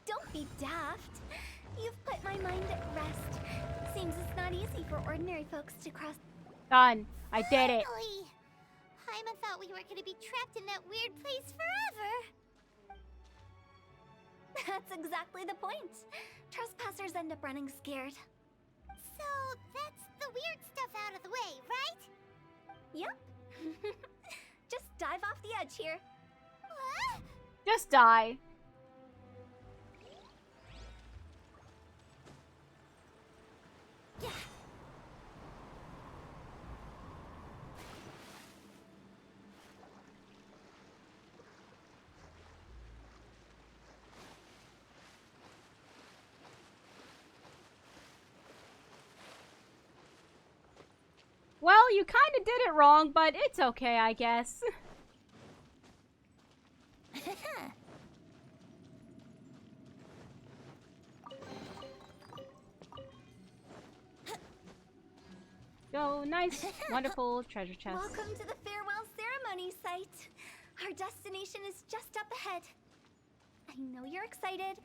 Don't be daft. You've put my mind at rest. Seems it's not easy for ordinary folks to cross. Done. I did it. Finally! Paimon thought we were gonna be trapped in that weird place forever. That's exactly the point. Trespassers end up running scared. So that's the weird stuff out of the way, right? Yep. Just dive off the edge here. What? Just die. Yeah. Well, you kind of did it wrong, but it's okay, I guess. Go, nice, wonderful treasure chest. Welcome to the farewell ceremony site. Our destination is just up ahead. I know you're excited,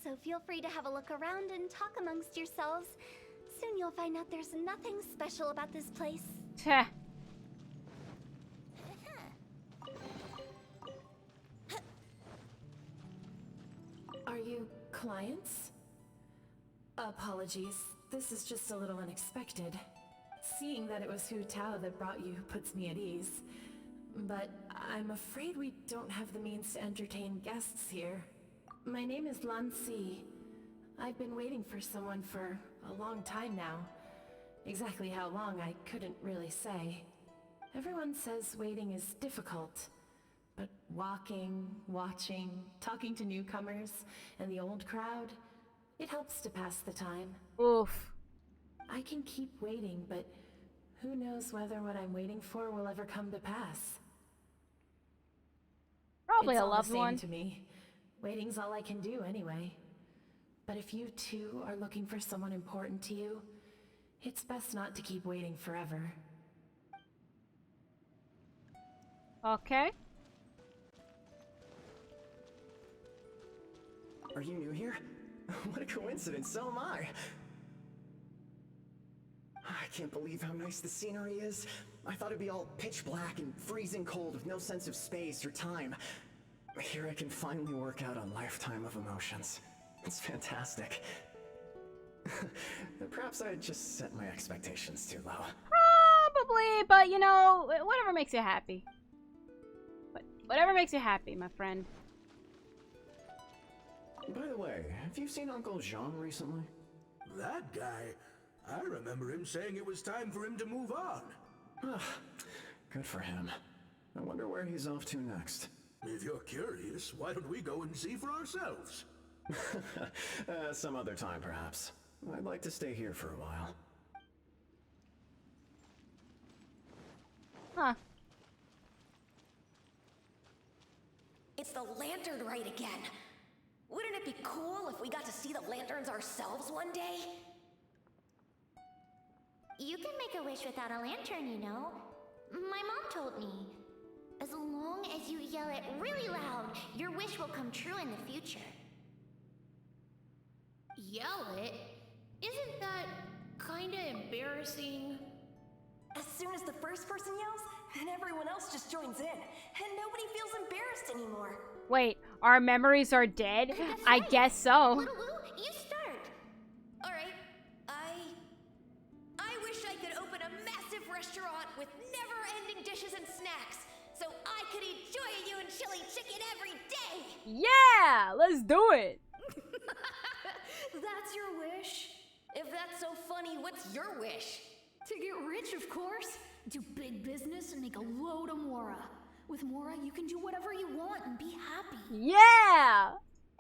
so feel free to have a look around and talk amongst yourselves. Soon you'll find out there's nothing special about this place. Teh. Are you clients? Apologies, this is just a little unexpected. Seeing that it was Hu Tao that brought you puts me at ease. But I'm afraid we don't have the means to entertain guests here. My name is Lan Si. I've been waiting for someone for a long time now. Exactly how long, I couldn't really say. Everyone says waiting is difficult. But walking, watching, talking to newcomers, and the old crowd, it helps to pass the time. Oof. I can keep waiting, but who knows whether what I'm waiting for will ever come to pass. Probably It's a all loved the same one. to me. Waiting's all I can do anyway. But if you too are looking for someone important to you, it's best not to keep waiting forever. Okay. Are you new here? What a coincidence, so am I. I can't believe how nice the scenery is. I thought it'd be all pitch black and freezing cold with no sense of space or time. Here I can finally work out a lifetime of emotions. It's fantastic. Perhaps I just set my expectations too low. Probably, but you know, whatever makes you happy. Whatever makes you happy, my friend. By the way, have you seen Uncle Jean recently? That guy? I remember him saying it was time for him to move on. Good for him. I wonder where he's off to next. If you're curious, why don't we go and see for ourselves? Some other time, perhaps. I'd like to stay here for a while. Huh. It's the lantern rite again. Wouldn't it be cool if we got to see the lanterns ourselves one day? You can make a wish without a lantern, you know. My mom told me. As long as you yell it really loud, your wish will come true in the future. Yell it? Isn't that kinda embarrassing? As soon as the first person yells, and everyone else just joins in, and nobody feels embarrassed anymore. Wait, our memories are dead? I guess so. Little Wu, you start. Alright, I wish I could open a massive restaurant with never-ending dishes and snacks, so I could eat Joy and chili chicken every day! Yeah! Let's do it! That's your wish? If that's so funny, what's your wish? To get rich, of course. Do big business and make a load of Mora. With Mora, you can do whatever you want and be happy. Yeah!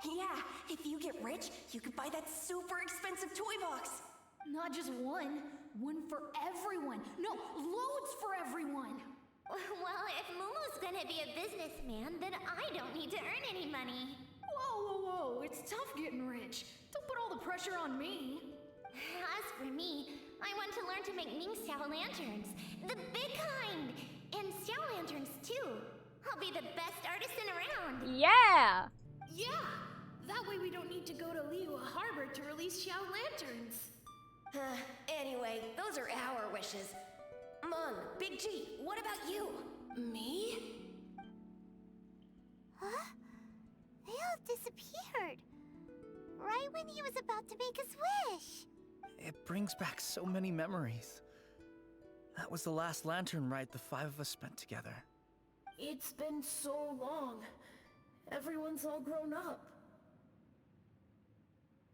Yeah, if you get rich, you could buy that super expensive toy box. Not just one. One for everyone. No, loads for everyone. Well, if Momo's gonna be a businessman, then I don't need to earn any money. Whoa, whoa, whoa. It's tough getting rich. Don't put all the pressure on me. As for me, I want to learn to make Ming Xiao lanterns. The big kind! And Xiao lanterns, too. I'll be the best artisan around. Yeah! Yeah! That way we don't need to go to Liyue Harbor to release Xiao lanterns. Anyway, those are our wishes. Mung, Big G, what about you? Me? Huh? They all disappeared. Right when he was about to make his wish. It brings back so many memories. That was the last lantern ride the 5 of us spent together. It's been so long. Everyone's all grown up.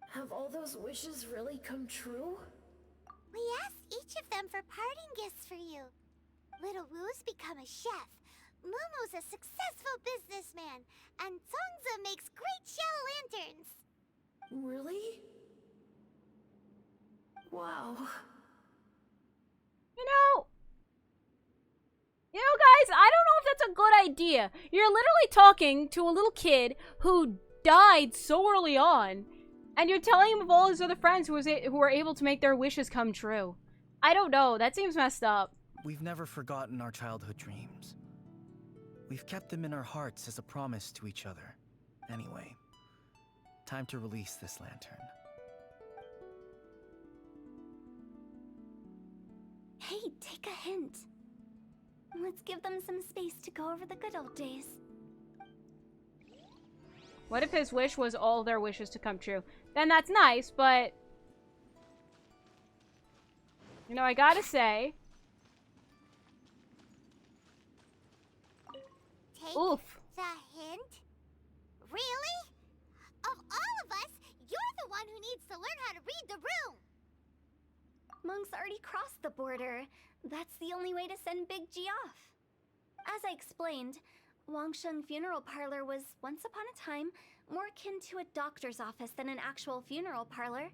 Have all those wishes really come true? We asked each of them for parting gifts for you. Little Wu's become a chef. Momo's a successful businessman. And Zongza makes great shell lanterns. Really? Wow. You know, guys, I don't know if that's a good idea. You're literally talking to a little kid who died so early on, and you're telling him of all his other friends who were able to make their wishes come true. I don't know. That seems messed up. We've never forgotten our childhood dreams. We've kept them in our hearts as a promise to each other. Anyway, time to release this lantern. Hey, take a hint. Let's give them some space to go over the good old days. What if his wish was all their wishes to come true? Then that's nice, but... You know, I gotta say... Take Oof. the hint? Really? Of all of us, you're the one who needs to learn how to read the room. Monk's already crossed the border. That's the only way to send Big G off. As I explained, Wangsheng Funeral Parlor was, once upon a time, more akin to a doctor's office than an actual funeral parlor.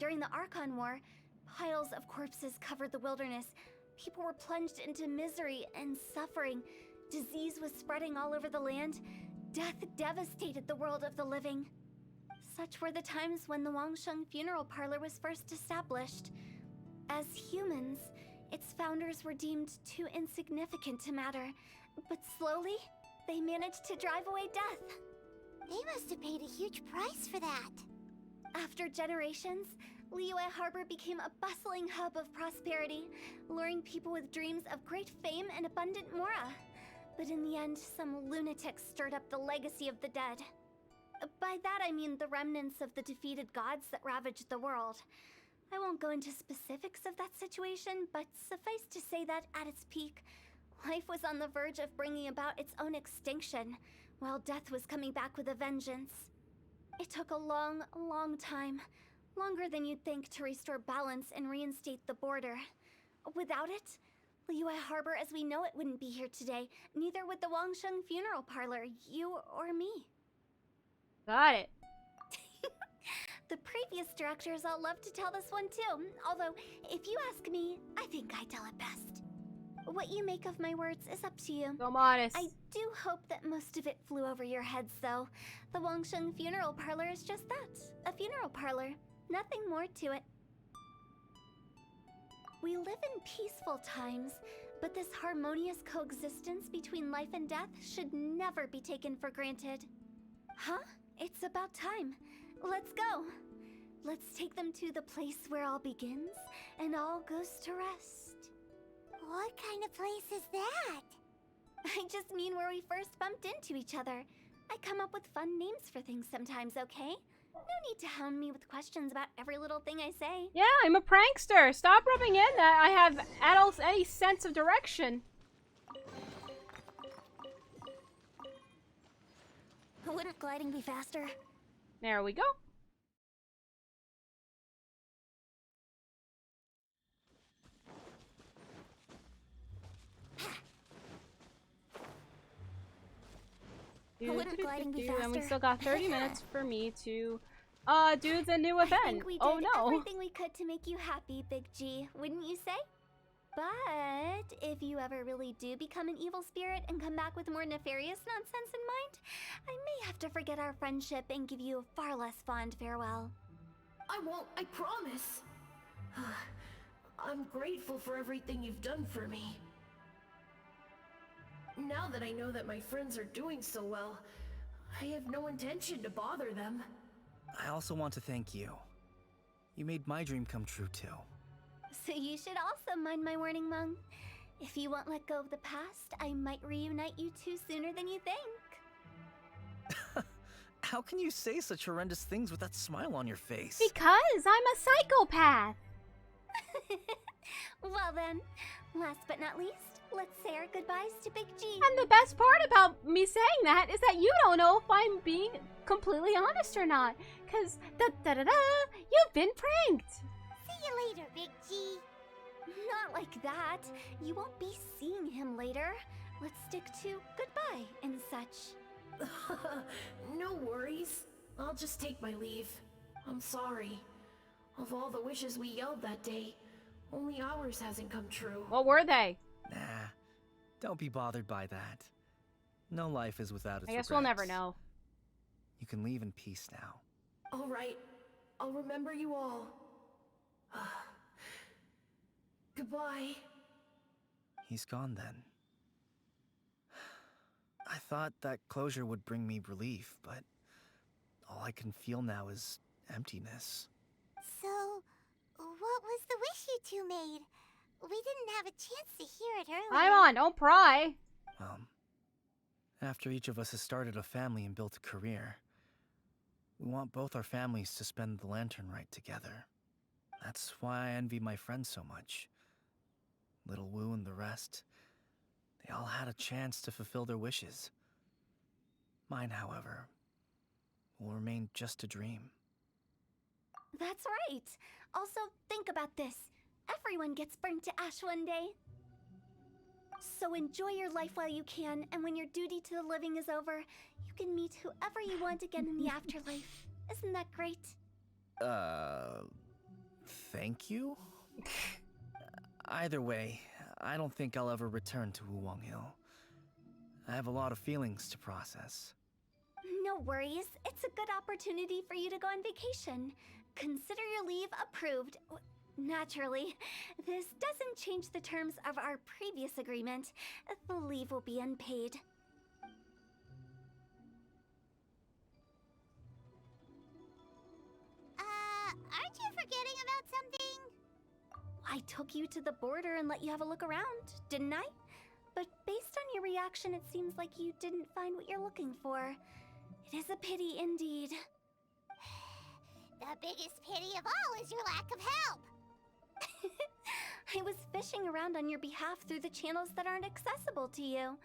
During the Archon War, piles of corpses covered the wilderness. People were plunged into misery and suffering. Disease was spreading all over the land. Death devastated the world of the living. Such were the times when the Wangsheng Funeral Parlor was first established. As humans, its founders were deemed too insignificant to matter, but slowly, they managed to drive away death. They must have paid a huge price for that. After generations, Liyue Harbor became a bustling hub of prosperity, luring people with dreams of great fame and abundant mora. But in the end, some lunatics stirred up the legacy of the dead. By that I mean the remnants of the defeated gods that ravaged the world. I won't go into specifics of that situation, but suffice to say that at its peak, life was on the verge of bringing about its own extinction, while death was coming back with a vengeance. It took a long, long time, longer than you'd think, to restore balance and reinstate the border. Without it, Liyue Harbor as we know it wouldn't be here today, neither would the Wangsheng Funeral Parlor, you or me. Got it. The previous directors all love to tell this one too, although, if you ask me, I think I tell it best. What you make of my words is up to you. So modest. I do hope that most of it flew over your heads, though. The Wangsheng Funeral Parlor is just that, a funeral parlor. Nothing more to it. We live in peaceful times, but this harmonious coexistence between life and death should never be taken for granted. Huh? It's about time. Let's go. Let's take them to the place where all begins and all goes to rest. What kind of place is that? I just mean where we first bumped into each other. I come up with fun names for things sometimes, okay? No need to hound me with questions about every little thing I say. Yeah, I'm a prankster. Stop rubbing in that I have any sense of direction. Wouldn't gliding be faster? There we go. Wouldn't gliding be faster? And we still got 30 minutes for me to do the new I event. think we did Oh no. everything we could to make you happy, Big G, wouldn't you say? But if you ever really do become an evil spirit and come back with more nefarious nonsense in mind, I may have to forget our friendship and give you a far less fond farewell. I won't, I promise. I'm grateful for everything you've done for me. Now that I know that my friends are doing so well, I have no intention to bother them. I also want to thank you. You made my dream come true too. So you should also mind my warning, Mung. If you won't let go of the past, I might reunite you two sooner than you think. How can you say such horrendous things with that smile on your face? Because I'm a psychopath. Well then, last but not least, let's say our goodbyes to Big G. And the best part about me saying that is that you don't know if I'm being completely honest or not. Because, you've been pranked. See you later, Big G. Not like that. You won't be seeing him later. Let's stick to goodbye and such. No worries. I'll just take my leave. I'm sorry. Of all the wishes we yelled that day, only ours hasn't come true. What were they? Nah, don't be bothered by that. No life is without its I guess regrets. we'll never know. You can leave in peace now. All right. I'll remember you all. Goodbye. He's gone then. I thought that closure would bring me relief, but all I can feel now is emptiness. So, what was the wish you two made? We didn't have a chance to hear it earlier. I'm on, don't pry. After each of us has started a family and built a career, we want both our families to spend the lantern rite together. That's why I envy my friends so much. Little Wu and the rest, they all had a chance to fulfill their wishes. Mine, however, will remain just a dream. That's right. Also, think about this. Everyone gets burnt to ash one day. So enjoy your life while you can, and when your duty to the living is over, you can meet whoever you want again in the afterlife. Isn't that great? Thank you? Either way, I don't think I'll ever return to Wuwang Hill. I have a lot of feelings to process. No worries. It's It's a good opportunity for you to go on vacation. Consider your leave approved. Naturally, this doesn't change the terms of our previous agreement. The leave will be unpaid. Aren't you forgetting about something? I took you to the border and let you have a look around, didn't I? But based on your reaction, it seems like you didn't find what you're looking for. It is a pity indeed. The biggest pity of all is your lack of help. I was fishing around on your behalf through the channels that aren't accessible to you.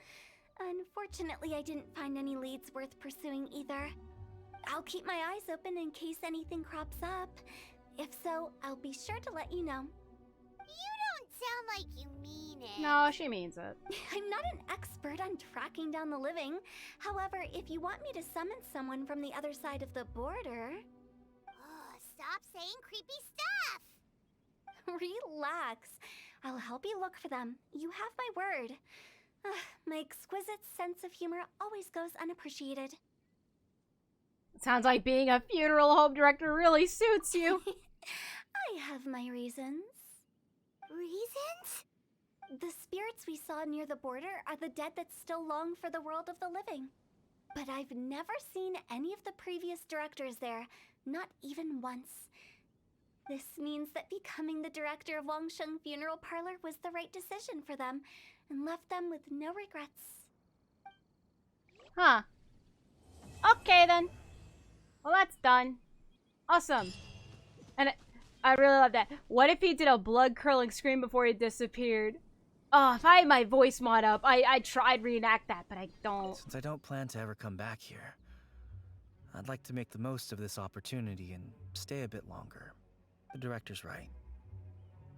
Unfortunately, I didn't find any leads worth pursuing either. I'll keep my eyes open in case anything crops up. If so, I'll be sure to let you know. You don't sound like you mean it. No, she means it. I'm not an expert on tracking down the living. However, if you want me to summon someone from the other side of the border... Oh, stop saying creepy stuff! Relax. I'll help you look for them. You have my word. My exquisite sense of humor always goes unappreciated. Sounds like being a funeral home director really suits you. I have my reasons. Reasons? The spirits we saw near the border are the dead that still long for the world of the living. But I've never seen any of the previous directors there, not even once. This means that becoming the director of Wangsheng Funeral Parlor was the right decision for them, and left them with no regrets. Huh. Okay then. Well, that's done. Awesome. And I really love that. What if he did a blood-curdling scream before he disappeared? Oh, if I had my voice mod up, I'd reenact that, but I don't. Since I don't plan to ever come back here, I'd like to make the most of this opportunity and stay a bit longer. The director's right.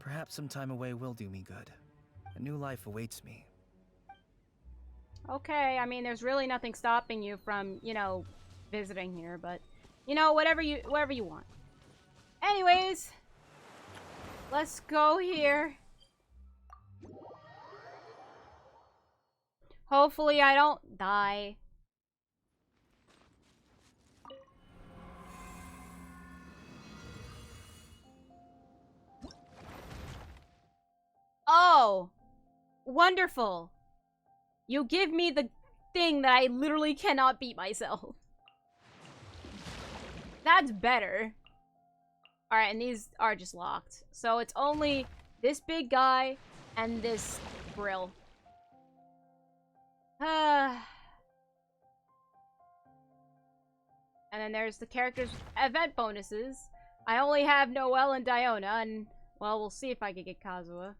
Perhaps some time away will do me good. A new life awaits me. Okay, I mean, there's really nothing stopping you from, you know, visiting here, but, you know, whatever you want. Anyways, let's go here. Hopefully I don't die. Oh, wonderful. You give me the thing that I literally cannot beat myself. That's better. Alright, and these are just locked. So it's only this big guy and this grill. And then there's the characters' event bonuses. I only have Noelle and Diona, and, well, we'll see if I can get Kazuha.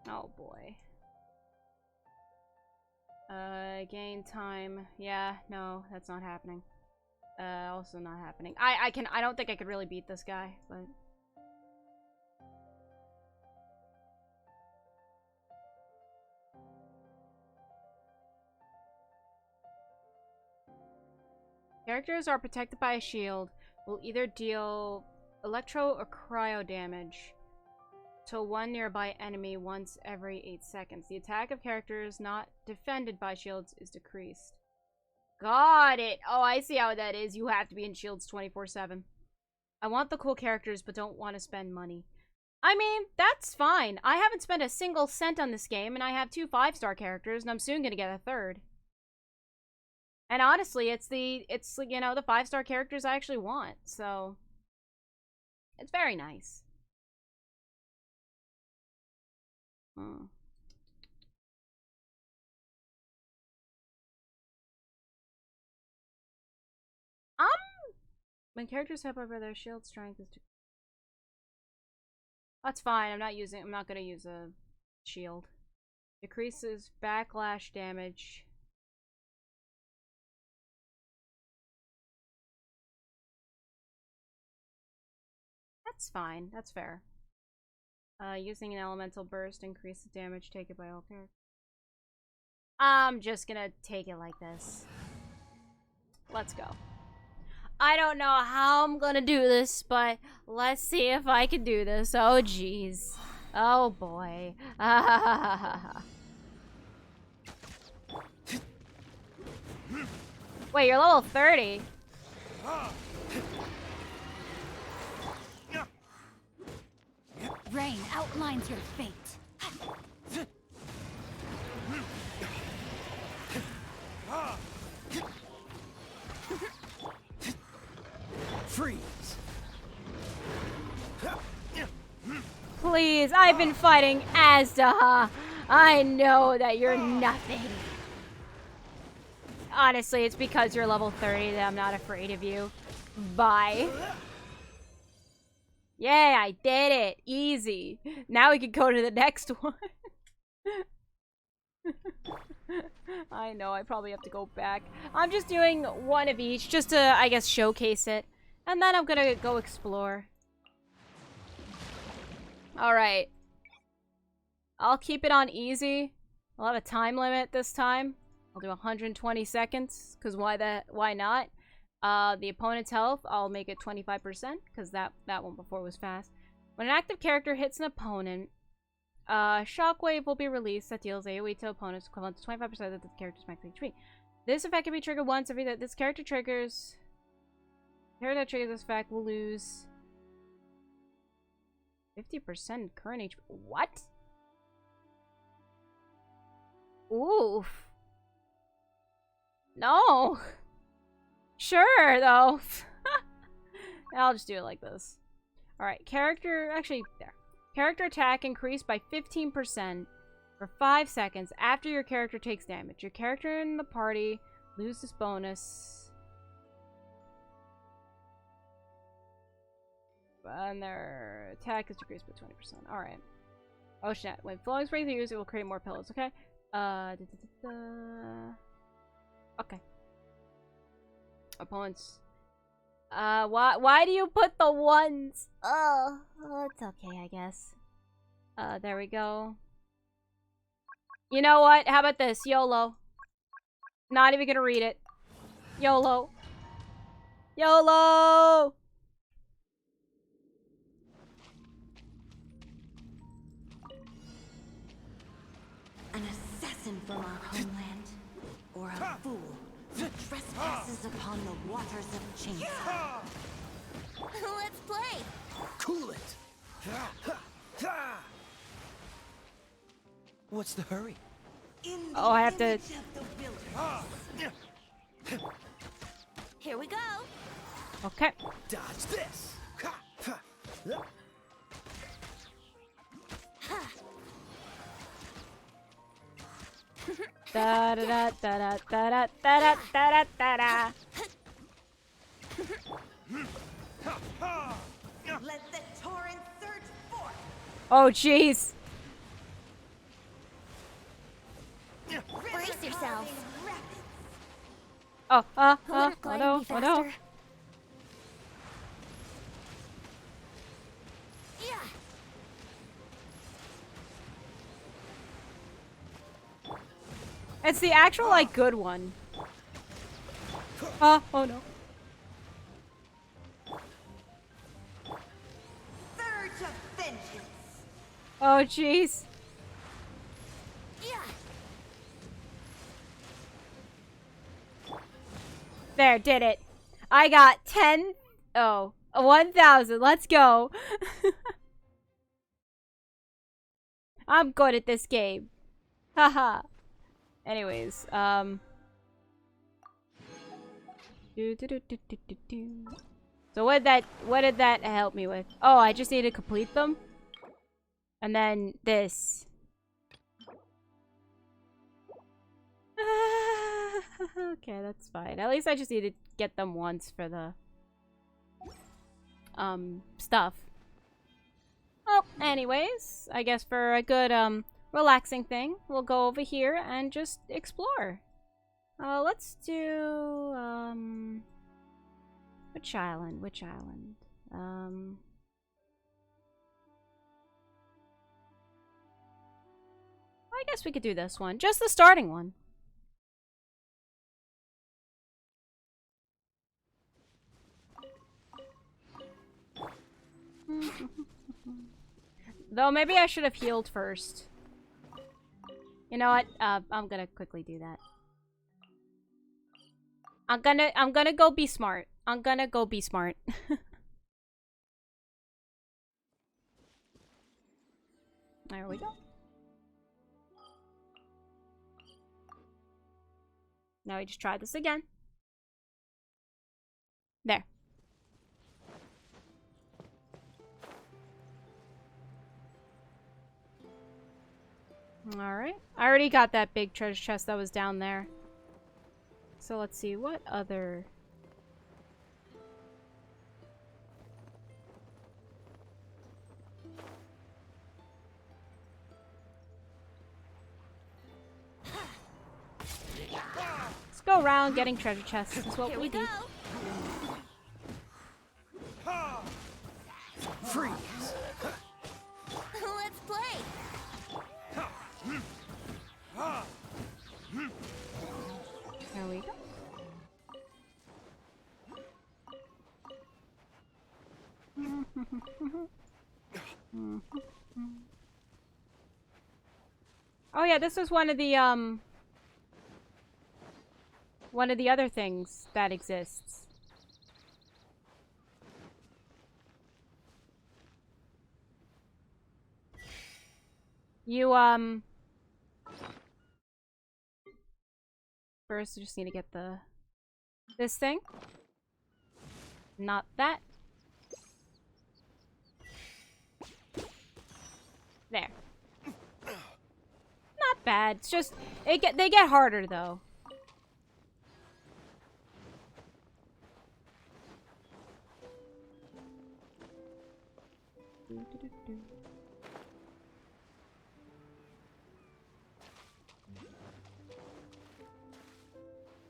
Oh boy. Gain time. Yeah, no, that's not happening. Also not happening. I don't think I could really beat this guy, but... Characters are protected by a shield. Will either deal electro or cryo damage to one nearby enemy once every 8 seconds. The attack of characters not defended by shields is decreased. Got it! Oh, I see how that is. You have to be in shields 24/7. I want the cool characters, but don't want to spend money. I mean, that's fine. I haven't spent a single cent on this game, and I have 2 5-star characters, and I'm soon gonna get a 3rd. And honestly, it's you know, the 5-star characters I actually want, so it's very nice. When characters have over their shield strength is that's fine. I'm not gonna use a shield. Decreases backlash damage. That's fine. That's fair. Using an elemental burst increases the damage taken by all characters. I'm just gonna take it like this. Let's go. I don't know how I'm gonna do this, but let's see if I can do this. Oh, jeez. Oh boy. Wait, you're level 30. Rain outlines your fate. Freeze. Please, I've been fighting Azda. I know that you're nothing. Honestly, it's because you're level 30 that I'm not afraid of you. Bye. Yay, I did it. Easy. Now we can go to the next one. I know, I probably have to go back. I'm just doing one of each just to, I guess, showcase it. And then I'm gonna go explore. Alright. I'll keep it on easy. I'll have a time limit this time. I'll do 120 seconds, because why not? The opponent's health, I'll make it 25%, because that one before was fast. When an active character hits an opponent, shockwave will be released that deals AoE to opponents equivalent to 25% of the character's max HP. This effect can be triggered once every that this character triggers. The character that triggers this effect will lose 50% current HP. What? Oof. No. Sure, though. I'll just do it like this. Alright, character... Actually, there. Character attack increased by 15% for 5 seconds after your character takes damage. Your character in the party loses this bonus. And their attack is decreased by 20%. Alright. Oh shit. When flowing spray is used, it will create more pillows, okay? Okay. Opponents. Why do you put the ones? Oh, it's okay, I guess. There we go. You know what? How about this? YOLO. Not even gonna read it. YOLO. YOLO! An assassin from our homeland, or a fool who trespasses upon the waters of Chainsaw. Let's play. Cool it. What's the hurry? Oh, I have to... Here we go. Okay. Dodge this. Da da da da da da da da da da. Let the torrent surge forth. Oh, jeez. Brace yourself. Oh, oh Glide no, and oh be no. faster. Yeah. It's the actual, like, good one. Oh no. Surge of vengeance. Oh, jeez. Yeah. There, did it. I got 10. Oh, 1,000. Let's go. I'm good at this game. Haha. Anyways, So what did that help me with? Oh, I just need to complete them. And then this. Okay, that's fine. At least I just need to get them once for the stuff. Oh, anyways, I guess for a good relaxing thing, we'll go over here and just explore. Let's do which island? Which island? I guess we could do this one. Just the starting one. Though maybe I should have healed first. You know what? I'm gonna quickly do that. I'm gonna go be smart. I'm gonna go be smart. There we go. Now we just try this again. There. Alright. I already got that big treasure chest that was down there. So let's see, what other... Let's go around getting treasure chests. This is what we do. Freeze! Let's play! There we go. Oh yeah, this was one of the other things that exists. You first I just need to get this thing. Not that. There. Not bad. It's just they get harder though.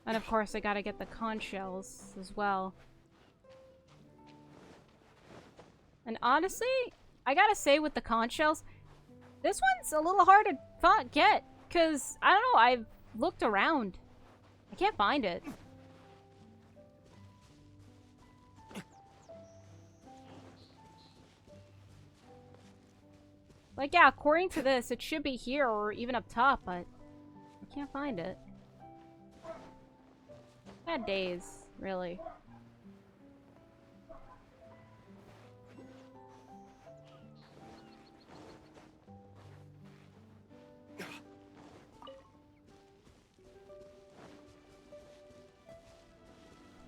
And of course I gotta get the conch shells as well. And honestly, I gotta say with the conch shells, this one's a little hard to get. Cause, I don't know, I've looked around. I can't find it. Like, yeah, according to this, it should be here or even up top, but I can't find it. Bad days, really.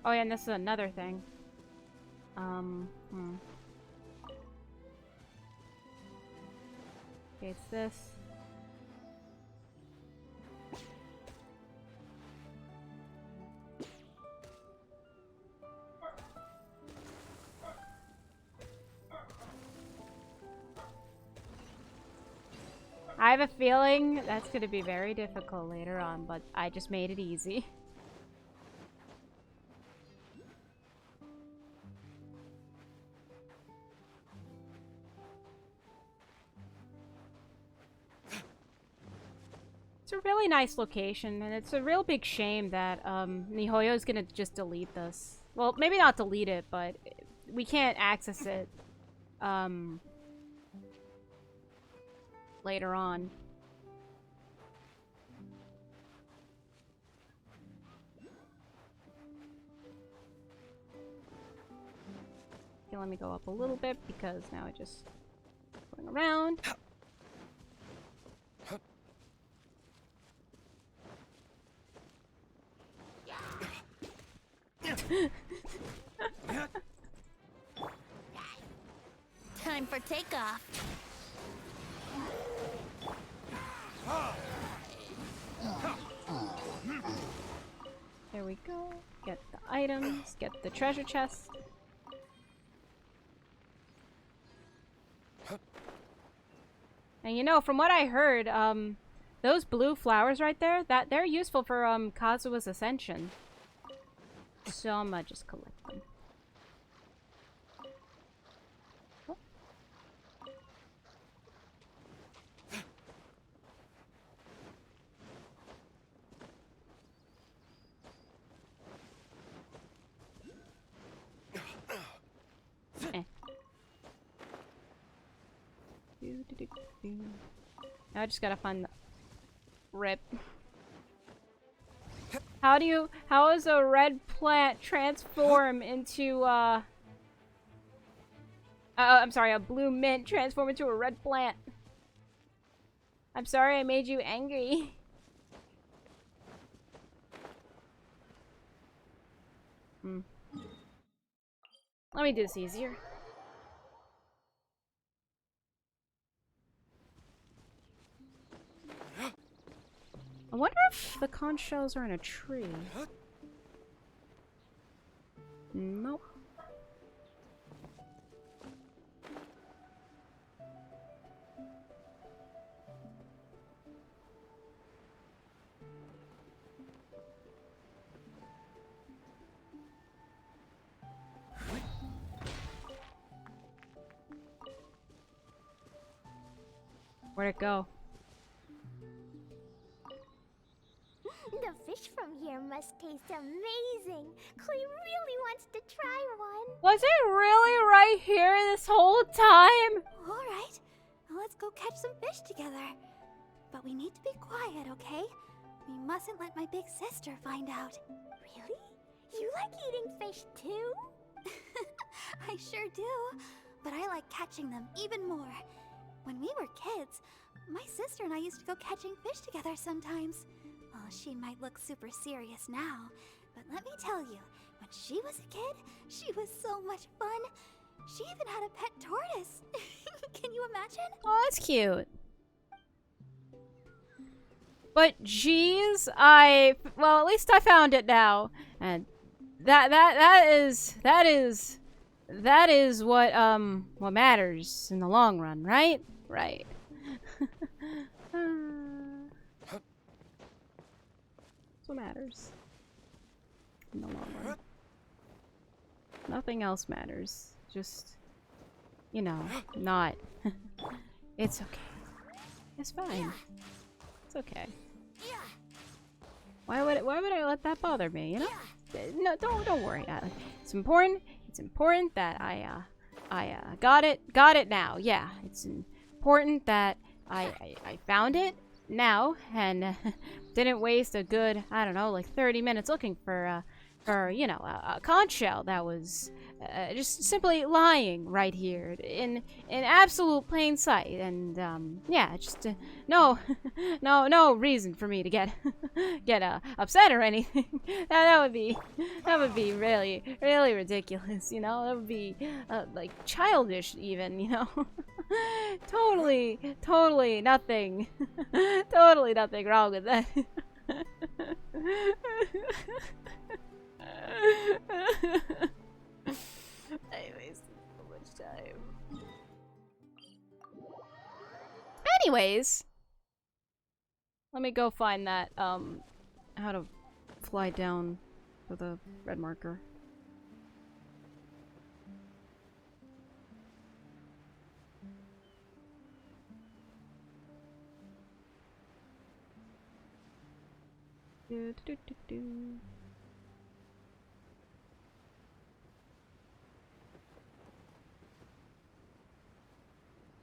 Oh yeah, and this is another thing. Okay, it's this. I have a feeling that's gonna be very difficult later on, but I just made it easy. It's a really nice location, and it's a real big shame that Nihoyo is gonna just delete this. Well, maybe not delete it, but we can't access it later on. Okay, let me go up a little bit because now I just going around. Time for takeoff. There we go. Get the items, get the treasure chest. And you know, from what I heard, those blue flowers right there, that they're useful for Kazuha's ascension. So I'm gonna just collect them. Oh. Eh. Now I just gotta find the rip. How does a red plant transform into I'm sorry, a blue mint transform into a red plant? I'm sorry I made you angry. Let me do this easier. I wonder if the conch shells are in a tree. Nope. Where'd it go? The fish from here must taste amazing. Chloe really wants to try one. Was it really right here this whole time? Alright, let's go catch some fish together. But we need to be quiet, okay? We mustn't let my big sister find out. Really? You like eating fish too? I sure do. But I like catching them even more. When we were kids, my sister and I used to go catching fish together sometimes. Well, she might look super serious now, but let me tell you, when she was a kid, she was so much fun. She even had a pet tortoise. Can you imagine? Oh, that's cute. But geez, well, at least I found it now, and that is what matters in the long run, right? Right. That's what matters in the long run. Nothing else matters. Just, you know, not. It's okay. It's fine. It's okay. Why would I let that bother me? You know? No, don't worry. It's important. It's important that I got it now. Yeah, it's important that I found it now and didn't waste a good, I don't know, like 30 minutes looking for you know, a conch shell that was just simply lying right here in absolute plain sight. And yeah, just no reason for me to get upset or anything. that would be really ridiculous, you know. That would be like childish even, you know. totally nothing totally nothing wrong with that. I wasted so much time. Anyways, let me go find that how to fly down for the red marker.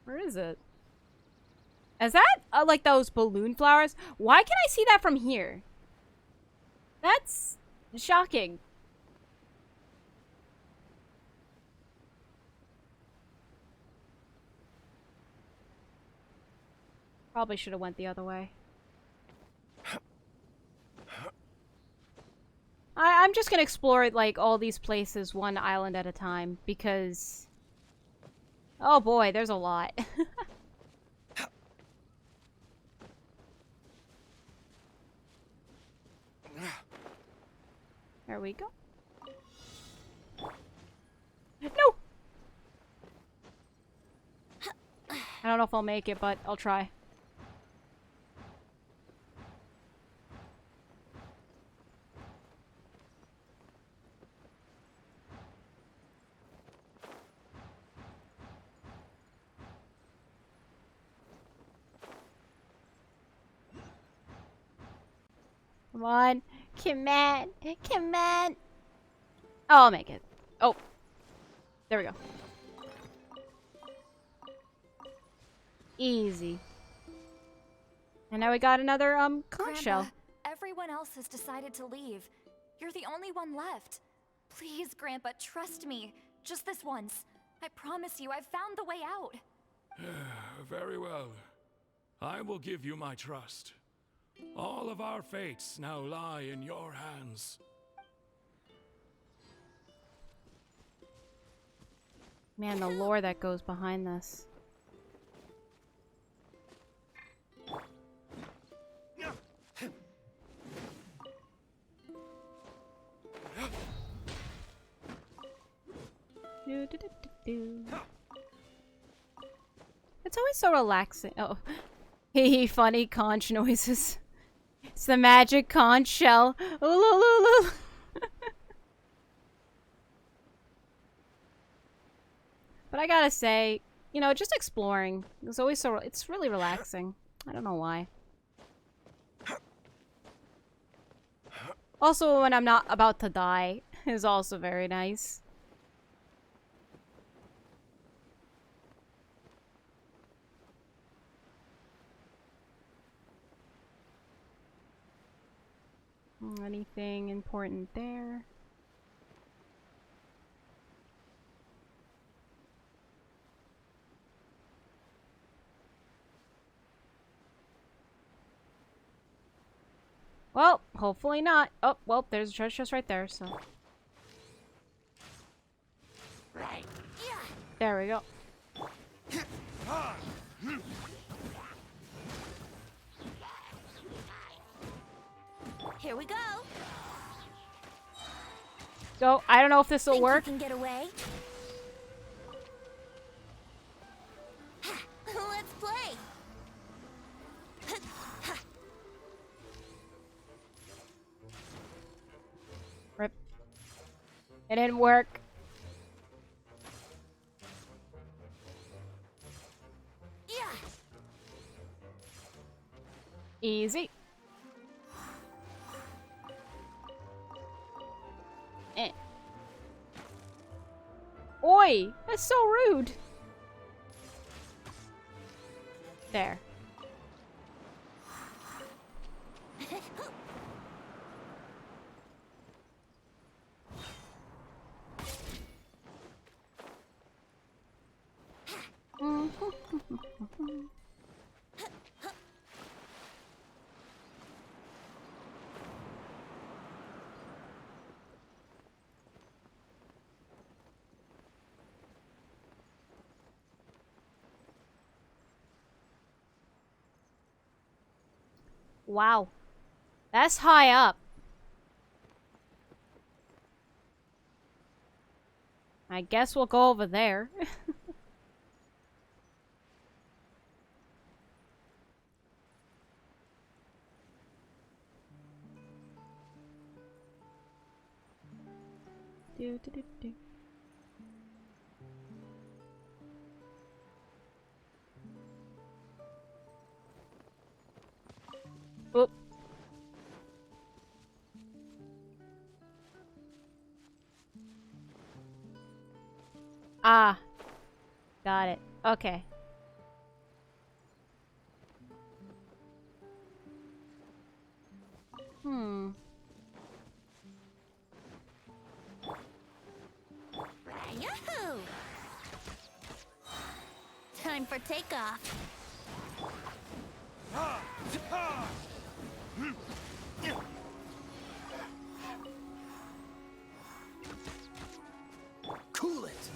Where is it? Is that like those balloon flowers? Why can I see that from here? That's shocking. Probably should have went the other way. I'm just gonna explore like all these places one island at a time because oh boy, there's a lot. There we go. No! I don't know if I'll make it, but I'll try. Come on. Come on. Come on. Oh, I'll make it. Oh. There we go. Easy. And now we got another, conch shell. Grandpa, everyone else has decided to leave. You're the only one left. Please, Grandpa, trust me. Just this once. I promise you, I've found the way out. Very well. I will give you my trust. All of our fates now lie in your hands. Man, the lore that goes behind this. It's always so relaxing. Oh, hee funny conch noises. It's the magic conch shell. Ooh. But I gotta say, you know, just exploring is always so. It's really relaxing. I don't know why. Also, when I'm not about to die, is also very nice. Anything important there? Well, hopefully not. Oh, well, there's a treasure chest right there, so. Right. There we go. Here we go. So, I don't know if this will work. You can get away. Let's play. Rip. It didn't work. Easy. Oi! That's so rude. There. Wow. That's high up. I guess we'll go over there. Do. Oop. Ah. Got it. Okay. Yahoo! Time for takeoff. Cool it.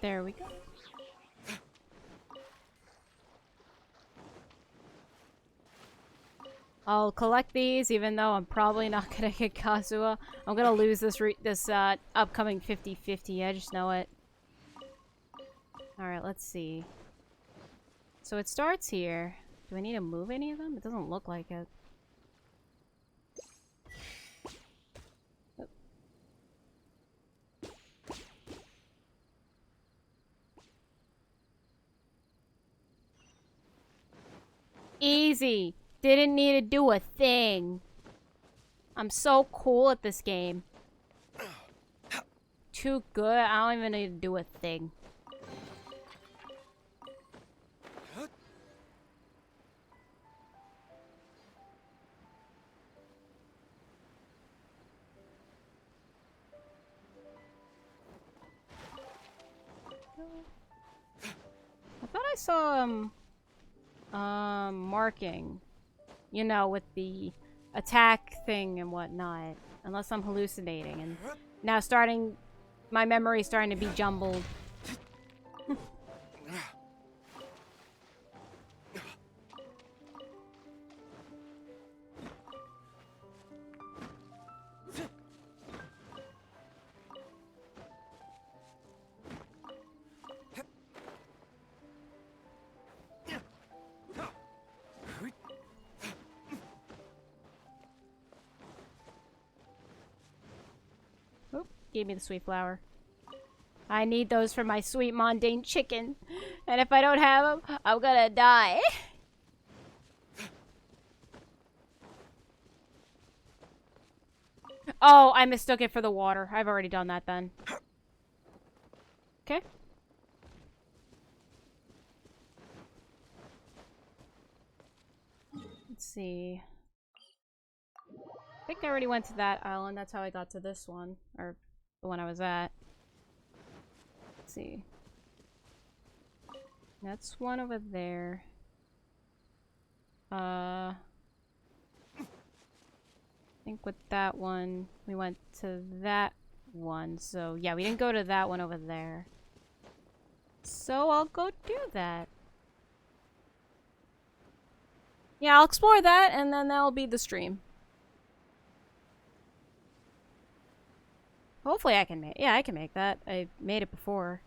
There we go. I'll collect these, even though I'm probably not gonna get Kazuha. I'm gonna lose this upcoming 50-50. I just know it. Alright, let's see. So it starts here. Do I need to move any of them? It doesn't look like it. Easy. Didn't need to do a thing. I'm so cool at this game. too good. I don't even need to do a thing. I thought I saw marking, you know, with the attack thing and whatnot. Unless I'm hallucinating, and now my memory's starting to be jumbled. Gave me the sweet flower. I need those for my sweet mundane chicken. And if I don't have them, I'm gonna die. Oh, I mistook it for the water. I've already done that then. Okay. Let's see. I think I already went to that island. That's how I got to this one. Or the one I was at. Let's see. That's one over there. I think with that one, we went to that one. So, yeah, we didn't go to that one over there. So, I'll go do that. Yeah, I'll explore that, and then that'll be the stream. Hopefully I can make... Yeah, I can make that. I made it before.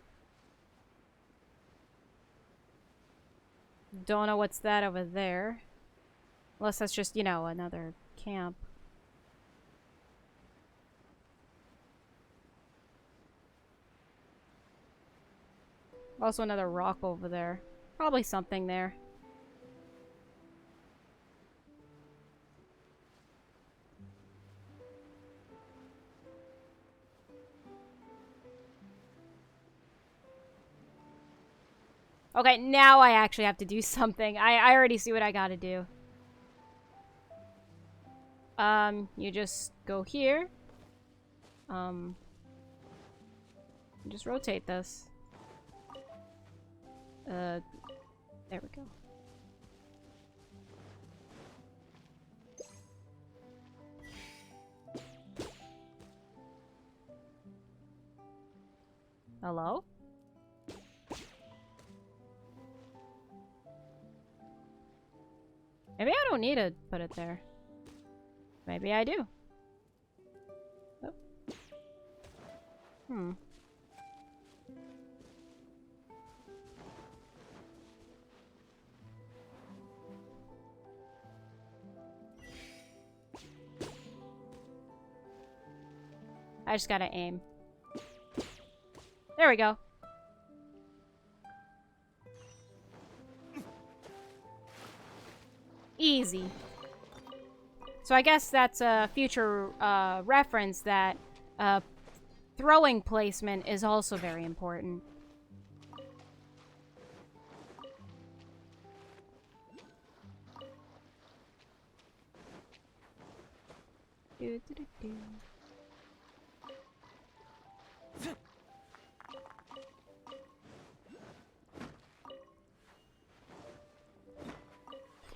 Don't know what's that over there. Unless that's just, you know, another camp. Also another rock over there. Probably something there. Okay, now I actually have to do something. I already see what I gotta do. You just go here. Just rotate this. There we go. Hello? Maybe I don't need to put it there. Maybe I do. Oh. Hmm. I just gotta aim. There we go. Easy. So I guess that's a future reference that throwing placement is also very important.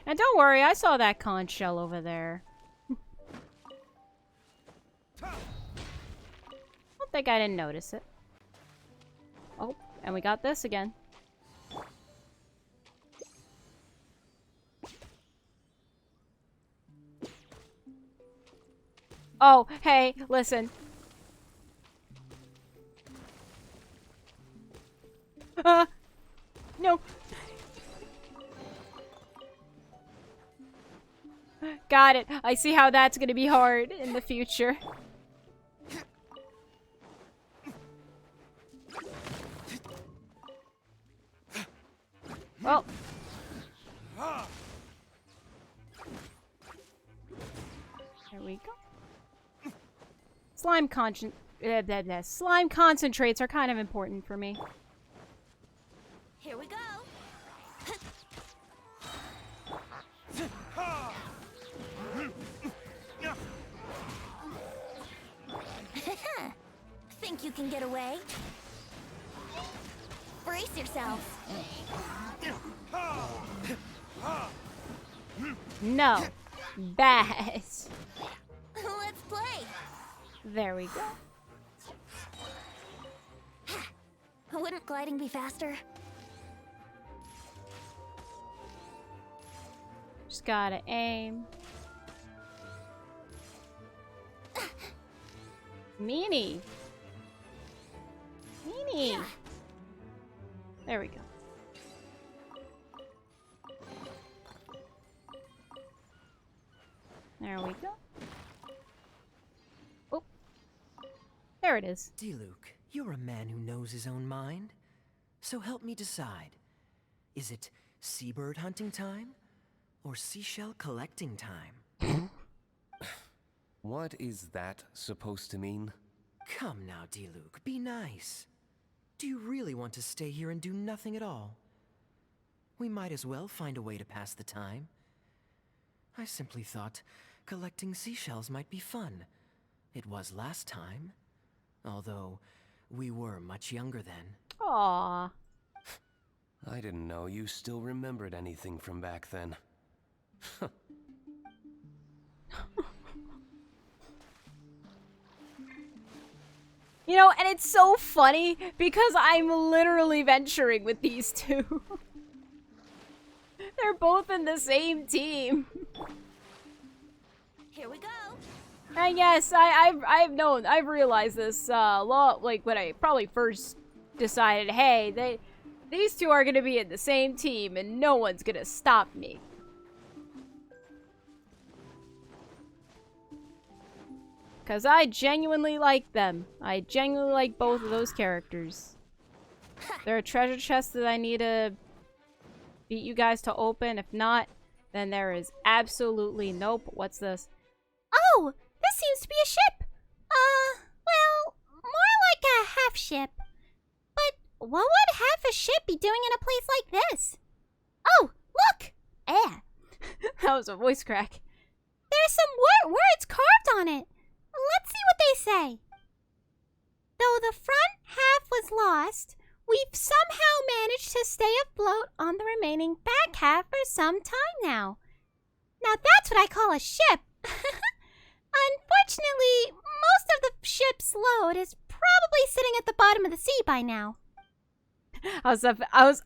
And don't worry, I saw that conch shell over there. Don't think I didn't notice it. Oh, and we got this again. Oh, hey, listen. No. Got it. I see how that's gonna be hard in the future. Well. There we go. Slime conch slime concentrates are kind of important for me. Here we go. Think you can get away? Brace yourself. No. Bad. Let's play. There we go. Wouldn't gliding be faster? Just gotta aim. Meanie. Meanie. There we go. There we go. Oh. There it is. Diluc, you're a man who knows his own mind. So help me decide. Is it seabird hunting time? Or seashell collecting time? What is that supposed to mean? Come now, Diluc, be nice. Do you really want to stay here and do nothing at all? We might as well find a way to pass the time. I simply thought collecting seashells might be fun. It was last time. Although, we were much younger then. Aww. I didn't know you still remembered anything from back then. You know, and it's so funny because I'm literally venturing with these two. They're both in the same team. Here we go. And yes, I've realized this like when I probably first decided, hey, these two are gonna be in the same team and no one's gonna stop me. Because I genuinely like them. I genuinely like both of those characters. There are treasure chests that I need to beat you guys to open. If not, then there is absolutely nope. What's this? Oh, this seems to be a ship. Well, more like a half ship. But what would half a ship be doing in a place like this? Oh, look! That was a voice crack. There's some words carved on it. Let's see what they say. Though the front half was lost, we've somehow managed to stay afloat on the remaining back half for some time now. Now that's what I call a ship. Unfortunately, most of the ship's load is probably sitting at the bottom of the sea by now. I was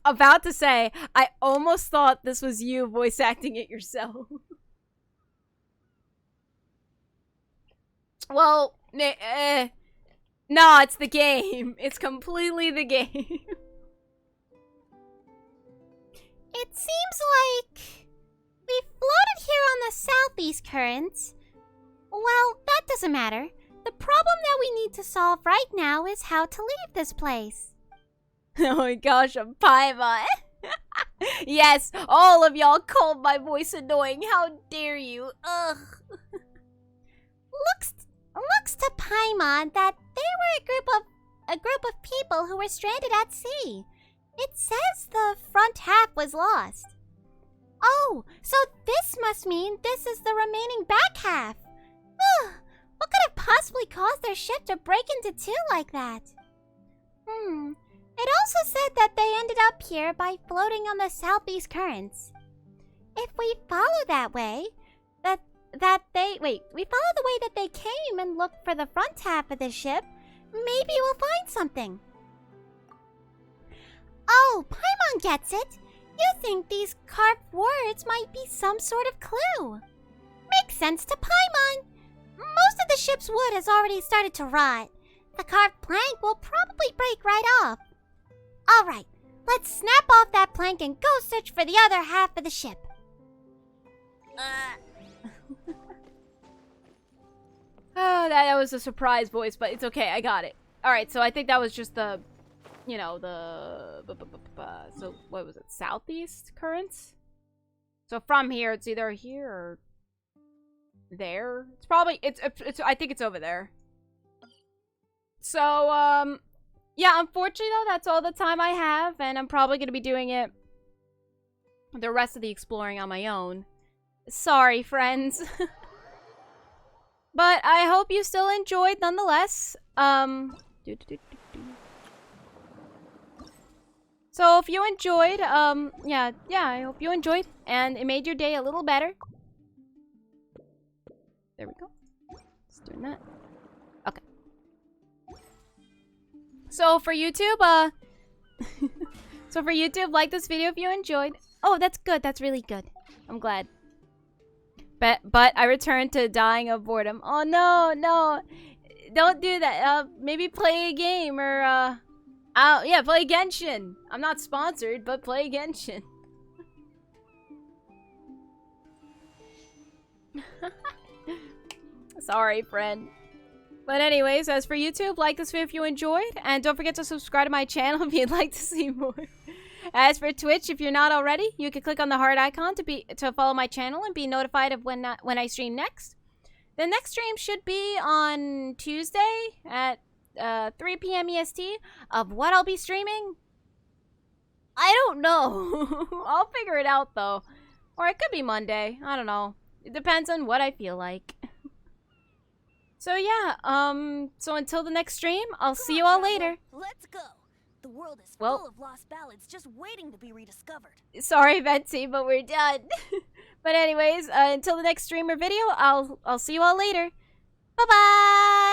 about to say, I almost thought this was you voice acting it yourself. Well, no, it's the game. It's completely the game. It seems like we floated here on the southeast currents. Well, that doesn't matter. The problem that we need to solve right now is how to leave this place. Oh my gosh, I'm Paimon. Yes, all of y'all called my voice annoying. How dare you? Ugh. Looks to Paimon that they were a group of people who were stranded at sea. It says the front half was lost. Oh, so this must mean this is the remaining back half. What could have possibly caused their ship to break into two like that? It also said that they ended up here by floating on the southeast currents. If we follow that way, we follow the way that they came and look for the front half of the ship, maybe we'll find something. Oh, Paimon gets it. You think these carved words might be some sort of clue. Makes sense to Paimon. Most of the ship's wood has already started to rot. The carved plank will probably break right off. Alright, let's snap off that plank and go search for the other half of the ship. Oh, that was a surprise voice, but it's okay, I got it. Alright, so I think that was just the, so what was it, southeast currents? So from here, it's either here or there. It's probably, I think it's over there. So, yeah, unfortunately, though, that's all the time I have, and I'm probably going to be doing it the rest of the exploring on my own. Sorry, friends. But I hope you still enjoyed nonetheless. So if you enjoyed, yeah, I hope you enjoyed, and it made your day a little better. There we go. Just doing that. Okay. So for YouTube, like this video if you enjoyed. Oh, that's good. That's really good. I'm glad. But I returned to dying of boredom. Oh no, no. Don't do that. Maybe play a game or yeah, play Genshin. I'm not sponsored, but play Genshin. Sorry, friend. But anyways, as for YouTube, like this video if you enjoyed, and don't forget to subscribe to my channel if you'd like to see more. As for Twitch, if you're not already, you can click on the heart icon to follow my channel and be notified of when I stream next. The next stream should be on Tuesday at 3 PM EST. Of what I'll be streaming? I don't know. I'll figure it out though. Or it could be Monday. I don't know. It depends on what I feel like. So yeah, so until the next stream, I'll see you all later. Let's go. The world is full of lost ballads just waiting to be rediscovered. Sorry, Betsy, but we're done. But anyways, until the next stream or video, I'll see you all later. Bye-bye!